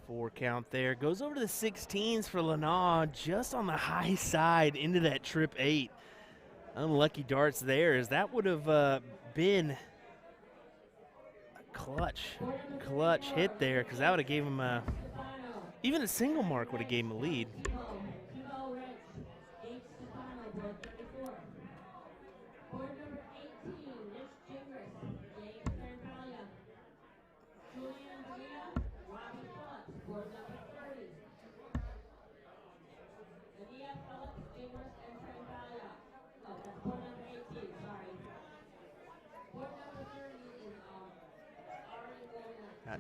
4 count there. Goes over to the 16s for Lanaugh, just on the high side into that trip 8. Unlucky darts there, as that would have been a clutch hit there, because that would have gave him even a single mark would have gave him a lead.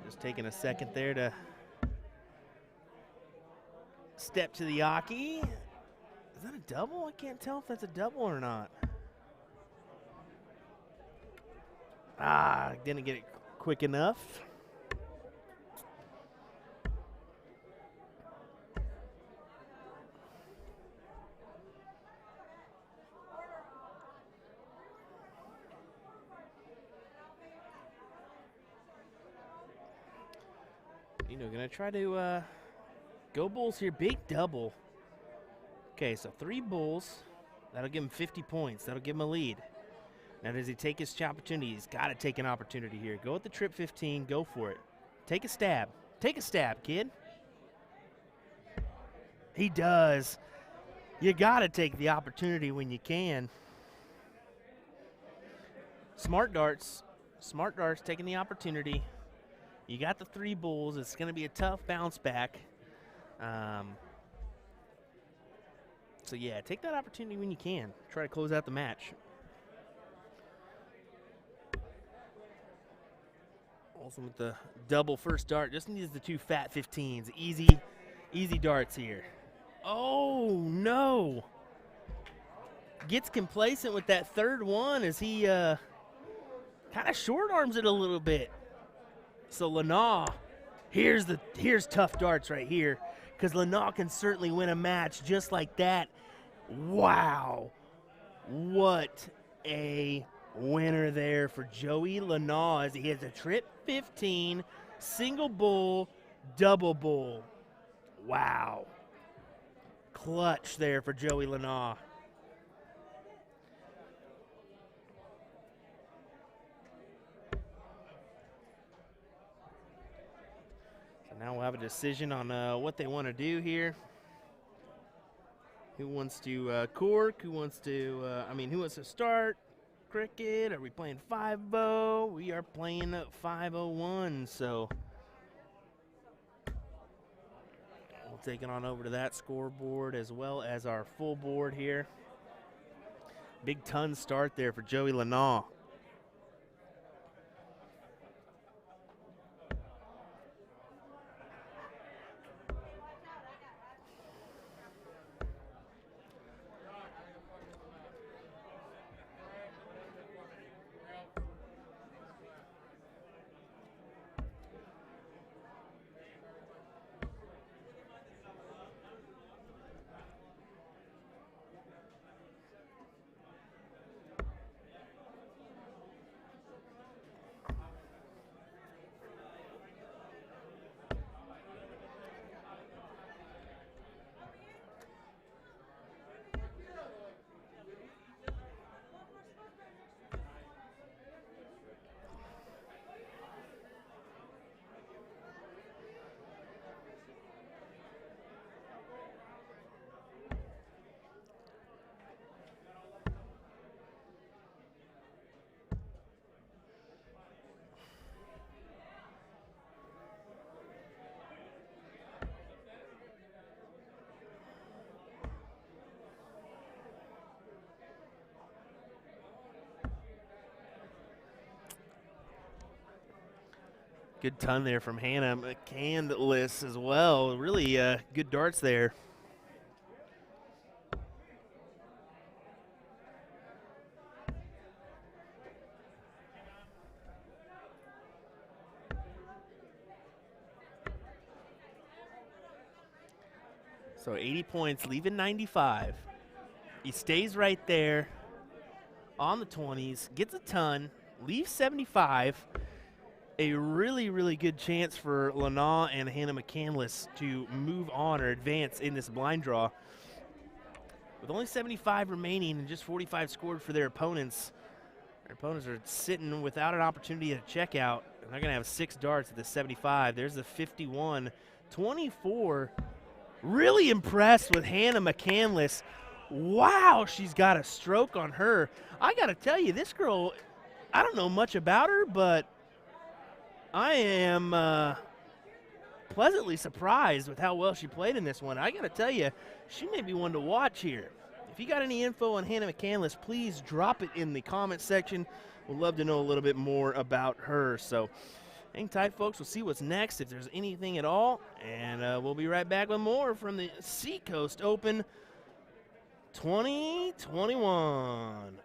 Just taking a second there to step to the Aki. Is that a double? I can't tell if that's a double or not. Didn't get it quick enough. Gonna try to go bulls here. Big double. Okay, so 3 bulls. That'll give him 50 points. That'll give him a lead. Now, does he take his opportunity? He's got to take an opportunity here. Go at the trip 15. Go for it. Take a stab. Take a stab, kid. He does. You got to take the opportunity when you can. Smart darts. Smart darts taking the opportunity. You got the 3 bulls. It's going to be a tough bounce back. So, yeah, take that opportunity when you can. Try to close out the match. Also with the double first dart. Just needs the 2 fat 15s. Easy darts here. Oh, no. Gets complacent with that third one as he kind of short arms it a little bit. So Lanaugh, here's tough darts right here, because Lanaugh can certainly win a match just like that. Wow, what a winner there for Joey Lanaugh, as he has a trip 15, single bull, double bull. Wow, clutch there for Joey Lanaugh. Now we'll have a decision on what they want to do here. Who wants to cork? Who wants to, who wants to start cricket? Are we playing 5-0? We are playing 501, so we'll take it on over to that scoreboard as well as our full board here. Big ton start there for Joey Lanaugh. Good ton there from Hannah McCandless as well. Really good darts there. So 80 points, leaving 95. He stays right there on the 20s, gets a ton, leaves 75. a really, really good chance for Lana and Hannah McCandless to move on or advance in this blind draw. With only 75 remaining and just 45 scored for their opponents are sitting without an opportunity to check out. And they're going to have 6 darts at the 75. There's the 51. 24. Really impressed with Hannah McCandless. Wow, she's got a stroke on her. I got to tell you, this girl, I don't know much about her, but I am pleasantly surprised with how well she played in this one. I got to tell you, she may be one to watch here. If you got any info on Hannah McCandless, please drop it in the comment section. We'd love to know a little bit more about her. So hang tight, folks. We'll see what's next, if there's anything at all. And we'll be right back with more from the Seacoast Open 2021.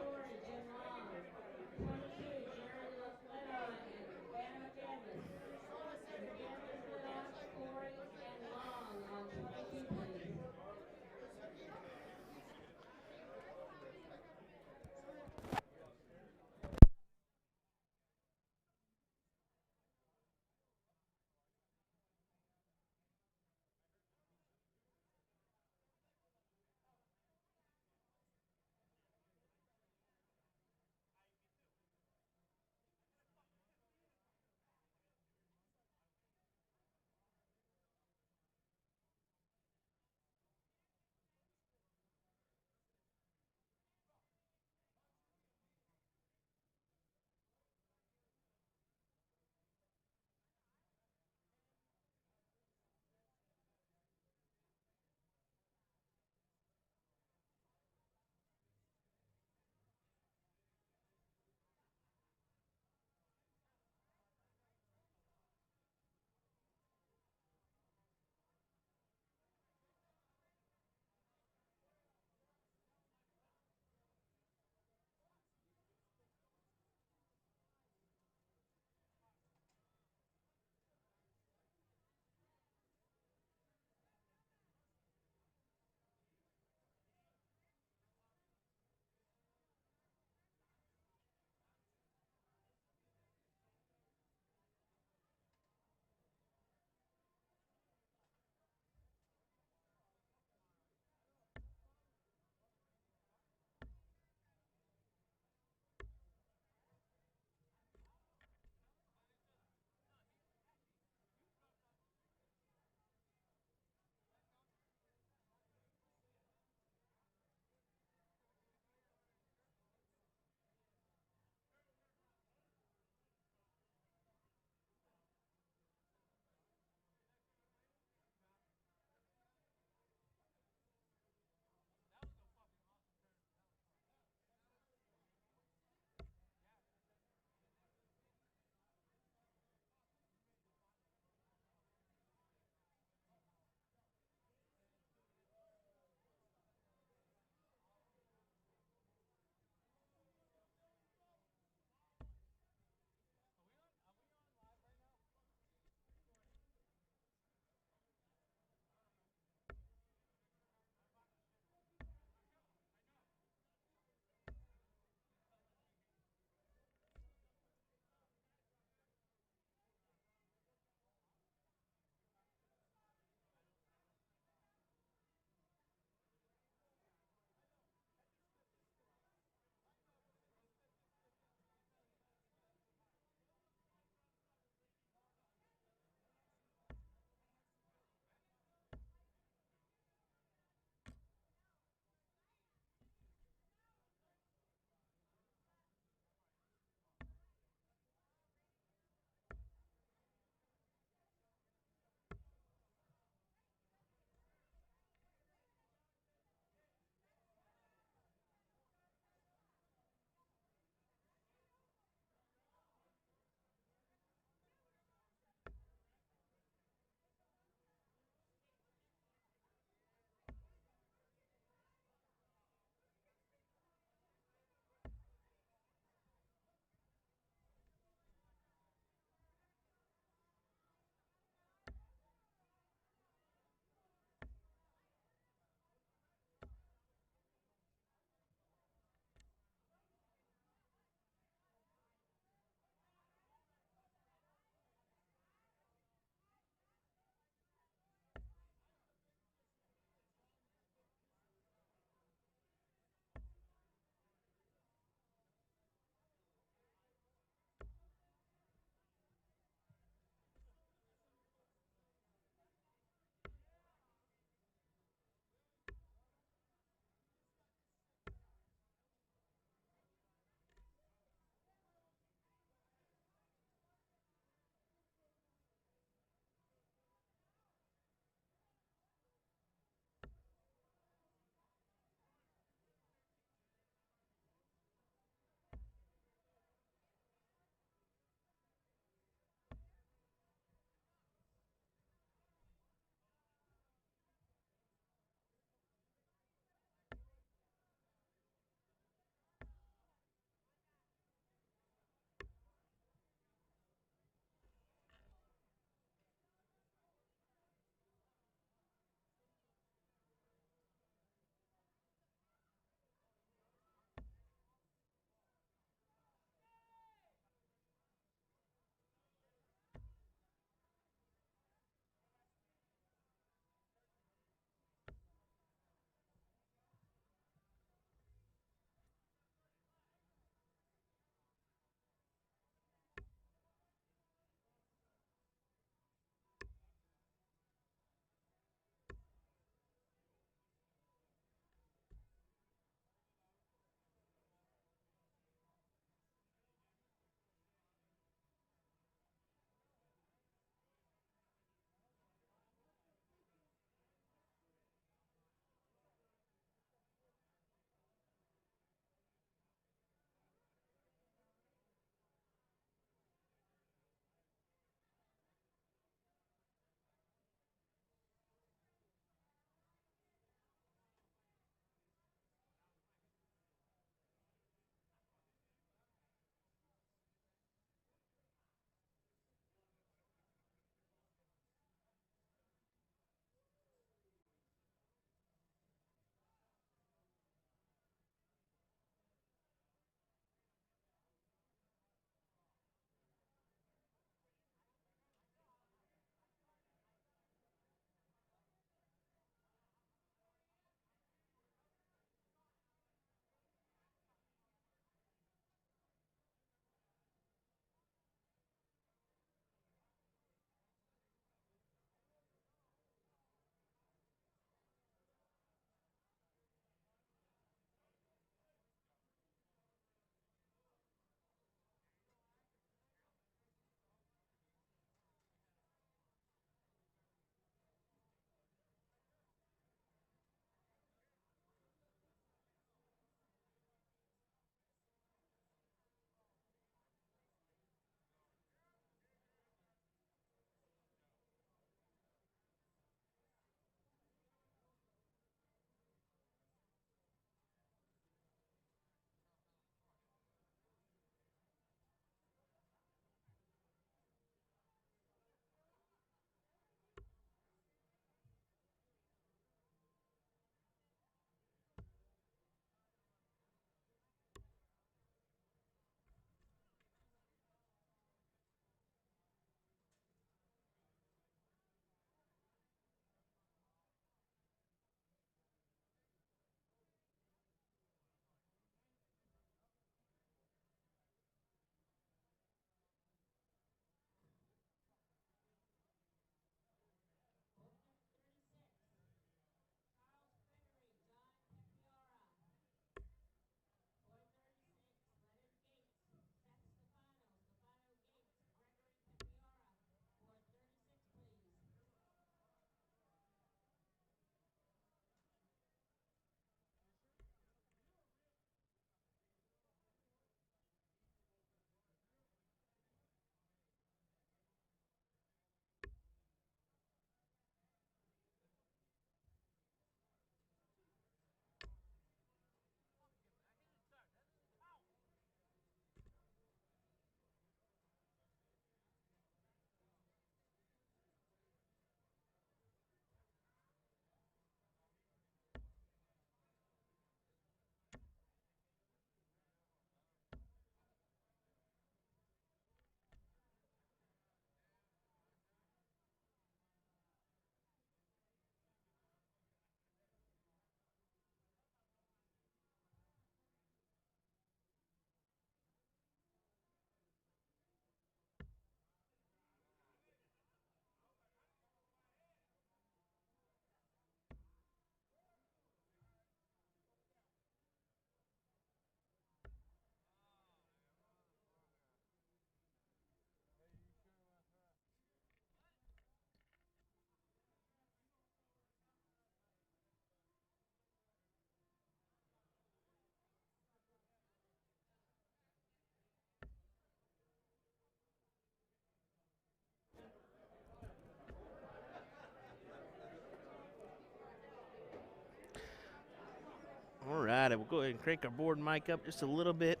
righty. We'll go ahead and crank our board and mic up just a little bit.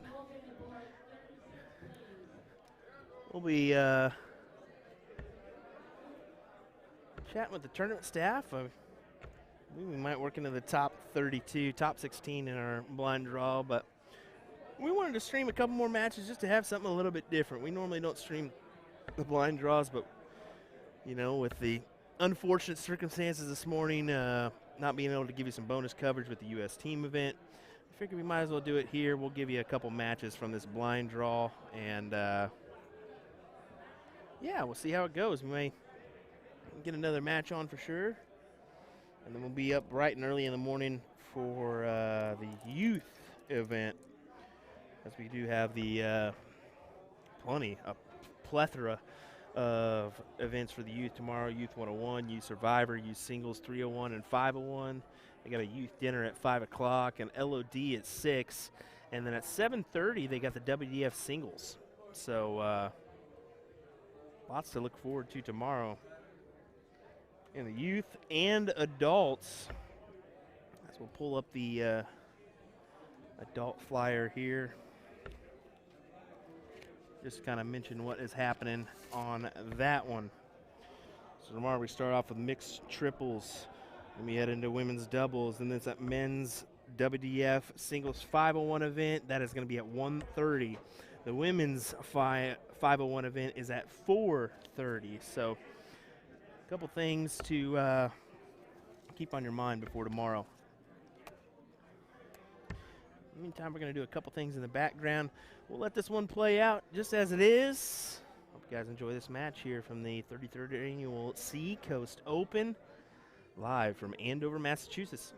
We'll be chatting with the tournament staff. We might work into the top 32, top 16 in our blind draw, but we wanted to stream a couple more matches just to have something a little bit different. We normally don't stream the blind draws, but, you know, with the unfortunate circumstances this morning, not being able to give you some bonus coverage with the U.S. team event, I figured we might as well do it here. We'll give you a couple matches from this blind draw, and, yeah, we'll see how it goes. We may get another match on for sure, and then we'll be up bright and early in the morning for the youth event, as we do have the a plethora of events for the youth tomorrow. Youth 101, Youth Survivor, Youth Singles 301 and 501. They got a youth dinner at 5 o'clock, and LOD at 6, and then at 7:30 they got the WDF Singles. So lots to look forward to tomorrow in the youth and adults. As we'll pull up the adult flyer here. Just kind of mention what is happening on that one. So tomorrow we start off with mixed triples, and we head into women's doubles, and then it's that men's WDF Singles 501 event. That is going to be at 1:30. The women's 501 event is at 4:30. So a couple things to keep on your mind before tomorrow. In the meantime, we're going to do a couple things in the background. We'll let this one play out just as it is. Hope you guys enjoy this match here from the 33rd Annual Seacoast Open, live from Andover, Massachusetts.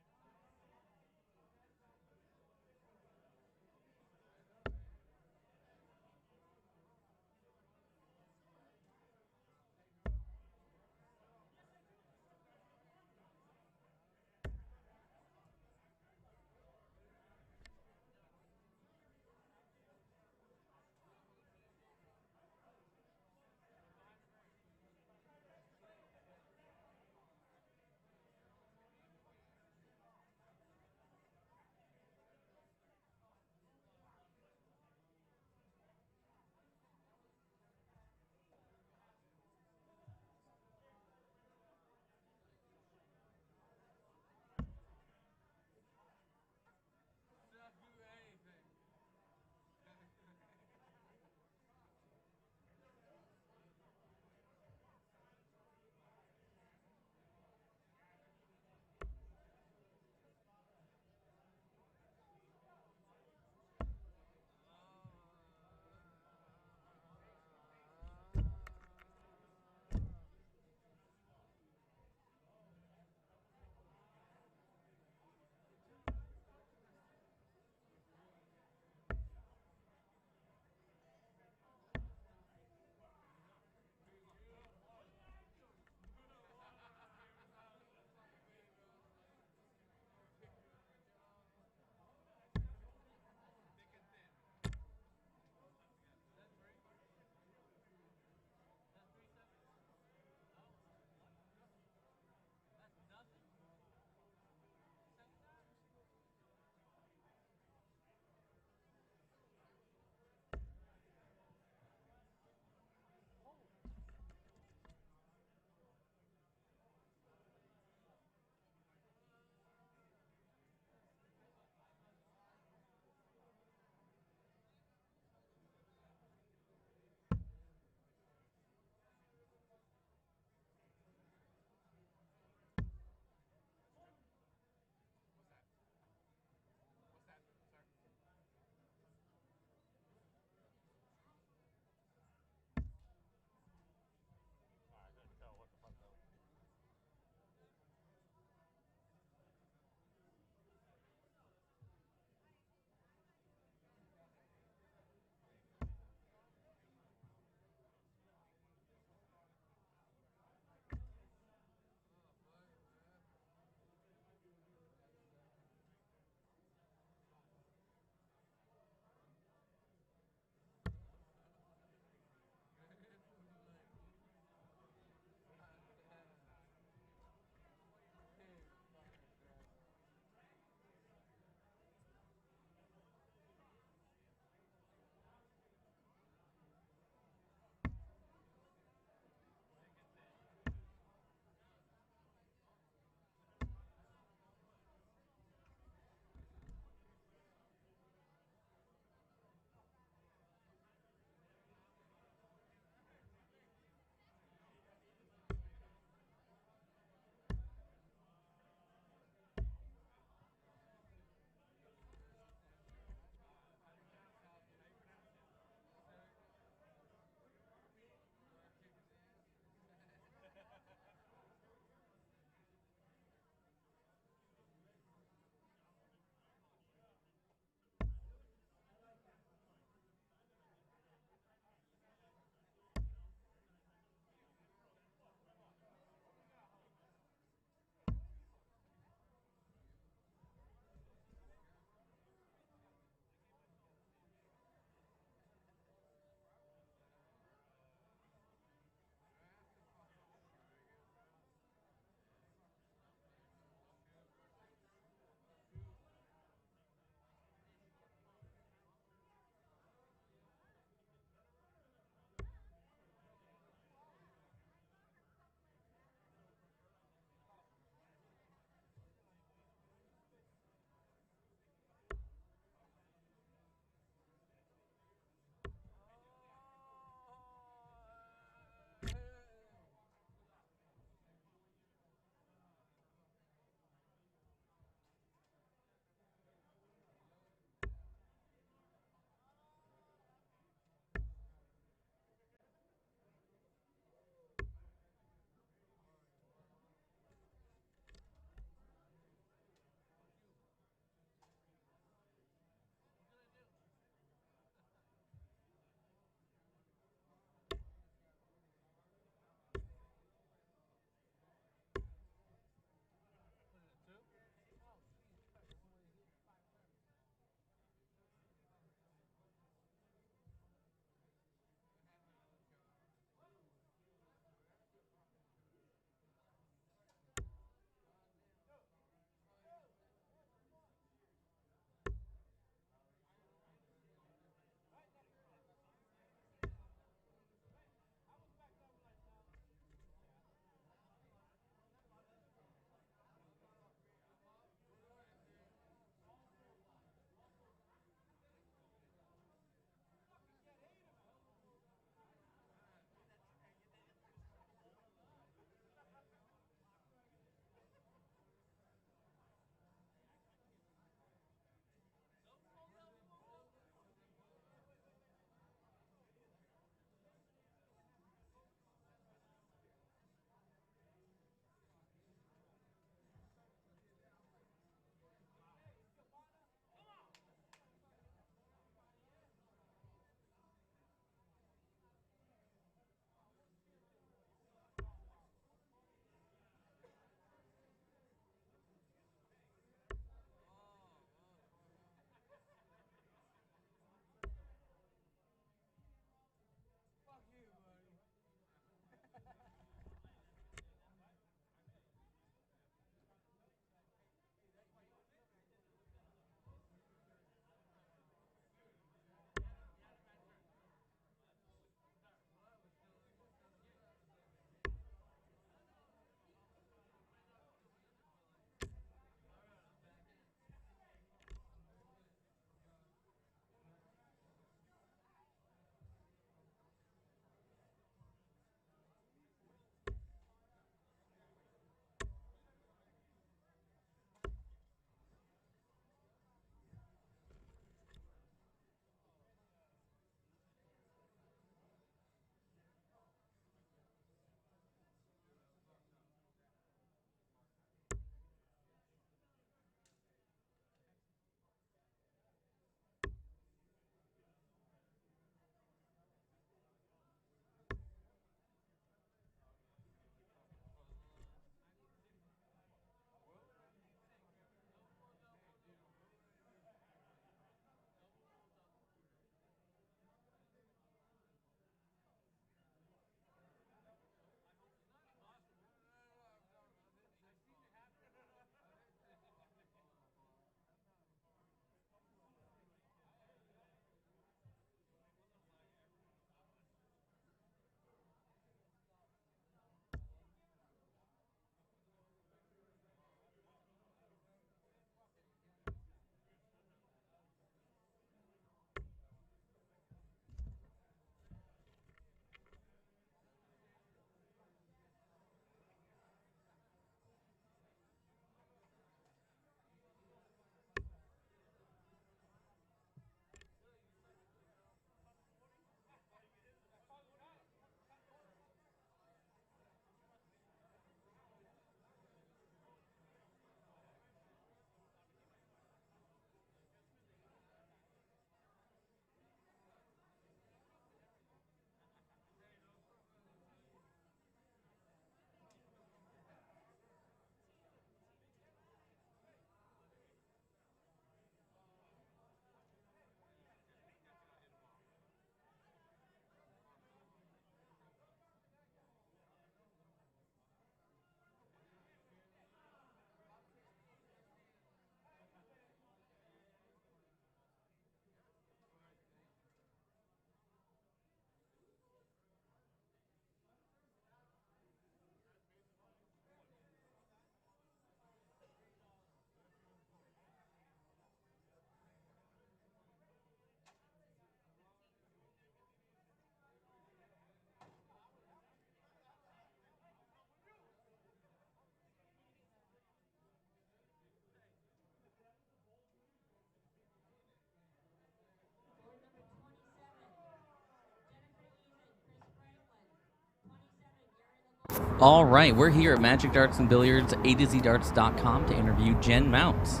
All right, we're here at Magic Darts and Billiards, usadartsproduction to interview Jen Mounts.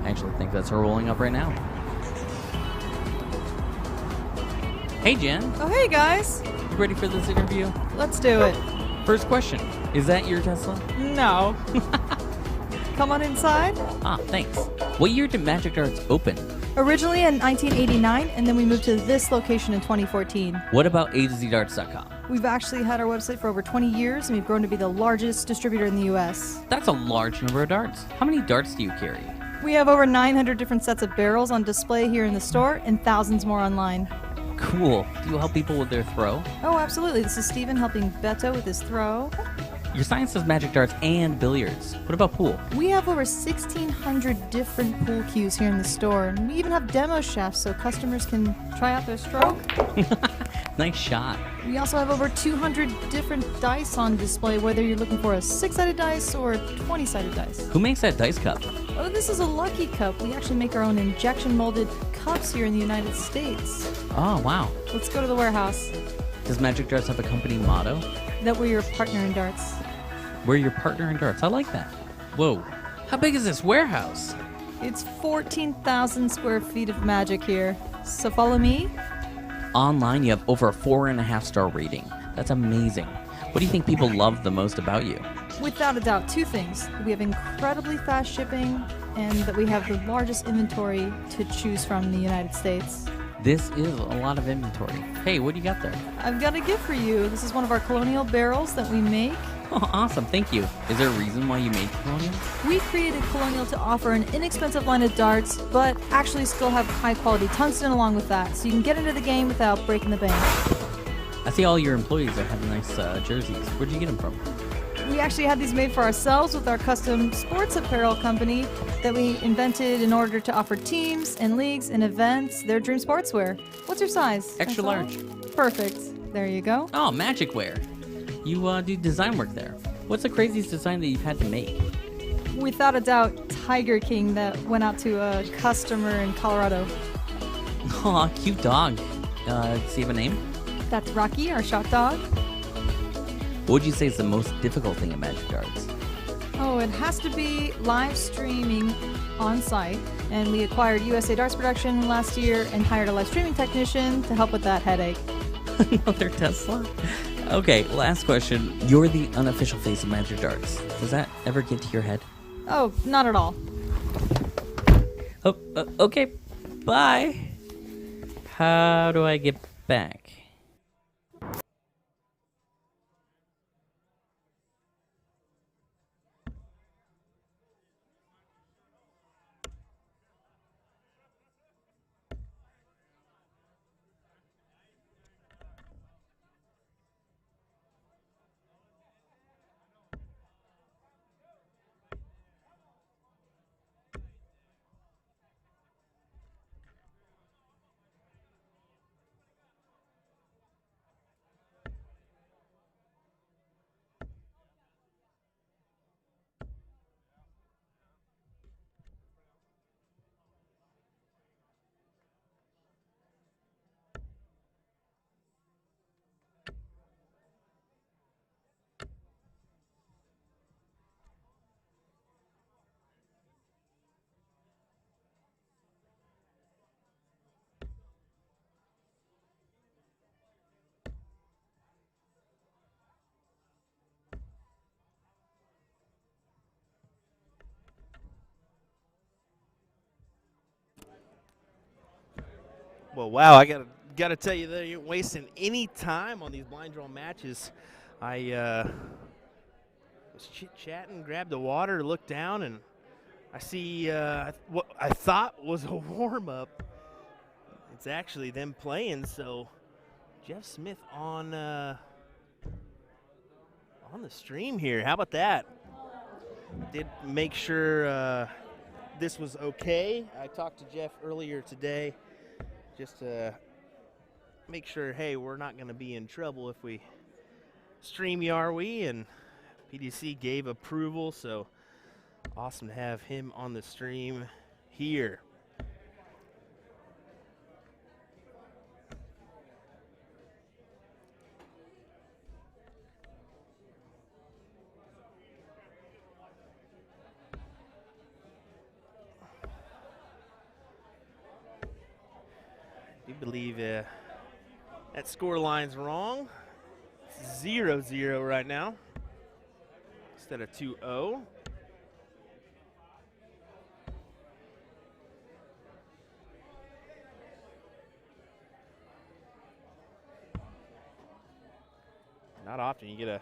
I actually think that's her rolling up right now. Hey, Jen. Oh, hey, guys. You ready for this interview? Let's do it. First question. Is that your Tesla? No. Come on inside. Ah, thanks. What year did Magic Darts open? Originally in 1989, and then we moved to this location in 2014. What about usadartsproduction? We've actually had our website for over 20 years, and we've grown to be the largest distributor in the U.S. That's a large number of darts. How many darts do you carry? We have over 900 different sets of barrels on display here in the store and thousands more online. Cool. Do you help people with their throw? Oh, absolutely. This is Steven helping Beto with his throw. Your sign says Magic Darts and Billiards. What about pool? We have over 1,600 different pool cues here in the store, and we even have demo shafts so customers can try out their stroke. Nice shot. We also have over 200 different dice on display, whether you're looking for a 6-sided dice or a 20-sided dice. Who makes that dice cup? Oh, this is a Lucky Cup. We actually make our own injection molded cups here in the United States. Oh, wow. Let's go to the warehouse. Does Magic Darts have a company motto? That we're your partner in darts. We're your partner in darts. I like that. Whoa. How big is this warehouse? It's 14,000 square feet of magic here. So follow me. Online, you have over a 4.5-star rating. That's amazing. What do you think people love the most about you? Without a doubt, two things. We have incredibly fast shipping, and that we have the largest inventory to choose from in the United States. This is a lot of inventory. Hey, what do you got there? I've got a gift for you. This is one of our colonial barrels that we make. Oh, awesome. Thank you. Is there a reason why you made Colonial? We created Colonial to offer an inexpensive line of darts, but actually still have high-quality tungsten along with that, so you can get into the game without breaking the bank. I see all your employees are having nice jerseys. Where'd you get them from? We actually had these made for ourselves with our custom sports apparel company that we invented in order to offer teams and leagues and events their dream sportswear. What's your size? Extra large. Perfect. There you go. Oh, Magic Wear. You do design work there. What's the craziest design that you've had to make? Without a doubt, Tiger King that went out to a customer in Colorado. Aw, cute dog. Does he have a name? That's Rocky, our shop dog. What would you say is the most difficult thing at Magic Darts? Oh, it has to be live streaming on site. And we acquired USA Darts Production last year and hired a live streaming technician to help with that headache. Another Tesla? Okay, last question. You're the unofficial face of Magic Darts. Does that ever get to your head? Oh, not at all. Oh, okay. Bye. How do I get back? Well, wow, I gotta tell you that you ain't wasting any time on these blind draw matches. I was chit-chatting, grabbed the water, looked down, and I see what I thought was a warm-up. It's actually them playing, so Jeff Smith on the stream here. How about that? Did make sure this was okay. I talked to Jeff earlier today just to make sure, hey, we're not going to be in trouble if we stream you, are we? And PDC gave approval, so awesome to have him on the stream here. believe that score line's wrong. It's 0-0 right now instead of 2-0. Not often you get have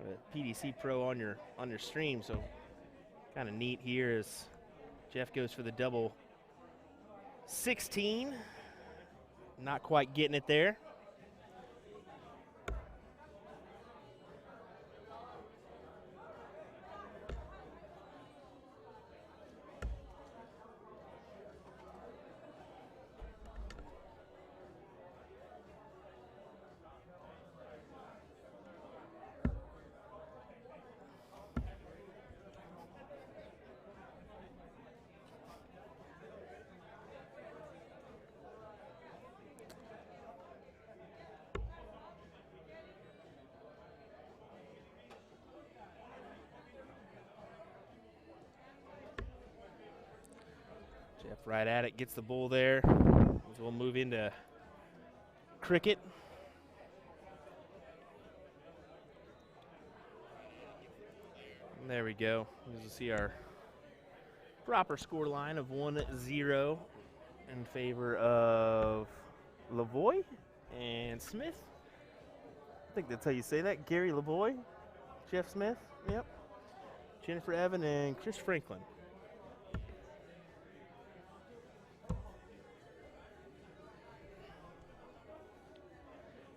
a PDC Pro on your stream, so kind of neat here as Jeff goes for the double 16. Not quite getting it there. Jeff right at it, gets the bull there. As we'll move into cricket. And there we go. As you see our proper score line of 1-0 in favor of Lavoie and Smith. I think that's how you say that. Gary Lavoie, Jeff Smith, yep. Jennifer Evan and Chris Franklin.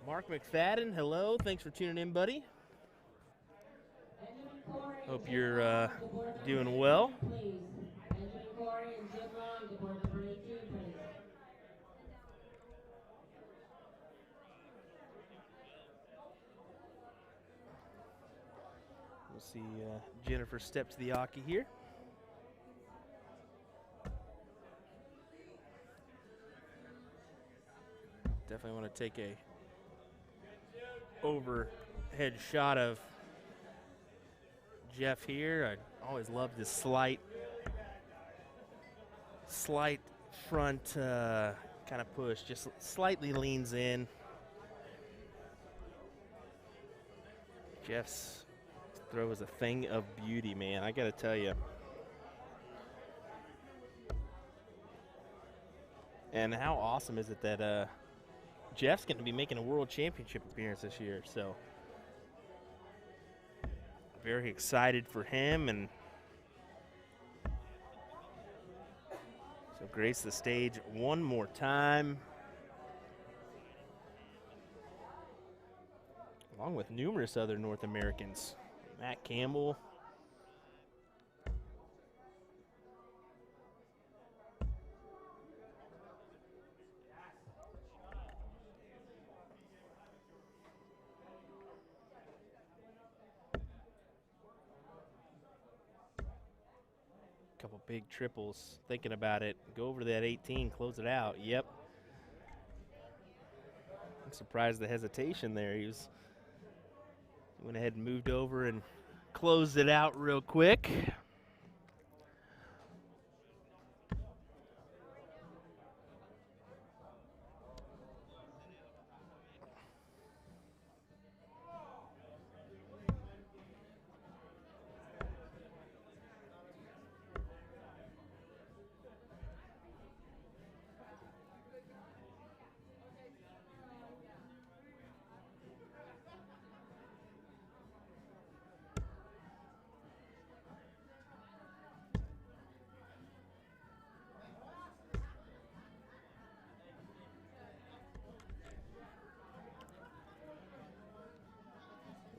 Mark McFadden, hello. Thanks for tuning in, buddy. Hope you're doing well. We'll see Jennifer step to the hockey here. Definitely want to take a overhead shot of Jeff here. I always loved this slight front kind of push, just slightly leans in. Jeff's throw is a thing of beauty, man. I gotta tell you. And how awesome is it that Jeff's going to be making a World Championship appearance this year, so very excited for him, and so grace the stage one more time, along with numerous other North Americans. Matt Campbell. Couple big triples, thinking about it. Go over that 18, close it out. Yep. I'm surprised the hesitation there. He went ahead and moved over and closed it out real quick.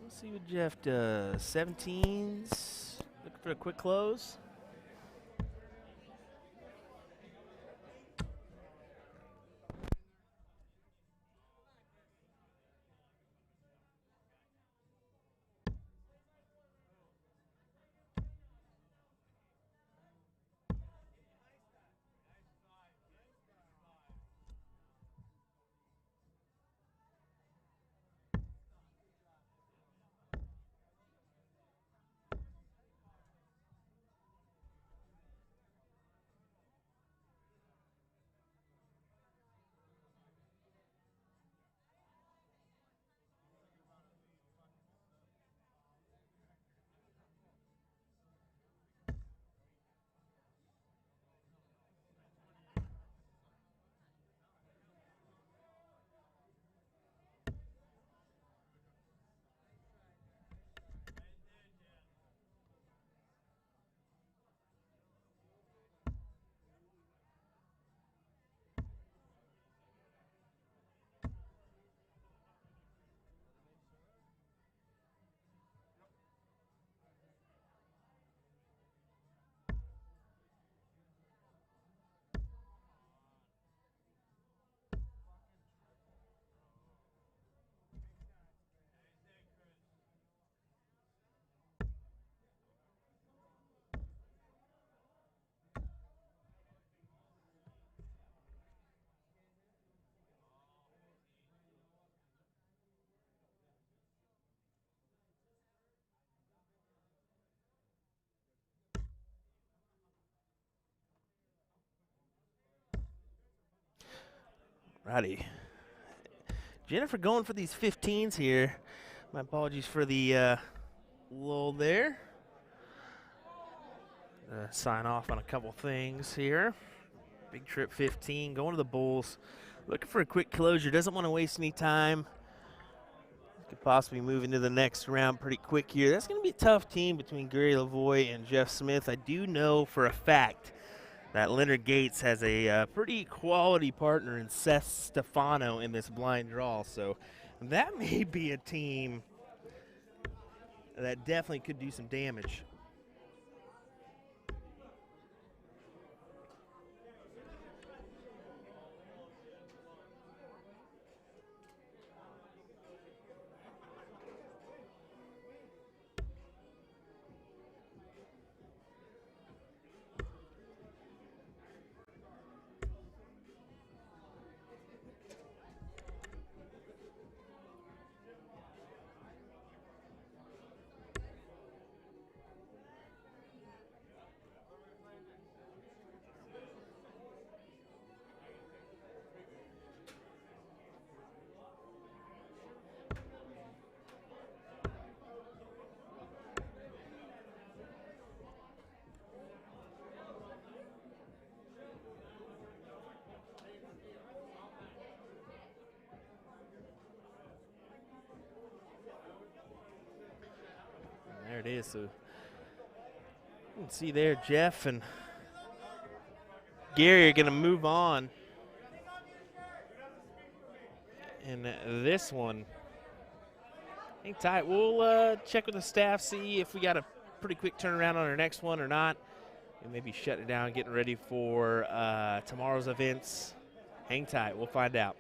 Let's see what Jeff does. 17s. Looking for a quick close. Righty. Jennifer going for these 15s here. My apologies for the lull there. Sign off on a couple things here. Big Trip 15 going to the Bulls. Looking for a quick closure. Doesn't want to waste any time. Could possibly move into the next round pretty quick here. That's going to be a tough team between Gary Lavoie and Jeff Smith. I do know for a fact that Leonard Gates has a pretty quality partner in Seth Stefano in this blind draw. So that may be a team that definitely could do some damage. There it is. So you can see there, Jeff and Gary are going to move on. And this one, hang tight. We'll check with the staff, see if we got a pretty quick turnaround on our next one or not. And maybe shut it down, getting ready for tomorrow's events. Hang tight. We'll find out.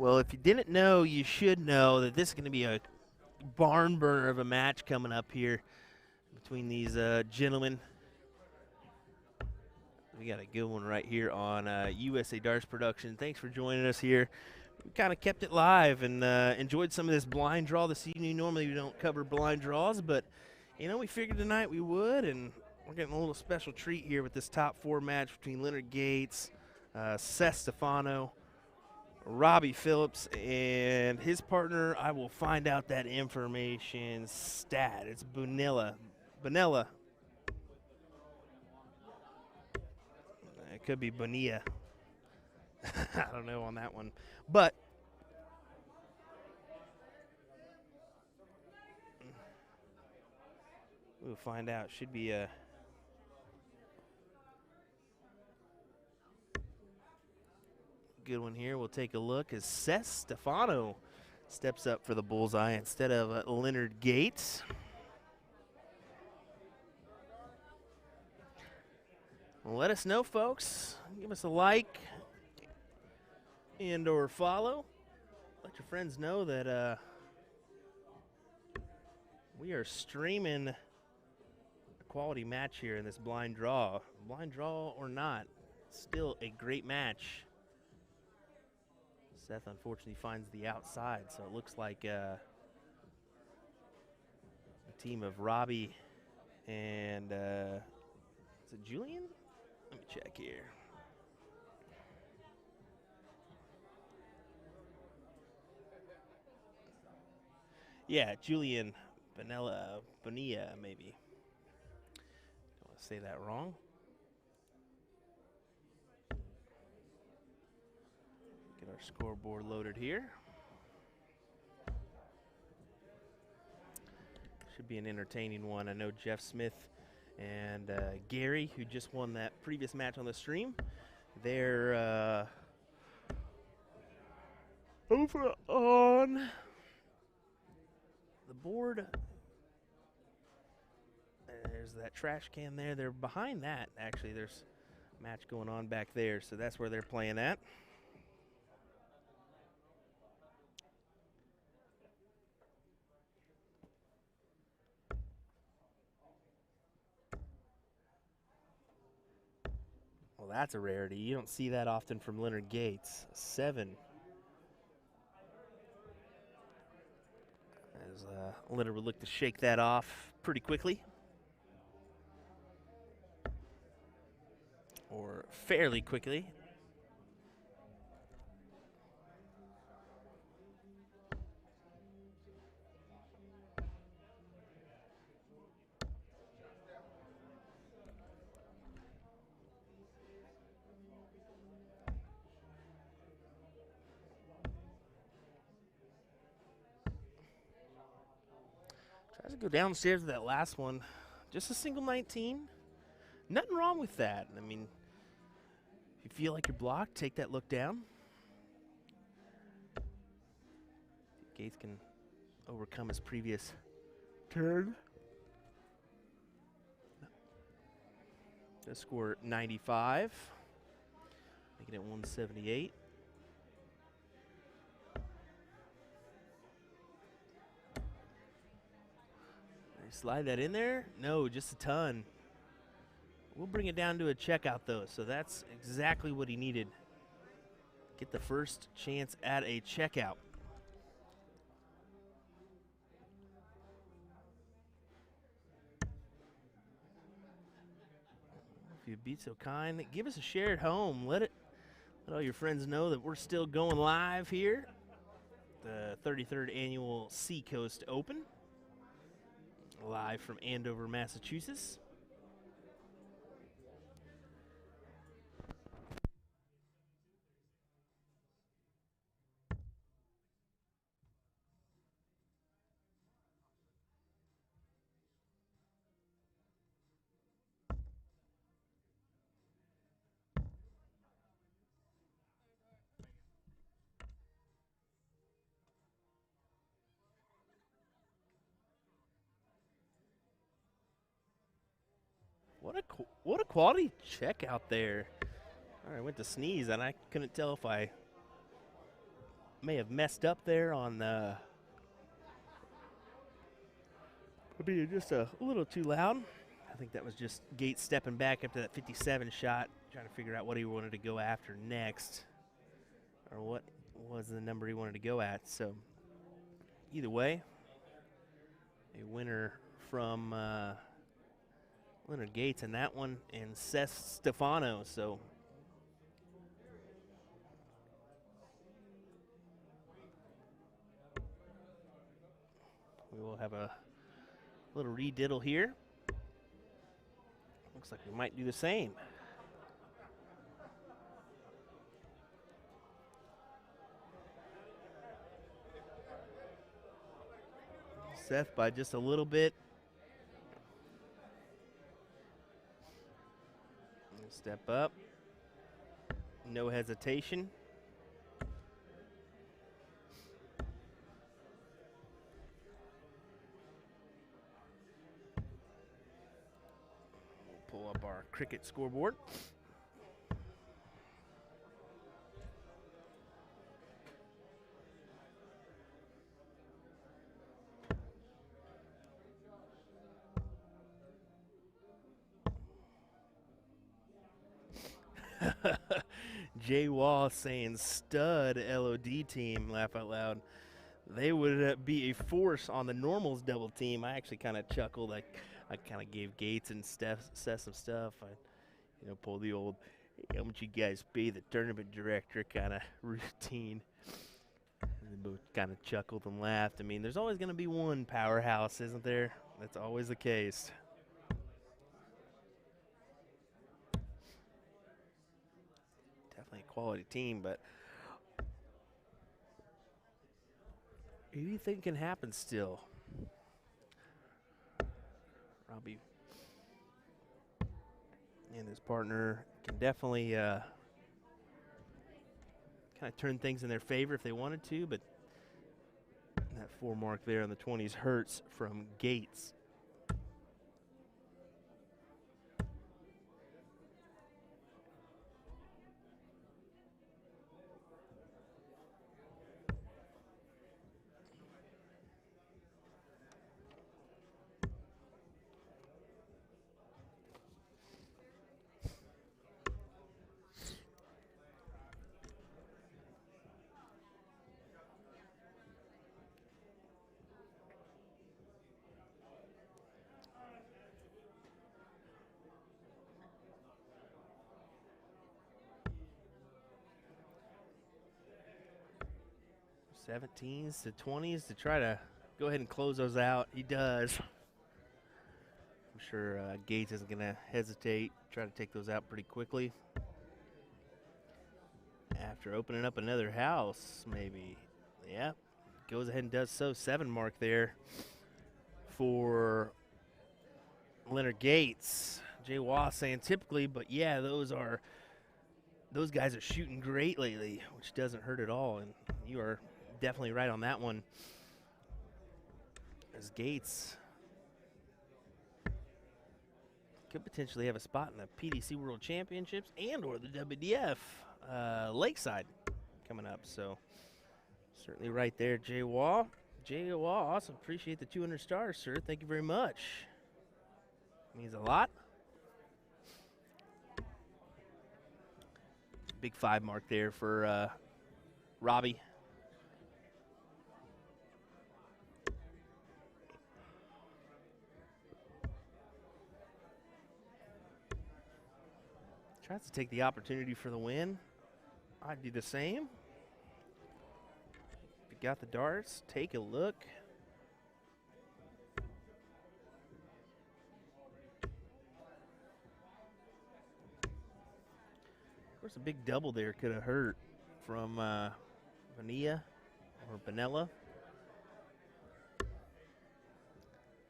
Well, if you didn't know, you should know that this is going to be a barn burner of a match coming up here between these gentlemen. We got a good one right here on USA Darts Production. Thanks for joining us here. We kind of kept it live and enjoyed some of this blind draw this evening. Normally we don't cover blind draws, but you know, we figured tonight we would, and we're getting a little special treat here with this top 4 match between Leonard Gates, Seth Stefano, Robbie Phillips, and his partner. I will find out that information stat. It's Bonilla. It could be Bonilla. I don't know on that one. But we'll find out. Should be a good one here. We'll take a look as Seth Stefano steps up for the bullseye instead of Leonard Gates. Well, let us know, folks. Give us a like and or follow. Let your friends know that we are streaming a quality match here in this blind draw. Blind draw or not, still a great match. Seth unfortunately finds the outside, so it looks like a team of Robbie and is it Julian? Let me check here. Yeah, Julian Bonilla, maybe. Don't want to say that wrong. Get our scoreboard loaded here. Should be an entertaining one. I know Jeff Smith and Gary, who just won that previous match on the stream, they're over on the board. There's that trash can there. They're behind that, actually. There's a match going on back there, so that's where they're playing at. Well, that's a rarity. You don't see that often from Leonard Gates. 7. As Leonard would look to shake that off pretty quickly. Or fairly quickly. Tries to go downstairs with that last one. Just a single 19. Nothing wrong with that. I mean, if you feel like you're blocked, take that look down. Gates can overcome his previous turn. Does score 95, making it 178. Slide that in there? No, just a ton. We'll bring it down to a checkout, though, so that's exactly what he needed. Get the first chance at a checkout. If you'd be so kind, give us a share at home. Let all your friends know that we're still going live here. The 33rd Annual Seacoast Open. Live from Andover, Massachusetts. What a quality check out there. All right, I went to sneeze, and I couldn't tell if I may have messed up there on the. Would be just a little too loud. I think that was just Gates stepping back up to that 57 shot, trying to figure out what he wanted to go after next, or what was the number he wanted to go at. So either way, a winner from Leonard Gates in that one, and Seth Stefano. So we will have a little rediddle here. Looks like we might do the same. Seth by just a little bit. Step up. No hesitation. We'll pull up our cricket scoreboard. Jay Wall saying stud LOD team, laugh out loud. They would be a force on the normals double team. I actually kind of chuckled. I kind of gave Gates and Steph some stuff. I pulled the old, hey, how much you guys pay the tournament director kind of routine. And they both kind of chuckled and laughed. I mean, there's always going to be one powerhouse, isn't there? That's always the case. Definitely a quality team, but anything can happen still. Robbie and his partner can definitely kind of turn things in their favor if they wanted to, but that 4 mark there on the 20s hurts from Gates. '17s to 20s to try to go ahead and close those out. He does. I'm sure Gates isn't going to hesitate, try to take those out pretty quickly. After opening up another house, maybe. Yeah, goes ahead and does so. 7 mark there for Leonard Gates. Jay Waugh saying typically, but yeah, those guys are shooting great lately, which doesn't hurt at all, and you are definitely right on that one. As Gates could potentially have a spot in the PDC World Championships and or the WDF Lakeside coming up. So certainly right there, Jay Waugh. Jay Waugh, awesome. Appreciate the 200 stars, sir. Thank you very much. Means a lot. Big 5 mark there for Robbie. Tries to take the opportunity for the win. I'd do the same. If you got the darts, take a look. Of course, a big double there could have hurt from Vanilla or Benella.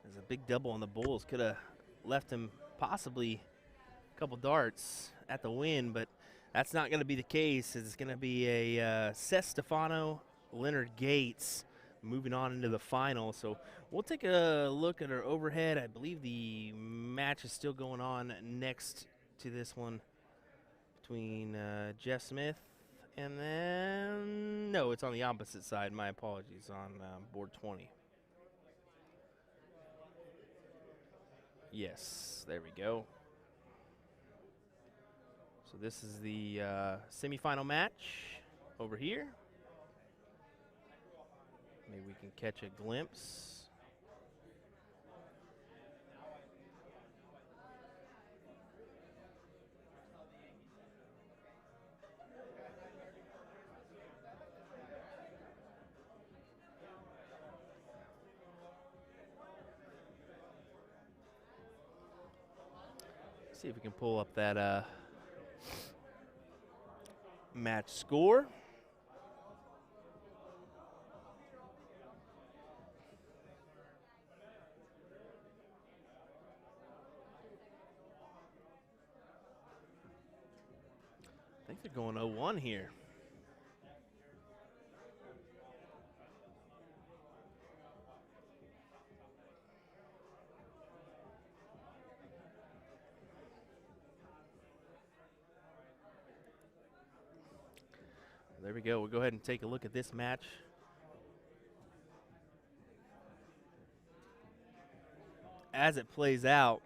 There's a big double on the Bulls. Could have left him possibly a couple darts at the win, but that's not going to be the case. It's going to be a Seth Stefano, Leonard Gates moving on into the final. So we'll take a look at our overhead. I believe the match is still going on next to this one between Jeff Smith And then, no, it's on the opposite side. My apologies, on board 20. Yes, there we go. So this is the semifinal match over here. Maybe we can catch a glimpse. See if we can pull up that match score. I think they're going 0-1 here. There we go. We'll go ahead and take a look at this match. As it plays out,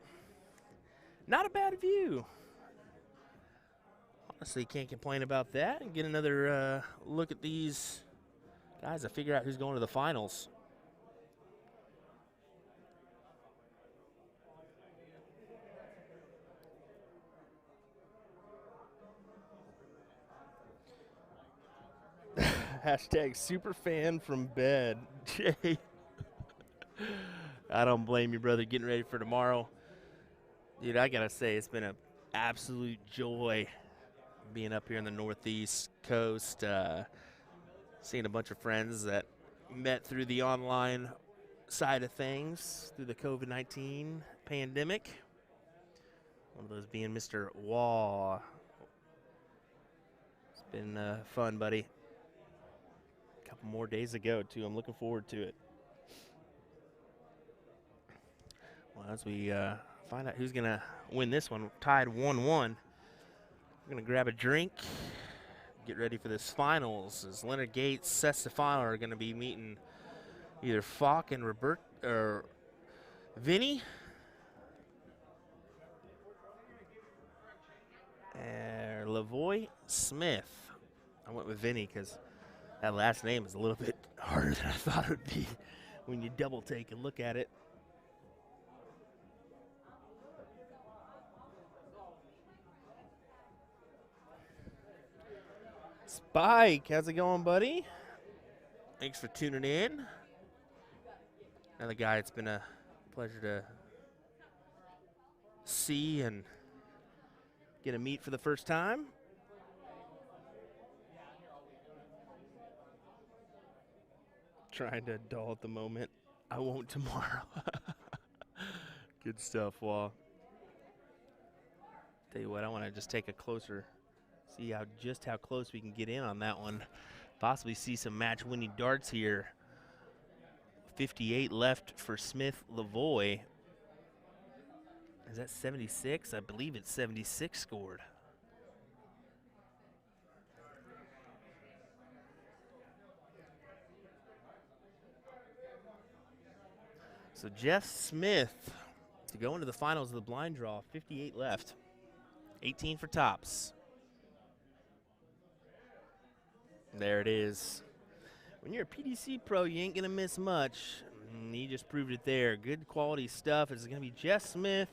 not a bad view. Honestly, can't complain about that. And get another look at these guys to figure out who's going to the finals. Hashtag superfan from bed. Jay. I don't blame you, brother, getting ready for tomorrow. Dude, I gotta say, it's been an absolute joy being up here in the Northeast Coast, seeing a bunch of friends that met through the online side of things, through the COVID-19 pandemic. One of those being Mr. Waugh. It's been fun, buddy. Couple more days to go, too. I'm looking forward to it. Well, as we find out who's going to win this one, tied 1-1. We're going to grab a drink, get ready for this finals. As Leonard Gates, Seth Stefano are going to be meeting either Falk and Vinny. And Lavoy Smith. I went with Vinny because that last name is a little bit harder than I thought it would be when you double take and look at it. Spike, how's it going, buddy? Thanks for tuning in. Another guy it's been a pleasure to see and get to meet for the first time. Trying to dull at the moment. I won't tomorrow. Good stuff, Wall. Tell you what, I want to just take a closer, see just how close we can get in on that one. Possibly see some match-winning darts here. 58 left for Smith Lavoy. Is that 76? I believe it's 76 scored. So Jeff Smith to go into the finals of the blind draw, 58 left, 18 for tops. There it is. When you're a PDC pro, you ain't gonna miss much. He just proved it there. Good quality stuff. It's gonna be Jeff Smith,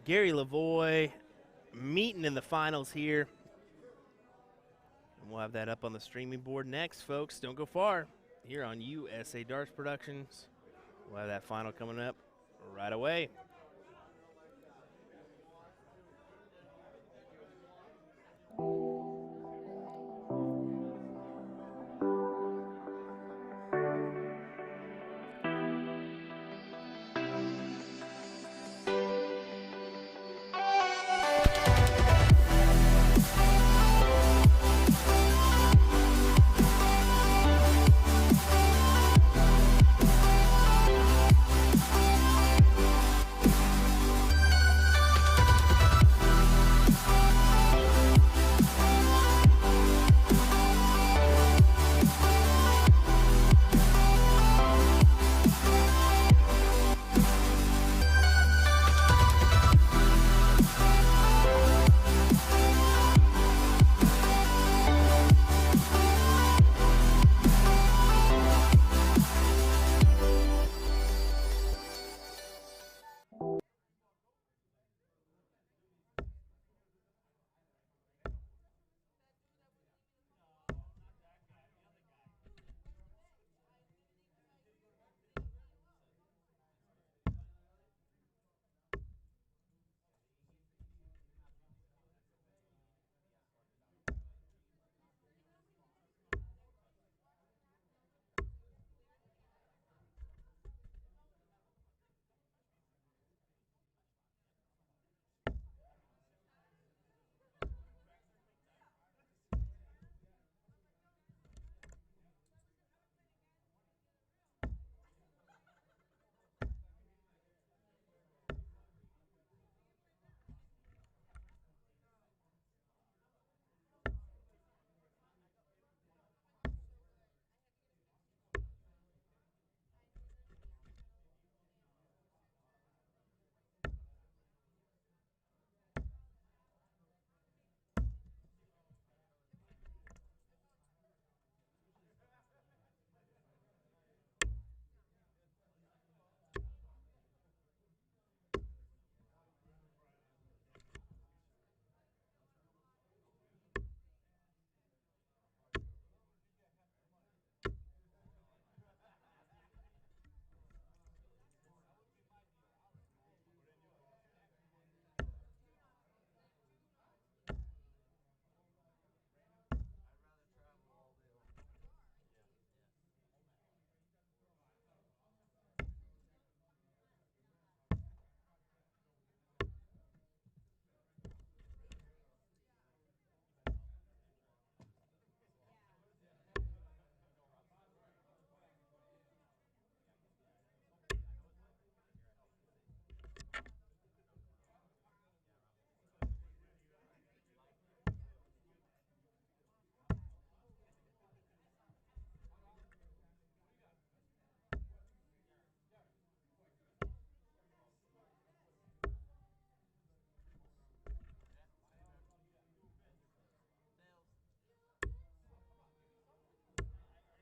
Gary Lavoy meeting in the finals here. And we'll have that up on the streaming board next, folks. Don't go far. Here on USA Darts Productions. We'll have that final coming up right away.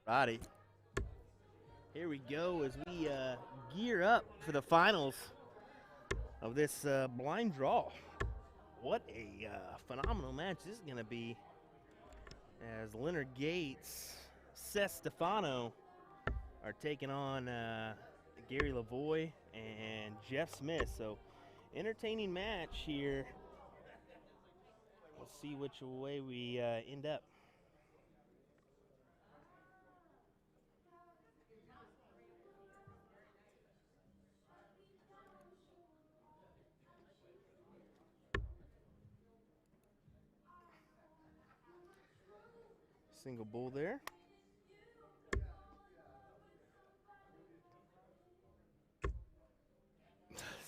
Righty. Here we go as we gear up for the finals of this blind draw. What a phenomenal match this is going to be, as Leonard Gates, Seth Stefano are taking on Gary Lavoie and Jeff Smith. So entertaining match here. We'll see which way we end up. Single bull there.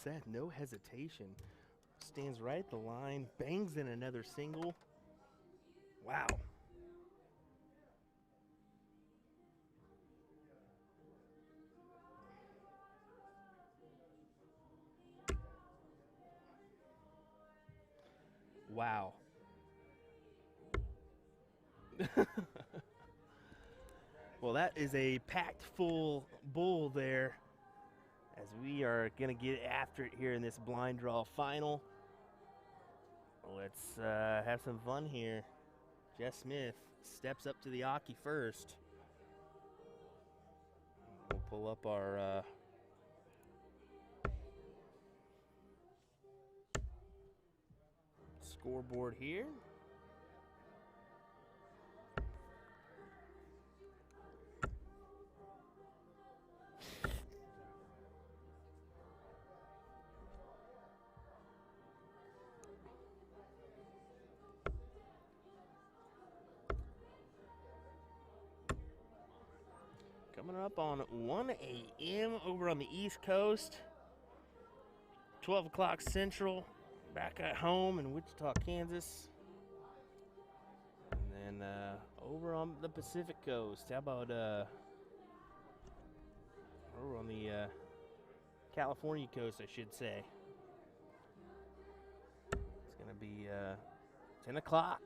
Seth, no hesitation. Stands right at the line, bangs in another single. Wow. Wow. Well, that is a packed full bull there, as we are going to get after it here in this blind draw final. Let's have some fun here. Jeff Smith steps up to the Aki first. We'll pull up our scoreboard here. Coming up on 1 a.m. over on the East Coast, 12 o'clock Central, back at home in Wichita, Kansas. And then over on the Pacific Coast, how about over on the California coast, I should say. It's going to be 10 o'clock.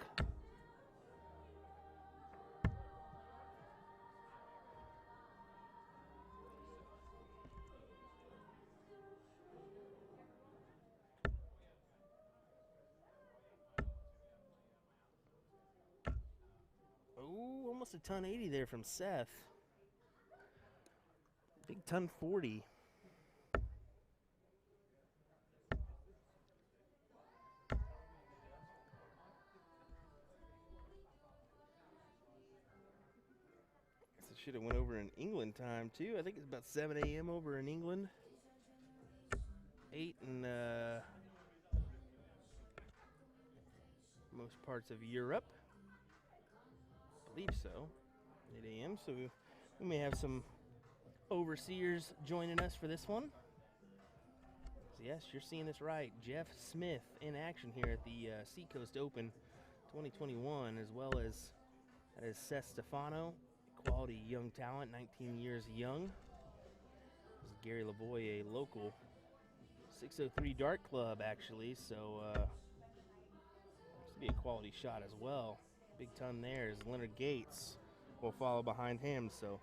Almost a ton 80 there from Seth. Big ton 40. Guess I should have went over in England time too. I think it's about 7 a.m. over in England. 8 in most parts of Europe. I believe so. 8 a.m. So we may have some overseers joining us for this one. So yes, you're seeing this right. Jeff Smith in action here at the Seacoast Open 2021, as well as that is Seth Stefano, quality young talent, 19 years young. This is Gary Lavoie, a local 603 Dart Club actually, so this will be a quality shot as well. Big ton there is Leonard Gates will follow behind him, so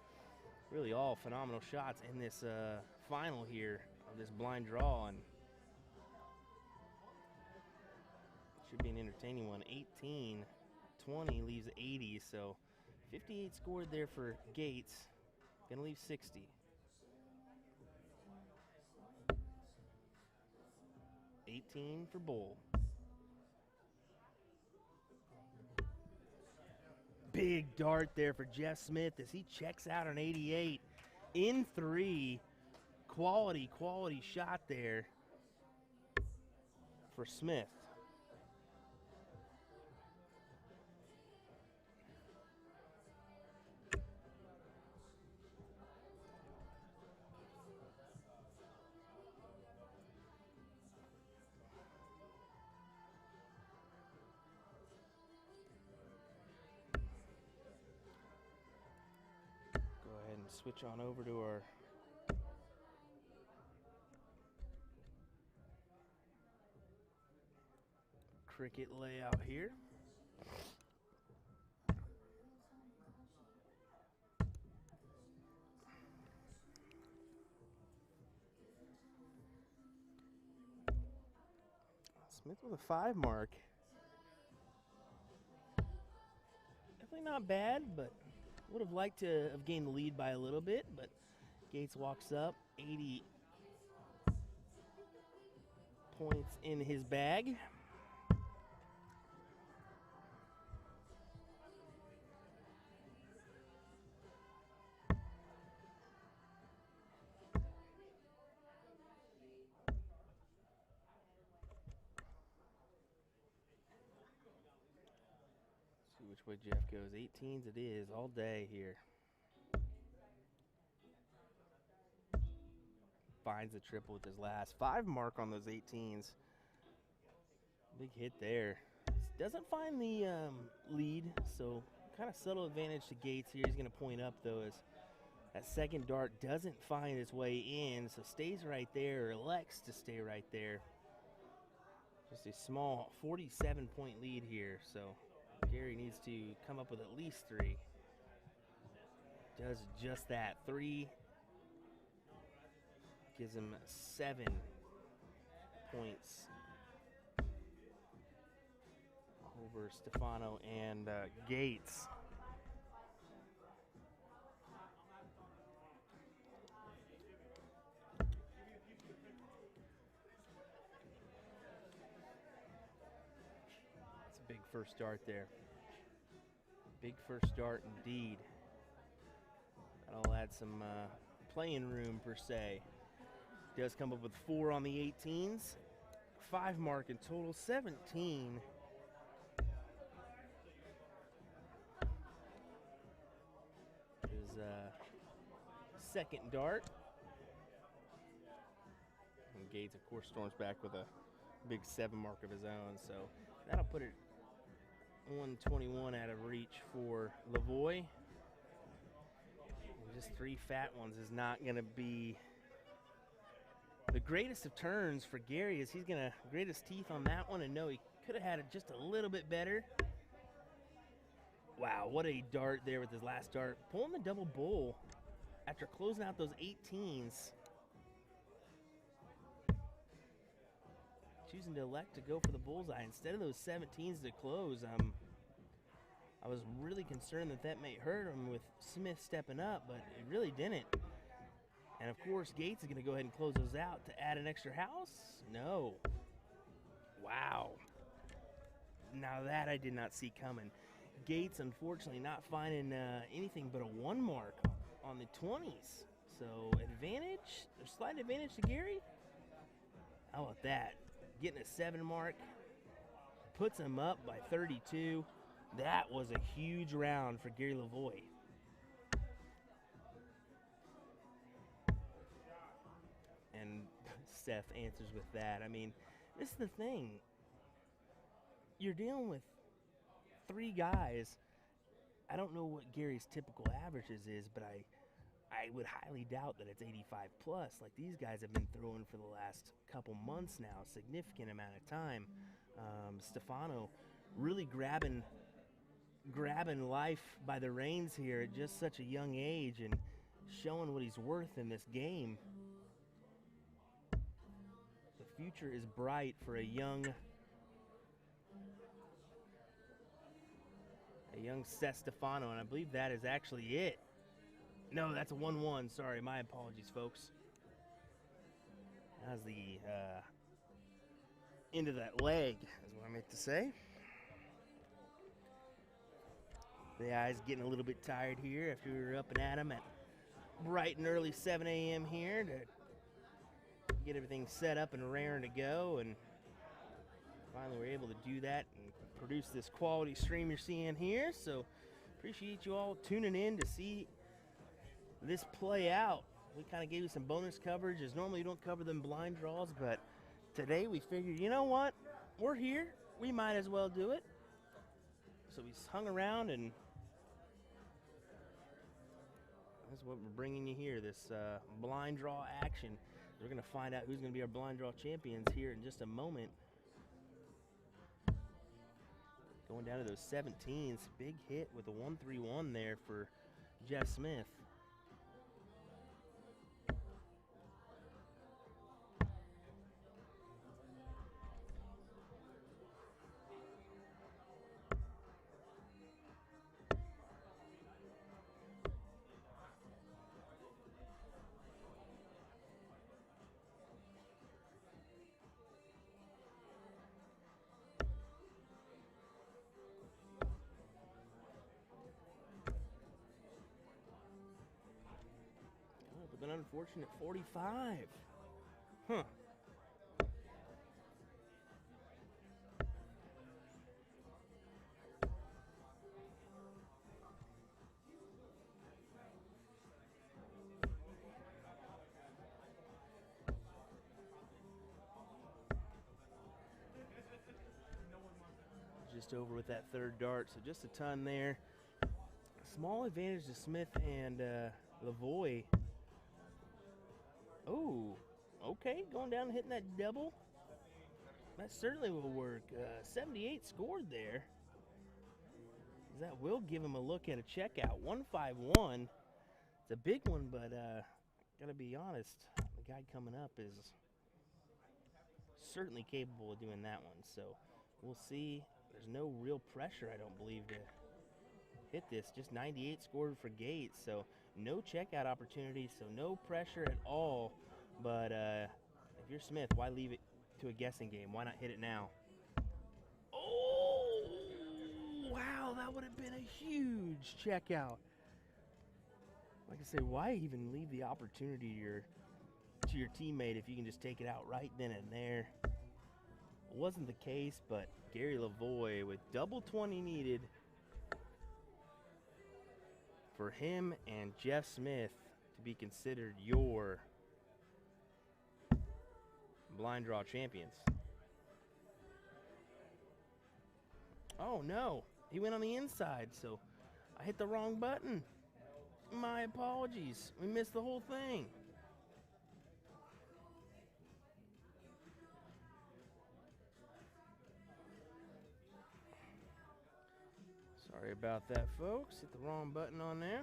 really all phenomenal shots in this final here of this blind draw, and should be an entertaining one. 18, 20 leaves 80, so 58 scored there for Gates, gonna leave 60. $18 for Bull. Big dart there for Jeff Smith as he checks out an 88 in 3. Quality shot there for Smith. Switch on over to our cricket layout here. Smith with a 5 mark. Definitely not bad, but would have liked to have gained the lead by a little bit, but Gates walks up, 80 points in his bag. See which way Jeff goes. 18s it is all day here. Finds the triple with his last 5 mark on those 18s. Big hit there. Doesn't find the lead, so kind of subtle advantage to Gates here. He's going to point up, though, as that second dart doesn't find its way in, so stays right there, or elects to stay right there. Just a small 47-point lead here, so Gary needs to come up with at least 3. Does just that. 3 gives him 7 points over Stefano and Gates. That's a big first start there. Big first start indeed. That'll add some playing room per se. Does come up with 4 on the 18s. 5 mark in total, 17. His second dart. And Gates, of course, storms back with a big 7 mark of his own. So that'll put it 121 out of reach for Lavoie. Just 3 fat ones is not going to be the greatest of turns for Gary, as he's going to grit his teeth on that one and know he could have had it just a little bit better. Wow, what a dart there with his last dart. Pulling the double bull after closing out those 18s. Choosing to elect to go for the bullseye instead of those 17s to close. I was really concerned that may hurt him with Smith stepping up, but it really didn't. And of course, Gates is going to go ahead and close those out to add an extra house? No. Wow. Now that I did not see coming. Gates, unfortunately, not finding anything but a 1 mark on the 20s. So advantage, a slight advantage to Gary. How about that? Getting a 7 mark, puts him up by 32. That was a huge round for Gary Lavoie. And Seth answers with that. I mean, this is the thing. You're dealing with 3 guys. I don't know what Gary's typical averages is, but I would highly doubt that it's 85 plus. Like these guys have been throwing for the last couple months now, a significant amount of time. Stefano really grabbing life by the reins here at just such a young age and showing what he's worth in this game. The future is bright for a young Seth Stefano, and I believe that is actually it. No, that's a 1-1. Sorry, my apologies, folks. That was the end of that leg, is what I meant to say. The eyes getting a little bit tired here after we were up and at 'em at bright and early 7 a.m. here to get everything set up and raring to go, and finally we're able to do that and produce this quality stream you're seeing here. So appreciate you all tuning in to see this play out. We kind of gave you some bonus coverage, as normally you don't cover them blind draws, but today we figured, you know what, we're here, we might as well do it. So we hung around, and that's what we're bringing you here, this blind draw action. We're going to find out who's going to be our blind draw champions here in just a moment. Going down to those 17s, big hit with a 1-3-1 there for Jeff Smith. unfortunate 45. Huh. Just over with that third dart, so just a ton there. Small advantage to Smith and Lavoie. Oh, okay, going down and hitting that double. That certainly will work. 78 scored there. That will give him a look at a checkout. 151. It's a big one, but gotta be honest, the guy coming up is certainly capable of doing that one. So we'll see. There's no real pressure, I don't believe, to hit this. Just 98 scored for Gates, so no checkout opportunity, so no pressure at all. But if you're Smith, why leave it to a guessing game? Why not hit it now? Oh, wow, that would have been a huge checkout. Like I say, why even leave the opportunity to your teammate if you can just take it out right then and there? It wasn't the case, but Gary Lavoie with double 20 needed for him and Jeff Smith to be considered your blind draw champions. Oh no, he went on the inside, so I hit the wrong button. My apologies, we missed the whole thing. Sorry about that, folks. Hit the wrong button on there.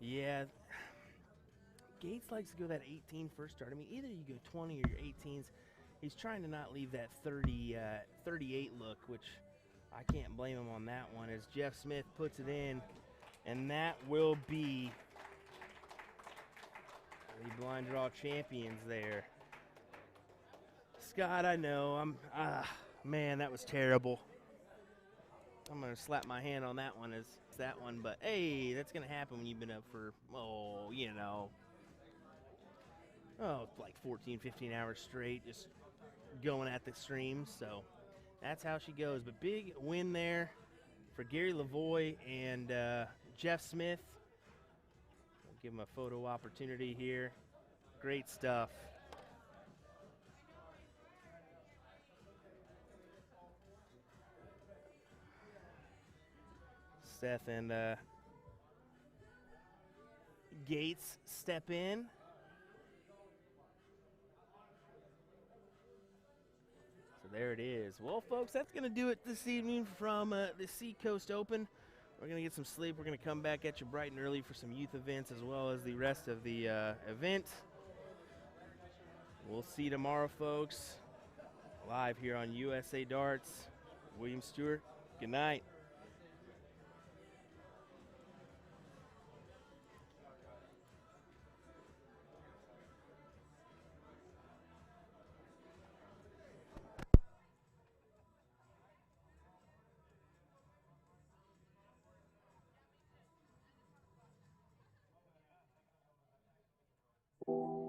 Yeah, Gates likes to go that 18 first start. I mean, either you go 20 or your 18s. He's trying to not leave that 38 look, which I can't blame him on that one, as Jeff Smith puts it in, and that will be the blind draw champions there. Scott, I know, man, that was terrible. I'm going to slap my hand on that one as that one, but hey, that's going to happen when you've been up for, like 14, 15 hours straight, just going at the stream. So that's how she goes. But big win there for Gary Lavoie and Jeff Smith. I'll give him a photo opportunity here. Great stuff. Seth and Gates step in. So there it is. Well, folks, that's going to do it this evening from the Seacoast Open. We're going to get some sleep. We're going to come back at you bright and early for some youth events as well as the rest of the event. We'll see you tomorrow, folks, live here on USA Darts. William Stewart, good night. You